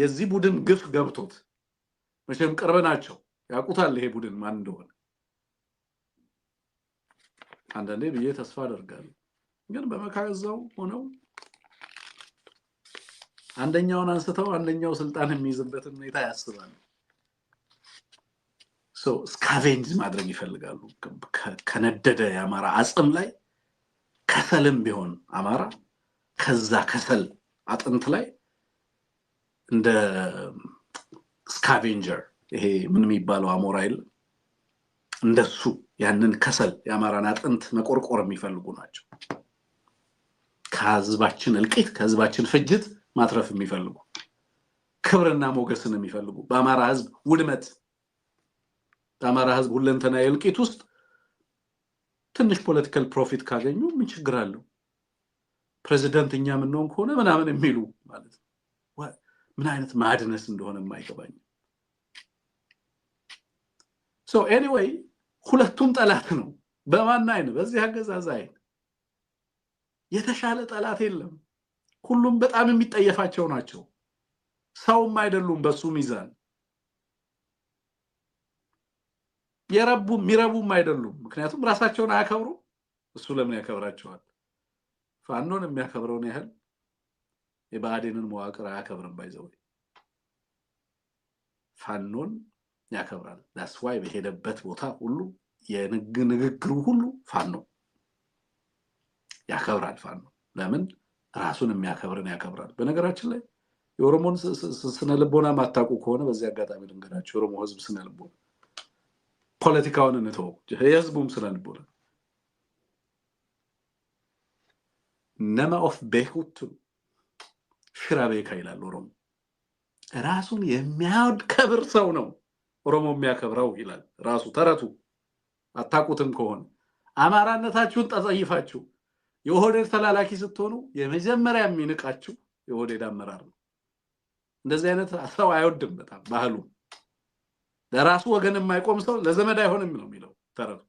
የዚህ ቡድን ግፍ ገብቶት መቼም ቅርብ ናቸው ያቁታል ይሄ ቡድን ማን እንደሆነ አንዳንዴ ብዬ ተስፋ አደርጋለሁ ግን በመካከዛው ሆነው አንደኛውን አንስተው አንደኛው ስልጣን የሚይዝበት ሁኔታ ያስባሉ so scavenge ማድረግ ይፈልጋሉ ከነደደ ያማራ አጽም ላይ ከሰልም ቢሆን አማራ ከዛ ከሰል አጥንት ላይ እንደ ስካቬንጀር ይሄ ምን የሚባለው አሞራይል እንደሱ ያንን ከሰል ያማራን አጥንት መቆርቆር የሚፈልጉ ናቸው ከህዝባችን እልቂት ከህዝባችን ፍጅት ማትረፍ የሚፈልጉ ክብርና ሞገስን የሚፈልጉ በአማራ ህዝብ ውድመት በአማራ ህዝብ ሁለንተና እልቂት ውስጥ ትንሽ ፖለቲካል ፕሮፊት ካገኙ ምን ችግር አለው ፕሬዝዳንትኛ ምን ነው ሆነ ምናምን የሚሉ ማለት ምን አይነት ማድነስ እንደሆነ የማይገባኝ so anyway ሁለቱም ጠላት ነው በማን አይነ በዚህ አገዛዛይ የተሻለ ጠላት የለም ሁሉም በጣም የሚጠየፋቸው ናቸው ሰውም አይደሉም በሱ ሚዛን ሚረቡም አይደሉም ምክንያቱም ራሳቸውን አያከብሩ እሱ ለምን ያከብራቸዋል ፋኖን የሚያከብረውን ያህል የባዴንን መዋቅር አያከብርም ባይዘው ፋኖን ያከብራል that's why በሄደበት ቦታ ሁሉ የንግግሩ ሁሉ ፋኖ ያከብራል ፋኖ ለምን ራሱን የሚያከብርን ያከብራል በነገራችን ላይ የኦሮሞን ስነልቦና ማታቁ ከሆነ በዚህ አጋጣሚ ልንገራችሁ የኦሮሞ ህዝብ ስነልቦና ፖለቲካውን እንተው የህዝቡም ስነልቦና ነማ ኦፍ ቤኩት ሽራቤካ ይላል ኦሮሞ ራሱን የሚያከብር ሰው ነው ኦሮሞ የሚያከብረው ይላል ራሱ ተረቱ አታቁትም ከሆነ አማራነታችሁን ተጸይፋችሁ የኦህዴድ ተላላኪ ስትሆኑ የመጀመሪያ የሚንቃችሁ የኦህዴድ አመራር ነው እንደዚህ አይነት ሰው አይወድም በጣም ባህሉ ለራሱ ወገን የማይቆም ሰው ለዘመድ አይሆንም ነው የሚለው ተረቱ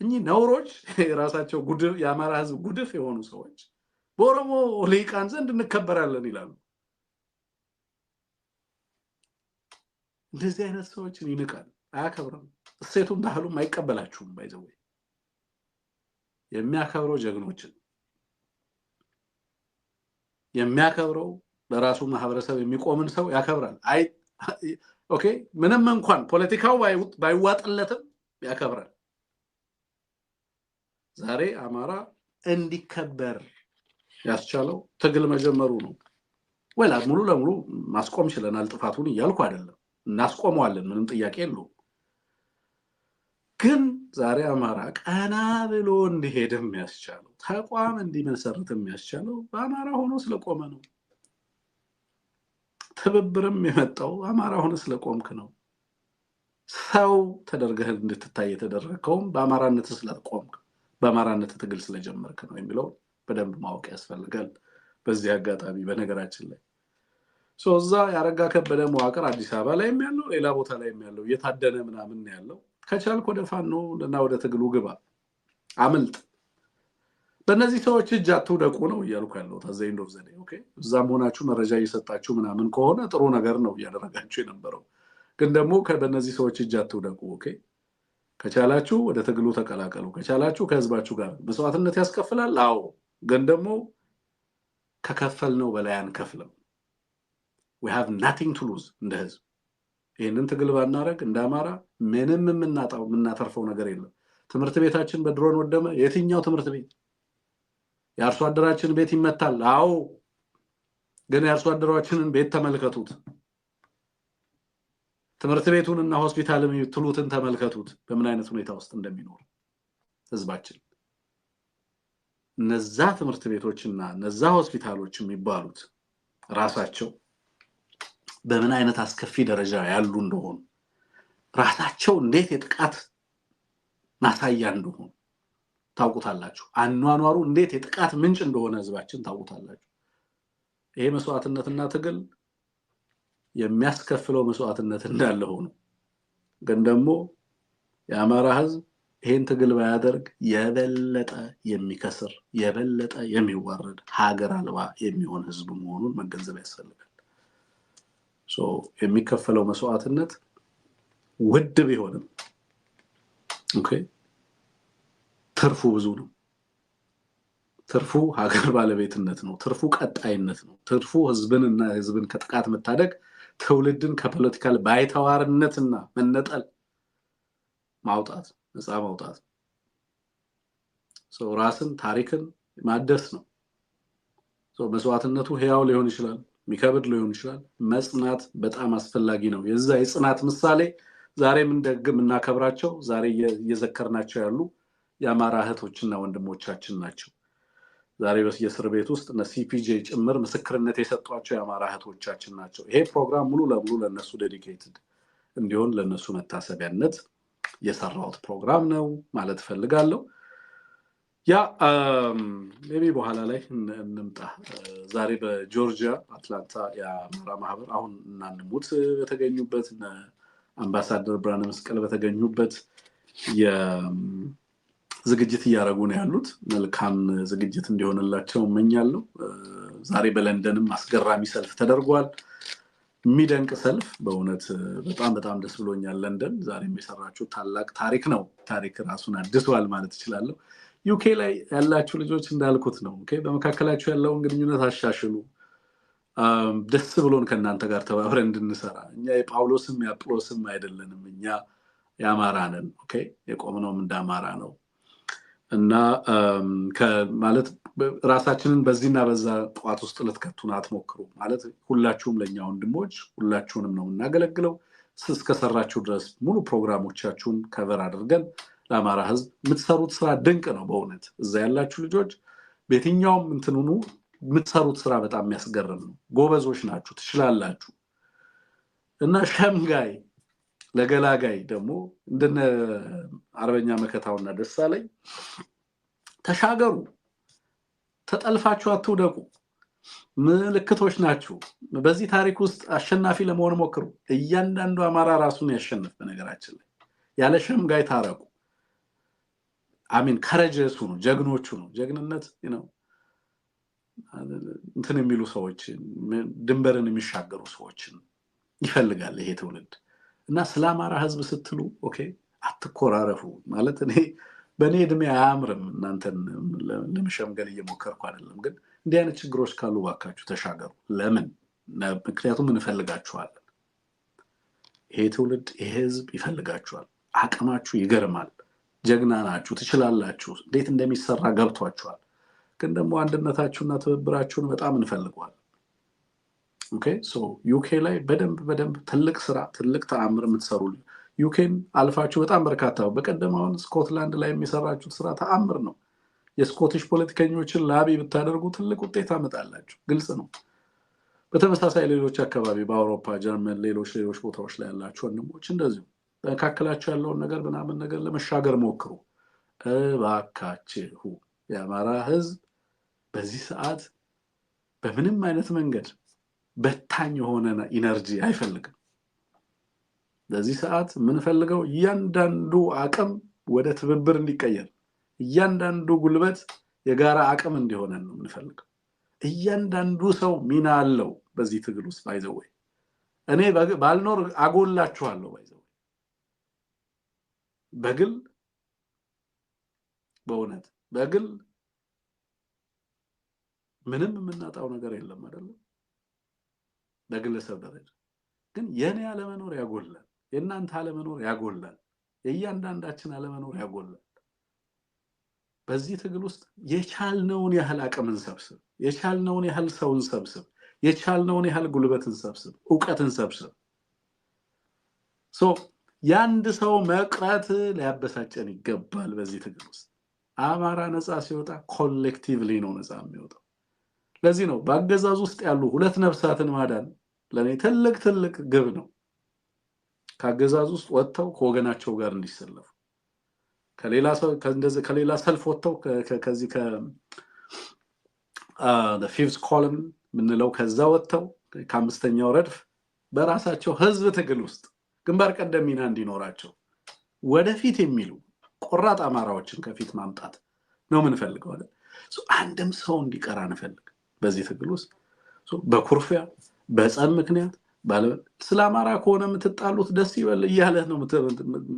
እኚህ ነውሮች የራሳቸው ጉድፍ የአማራ ህዝብ ጉድፍ የሆኑ ሰዎች በኦሮሞ ሊቃን ዘንድ እንከበራለን ይላሉ እንደዚህ አይነት ሰዎችን ይንቃል አያከብርም እሴቱን ባህሉም አይቀበላችሁም ባይዘው የሚያከብረው ጀግኖችን የሚያከብረው ለራሱ ማህበረሰብ የሚቆምን ሰው ያከብራል አይ ኦኬ ምንም እንኳን ፖለቲካው ባይዋጥለትም ያከብራል ዛሬ አማራ እንዲከበር ያስቻለው ትግል መጀመሩ ነው ወላ ሙሉ ለሙሉ ማስቆም ይችላል ጥፋቱን ይያልኩ አይደለም እናስቆመዋለን ምንም ጥያቄ የለው ግን ዛሬ አማራ ቀና ብሎ እንዲሄድም ያስቻለው ተቋም እንዲመሰርትም ያስቻለው በአማራ ሆኖ ስለቆመ ነው ተበብርም የመጣው አማራ ሆኖ ስለቆምክ ነው ሰው ተደርገህ እንድትታይ የተደረከው በአማራነት ስለቆምክ በአማራነት ትግል ስለጀመርክ ነው የሚለው በደንብ ማወቅ ያስፈልጋል በዚህ አጋጣሚ በነገራችን ላይ ሶዛ ያረጋ ከበደ መዋቅር አዲስ አበባ ላይ ያለው ሌላ ቦታ ላይ ያለው የታደነ ምናምን ያለው ከቻልክ ወደ ፋኖ እና ወደ ትግሉ ግባ አመልጥ በእነዚህ ሰዎች እጅ አትውደቁ ነው እያልኩ ያለው ታዘይንዶ ዘዴ ኦኬ እዛም ሆናችሁ መረጃ እየሰጣችሁ ምናምን ከሆነ ጥሩ ነገር ነው ያደረጋችሁ የነበረው ግን ደግሞ በእነዚህ ሰዎች እጅ አትውደቁ ኦኬ ከቻላችሁ ወደ ትግሉ ተቀላቀሉ ከቻላችሁ ከህዝባችሁ ጋር መስዋዕትነት ያስከፍላል አዎ ግን ደግሞ ከከፈልነው በላይ አንከፍልም we have nothing to lose እንደ ህዝብ ይሄንን ትግል ባናረግ እንደ አማራ ምንም የምናተርፈው ነገር የለም ትምርት ቤታችን በድሮን ወደመ የትኛው ትምርት ቤት ያርሶ አደራችን ቤት ይመታል አዎ ግን ያርሶ አደራችንን ቤት ተመልከቱት ትምርት ቤቱንና ሆስፒታልን ይትሉትን ተመልከቱት በምን አይነት ሁኔታ ውስጥ እንደሚኖር ህዝባችን ነዛ ትምርት ቤቶችና ነዛ ሆስፒታሎች የሚባሉት ራሳቸው በምን አይነት አስከፊ ደረጃ ያሉ እንደሆኑ ራሳቸው እንዴት የጥቃት ማሳያ እንደሆኑ ታውቁታላችሁ አኗኗሩ እንዴት የጥቃት ምንጭ እንደሆነ ህዝባችን ታውቁታላችሁ ይሄ መስዋዕትነትና ትግል የሚያስከፍለው መስዋዕትነት እንዳለ ሆኖ ግን ደግሞ የአማራ ህዝብ ይሄን ትግል ባያደርግ የበለጠ የሚከስር የበለጠ የሚዋረድ ሀገር አልባ የሚሆን ህዝብ መሆኑን መገንዘብ ያስፈልጋል ሶ የሚከፈለው መስዋዕትነት ውድ ቢሆንም ኦኬ ትርፉ ብዙ ነው ትርፉ ሀገር ባለቤትነት ነው ትርፉ ቀጣይነት ነው ትርፉ ህዝብንና ህዝብን ከጥቃት መታደግ ትውልድን ከፖለቲካል ባይተዋርነትና መነጠል ማውጣት ነፃ ማውጣት ሶ ራስን ታሪክን ማደስ ነው ሶ መስዋዕትነቱ ህያው ሊሆን ይችላል ሚከብድ ሊሆን ይችላል መጽናት በጣም አስፈላጊ ነው የዛ የጽናት ምሳሌ ዛሬም እንደግምና ከብራቸው ዛሬ እየዘከርናቸው ያሉ የአማራ እህቶችና ወንድሞቻችን ናቸው ዛሬ በየእስር ቤት ውስጥ ነሲፒጄ ጭምር ምስክርነት የሰጧቸው የአማራ እህቶቻችን ናቸው ይሄ ፕሮግራም ሙሉ ለሙሉ ለነሱ ዴዲኬትድ እንዲሆን ለነሱ መታሰቢያነት የሰራውት ፕሮግራም ነው ማለት ፈልጋለሁ ያ ሜቢ በኋላ ላይ እንምጣ ዛሬ በጆርጂያ አትላንታ የአማራ ማህበር አሁን እናንሙት በተገኙበት አምባሳደር ብርሃነ መስቀል በተገኙበት የዝግጅት ያደረጉ ነው ያሉት መልካም ዝግጅት እንዲሆንላቸው እመኛለሁ ዛሬ በለንደንም አስገራሚ ሰልፍ ተደርጓል የሚደንቅ ሰልፍ በእውነት በጣም ደስ ብሎኛል ለንደን ዛሬም የሰራችሁ ታላቅ ታሪክ ነው ታሪክ ራሱን አድሷል ማለት ይችላል ዩኬ ላይ ያላችሁ ልጆች እንዳልኩት ነው ኦኬ በመካከላችሁ ያለው ግንኙነት አሻሽሉ ደስ ብሎን ከናንተ ጋር ተባብረን እንድንሰራ እኛ የጳውሎስም የአጵሎስም አይደለንም እኛ ያማራ ነን ኦኬ የቆምነው እንደ አማራ ነው እና ማለት ራሳችንን በዚህና በዛ ቋት ውስጥ ልትከቱን አትሞክሩ ማለት ሁላችሁም ለኛ ወንድሞች ሁላችሁንም ነው እናገለግለው እስከሰራችሁ ድረስ ሙሉ ፕሮግራሞቻችሁን ከቨር አድርገን ለአማራ ህዝብ የምትሰሩት ስራ ድንቅ ነው በእውነት እዛ ያላችሁ ልጆች በየትኛውም እንትኑኑ የምትሰሩት ስራ በጣም የሚያስገርም ነው። ጎበዞች ናችሁ፣ ትችላላችሁ። እና ሸምጋይ ለገላጋይ ደግሞ እንደነ አርበኛ መከታውና ደሳለኝ ተሻገሩ፣ ተጠልፋችሁ አትውደቁ። ምልክቶች ናችሁ። በዚህ ታሪክ ውስጥ አሸናፊ ለመሆን ሞክሩ። እያንዳንዱ አማራ ራሱን ያሸንፍ። በነገራችን ላይ ያለ ሸምጋይ ታረቁ። አሚን ከረጀሱ ነው፣ ጀግኖቹ ነው። ጀግንነት ነው እንትን የሚሉ ሰዎች፣ ድንበርን የሚሻገሩ ሰዎችን ይፈልጋል ይሄ ትውልድ። እና ስለ አማራ ህዝብ ስትሉ ኦኬ አትኮራረፉ ማለት እኔ በእኔ እድሜ አያምርም እናንተን ለመሸምገል እየሞከርኩ አይደለም። ግን እንዲህ አይነት ችግሮች ካሉ ባካችሁ ተሻገሩ። ለምን? ምክንያቱም እንፈልጋችኋለን። ይሄ ትውልድ ይሄ ህዝብ ይፈልጋችኋል። አቅማችሁ ይገርማል። ጀግና ናችሁ፣ ትችላላችሁ። እንዴት እንደሚሰራ ገብቷችኋል። ግን ደግሞ አንድነታችሁና ትብብራችሁን በጣም እንፈልገዋለን። ኦኬ ሶ ዩኬ ላይ በደንብ ትልቅ ስራ ትልቅ ተአምር የምትሰሩ ዩኬን አልፋችሁ በጣም በርካታ በቀደም አሁን ስኮትላንድ ላይ የሚሰራችሁት ስራ ተአምር ነው። የስኮቲሽ ፖለቲከኞችን ላቢ ብታደርጉ ትልቅ ውጤት አመጣላችሁ። ግልጽ ነው። በተመሳሳይ ሌሎች አካባቢ በአውሮፓ ጀርመን፣ ሌሎች ቦታዎች ላይ ያላችሁ ወንድሞች እንደዚሁ በመካከላችሁ ያለውን ነገር ምናምን ነገር ለመሻገር ሞክሩ እባካችሁ። የአማራ ህዝብ በዚህ ሰዓት በምንም አይነት መንገድ በታኝ የሆነ ኢነርጂ አይፈልግም። በዚህ ሰዓት የምንፈልገው እያንዳንዱ አቅም ወደ ትብብር እንዲቀየር፣ እያንዳንዱ ጉልበት የጋራ አቅም እንዲሆን ነው የምንፈልገው። እያንዳንዱ ሰው ሚና አለው በዚህ ትግል ውስጥ። ባይዘው እኔ ባልኖር አጎላችኋለሁ። ባይዘው በግል በእውነት በግል ምንም የምናጣው ነገር የለም አይደለም። በግለሰብ ደረጃ ግን የኔ አለመኖር ያጎላል፣ የእናንተ አለመኖር ያጎላል፣ የእያንዳንዳችን አለመኖር ያጎላል። በዚህ ትግል ውስጥ የቻልነውን ያህል አቅምን ሰብስብ፣ የቻልነውን ያህል ሰውን ሰብስብ፣ የቻልነውን ያህል ጉልበትን ሰብስብ፣ ዕውቀትን ሰብስብ። ያንድ ሰው መቅረት ሊያበሳጨን ይገባል። በዚህ ትግል ውስጥ አማራ ነፃ ሲወጣ ኮሌክቲቭሊ ነው ነፃ የሚወጣው። ለዚህ ነው በአገዛዝ ውስጥ ያሉ ሁለት ነፍሳትን ማዳን ለኔ ትልቅ ግብ ነው። ከአገዛዝ ውስጥ ወጥተው ከወገናቸው ጋር እንዲሰለፉ፣ ከሌላ ሰልፍ ወጥተው ከዚህ ፊፍዝ ኮለም ምንለው ከዛ ወጥተው ከአምስተኛው ረድፍ በራሳቸው ህዝብ ትግል ውስጥ ግንባር ቀደም ሚና እንዲኖራቸው ወደፊት የሚሉ ቆራጥ አማራዎችን ከፊት ማምጣት ነው የምንፈልገው አይደል? አንድም ሰው እንዲቀር አንፈልግ። በዚህ ትግል ውስጥ በኩርፊያ በጸብ ምክንያት ስለ አማራ ከሆነ የምትጣሉት ደስ ይበል እያለህ ነው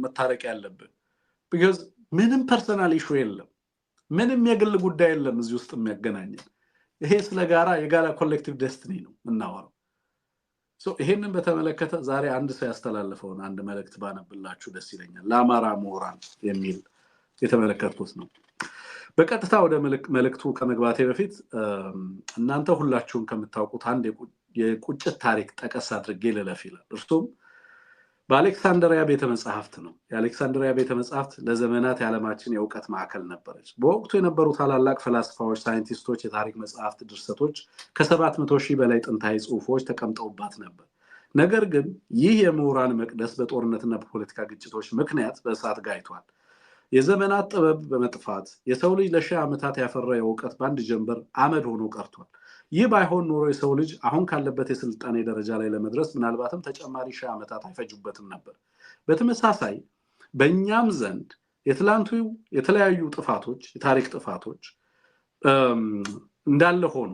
መታረቅ ያለብህ። because ምንም ፐርሰናል ኢሹ የለም፣ ምንም የግል ጉዳይ የለም እዚህ ውስጥ የሚያገናኘን። ይሄ ስለ የጋራ ኮሌክቲቭ ዴስቲኒ ነው እናወራው። ይሄንን በተመለከተ ዛሬ አንድ ሰው ያስተላልፈውን አንድ መልእክት ባነብላችሁ ደስ ይለኛል። ለአማራ ምሁራን የሚል የተመለከቱት ነው። በቀጥታ ወደ መልእክቱ ከመግባቴ በፊት እናንተ ሁላችሁም ከምታውቁት አንድ የቁጭት ታሪክ ጠቀስ አድርጌ ልለፍ ይላል። እርሱም በአሌክሳንድሪያ ቤተመጻሕፍት ነው። የአሌክሳንድሪያ ቤተመጻሕፍት ለዘመናት የዓለማችን የእውቀት ማዕከል ነበረች። በወቅቱ የነበሩ ታላላቅ ፈላስፋዎች፣ ሳይንቲስቶች፣ የታሪክ መጽሐፍት፣ ድርሰቶች ከ700,000 በላይ ጥንታዊ ጽሑፎች ተቀምጠውባት ነበር። ነገር ግን ይህ የምሁራን መቅደስ በጦርነትና በፖለቲካ ግጭቶች ምክንያት በእሳት ጋይቷል። የዘመናት ጥበብ በመጥፋት የሰው ልጅ ለሺህ ዓመታት ያፈራው የእውቀት በአንድ ጀንበር አመድ ሆኖ ቀርቷል። ይህ ባይሆን ኖሮ የሰው ልጅ አሁን ካለበት የስልጣኔ ደረጃ ላይ ለመድረስ ምናልባትም ተጨማሪ ሺህ ዓመታት አይፈጁበትም ነበር። በተመሳሳይ በእኛም ዘንድ የትላንቱ የተለያዩ ጥፋቶች፣ የታሪክ ጥፋቶች እንዳለ ሆኑ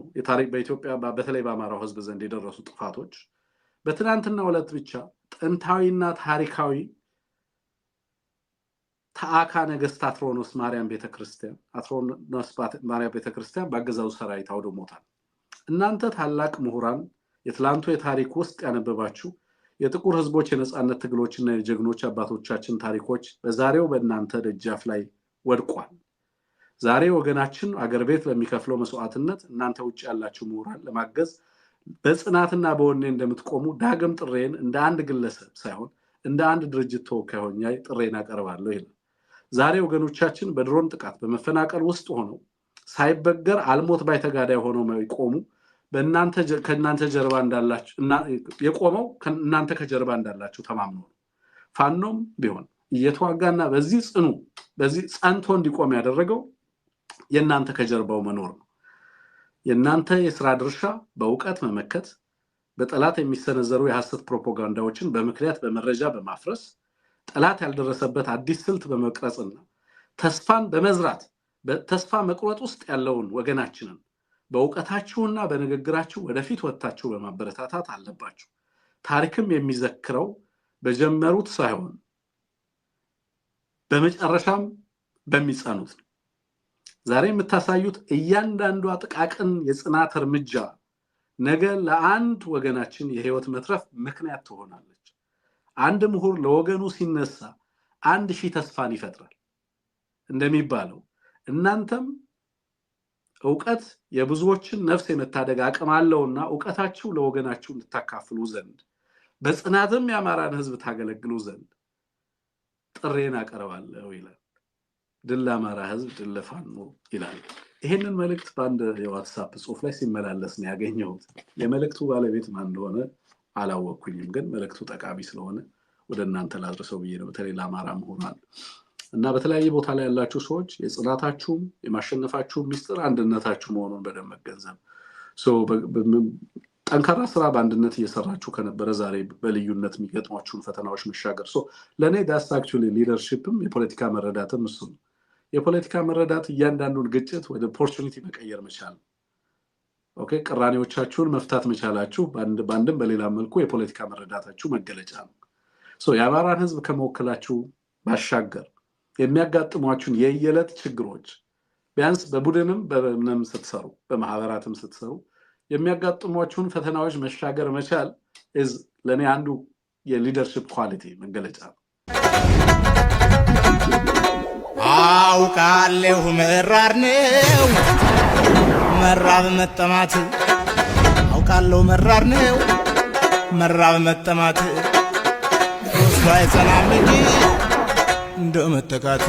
በኢትዮጵያ በተለይ በአማራው ህዝብ ዘንድ የደረሱ ጥፋቶች በትናንትናው ዕለት ብቻ ጥንታዊና ታሪካዊ ታአካ ነገስት አትሮኖስ ማርያም ቤተክርስቲያን በአገዛዙ ሰራዊት አውድሞታል። እናንተ ታላቅ ምሁራን የትላንቱ የታሪክ ውስጥ ያነበባችሁ የጥቁር ህዝቦች የነጻነት ትግሎችና የጀግኖች አባቶቻችን ታሪኮች በዛሬው በእናንተ ደጃፍ ላይ ወድቋል። ዛሬ ወገናችን አገር ቤት ለሚከፍለው መስዋዕትነት እናንተ ውጭ ያላችሁ ምሁራን ለማገዝ በጽናትና በወኔ እንደምትቆሙ ዳግም ጥሬን እንደ አንድ ግለሰብ ሳይሆን እንደ አንድ ድርጅት ተወካይ ሆኜ ጥሬን አቀርባለሁ ይላል። ዛሬ ወገኖቻችን በድሮን ጥቃት በመፈናቀል ውስጥ ሆነው ሳይበገር አልሞት ባይ ተጋዳይ ሆነው ቆሙ። ከእናንተ ጀርባ እንዳላችሁ የቆመው ከእናንተ ከጀርባ እንዳላችሁ ተማምኖ ፋኖም ቢሆን እየተዋጋና በዚህ ጸንቶ እንዲቆም ያደረገው የእናንተ ከጀርባው መኖር ነው። የእናንተ የሥራ ድርሻ በእውቀት መመከት፣ በጠላት የሚሰነዘሩ የሐሰት ፕሮፓጋንዳዎችን በምክንያት በመረጃ በማፍረስ ጠላት ያልደረሰበት አዲስ ስልት በመቅረጽና ተስፋን በመዝራት በተስፋ መቁረጥ ውስጥ ያለውን ወገናችንን በእውቀታችሁና በንግግራችሁ ወደፊት ወጣችሁ በማበረታታት አለባችሁ። ታሪክም የሚዘክረው በጀመሩት ሳይሆን በመጨረሻም በሚጸኑት ነው። ዛሬ የምታሳዩት እያንዳንዱ ጥቃቅን የጽናት እርምጃ ነገ ለአንድ ወገናችን የህይወት መትረፍ ምክንያት ትሆናለች። አንድ ምሁር ለወገኑ ሲነሳ 1000 ተስፋን ይፈጥራል እንደሚባለው እናንተም ዕውቀት የብዙዎችን ነፍስ የመታደግ አቅም አለውና ዕውቀታችሁ ለወገናችሁ እንድታካፍሉ ዘንድ በጽናትም የአማራን ህዝብ ታገለግሉ ዘንድ ጥሬን አቀርባለሁ ይላል። ድል ለአማራ ህዝብ፣ ድል ለፋኖ ይላል። ይሄንን መልእክት በአንድ የዋትስአፕ ጽሑፍ ላይ ሲመላለስ ነው ያገኘሁት። የመልእክቱ ባለቤት ማን እንደሆነ አላወቅኩኝም፣ ግን መልእክቱ ጠቃሚ ስለሆነ ወደ እናንተ ላድርሰው ብዬ ነው። በተለይ ለአማራ መሆናል እና በተለያየ ቦታ ላይ ያላችሁ ሰዎች የጽናታችሁም የማሸነፋችሁም ሚስጥር አንድነታችሁ መሆኑን በደንብ መገንዘብ ጠንካራ ስራ በአንድነት እየሰራችሁ ከነበረ ዛሬ በልዩነት የሚገጥሟችሁን ፈተናዎች መሻገር ለኔ ዳስ አክቹሊ ሊደርሺፕም የፖለቲካ መረዳትም እሱ ነው። የፖለቲካ መረዳት እያንዳንዱን ግጭት ወደ ኦፖርቹኒቲ መቀየር መቻል። ኦኬ ቅራኔዎቻችሁን መፍታት መቻላችሁ በአንድም በሌላ መልኩ የፖለቲካ መረዳታችሁ መገለጫ ነው። የአማራን ህዝብ ከመወከላችሁ ባሻገር የሚያጋጥሟችሁን የየዕለት ችግሮች ቢያንስ በቡድንም በምንም ስትሰሩ በማህበራትም ስትሰሩ የሚያጋጥሟችሁን ፈተናዎች መሻገር መቻል ለኔ አንዱ የሊደርሺፕ ኳሊቲ መገለጫ ነው። አውቃለሁ መራር ነው መራብ መጠማት፣ አውቃለሁ መራር ነው መራብ መጠማት፣ እሱ አይጸናም እንጂ እንደመተካት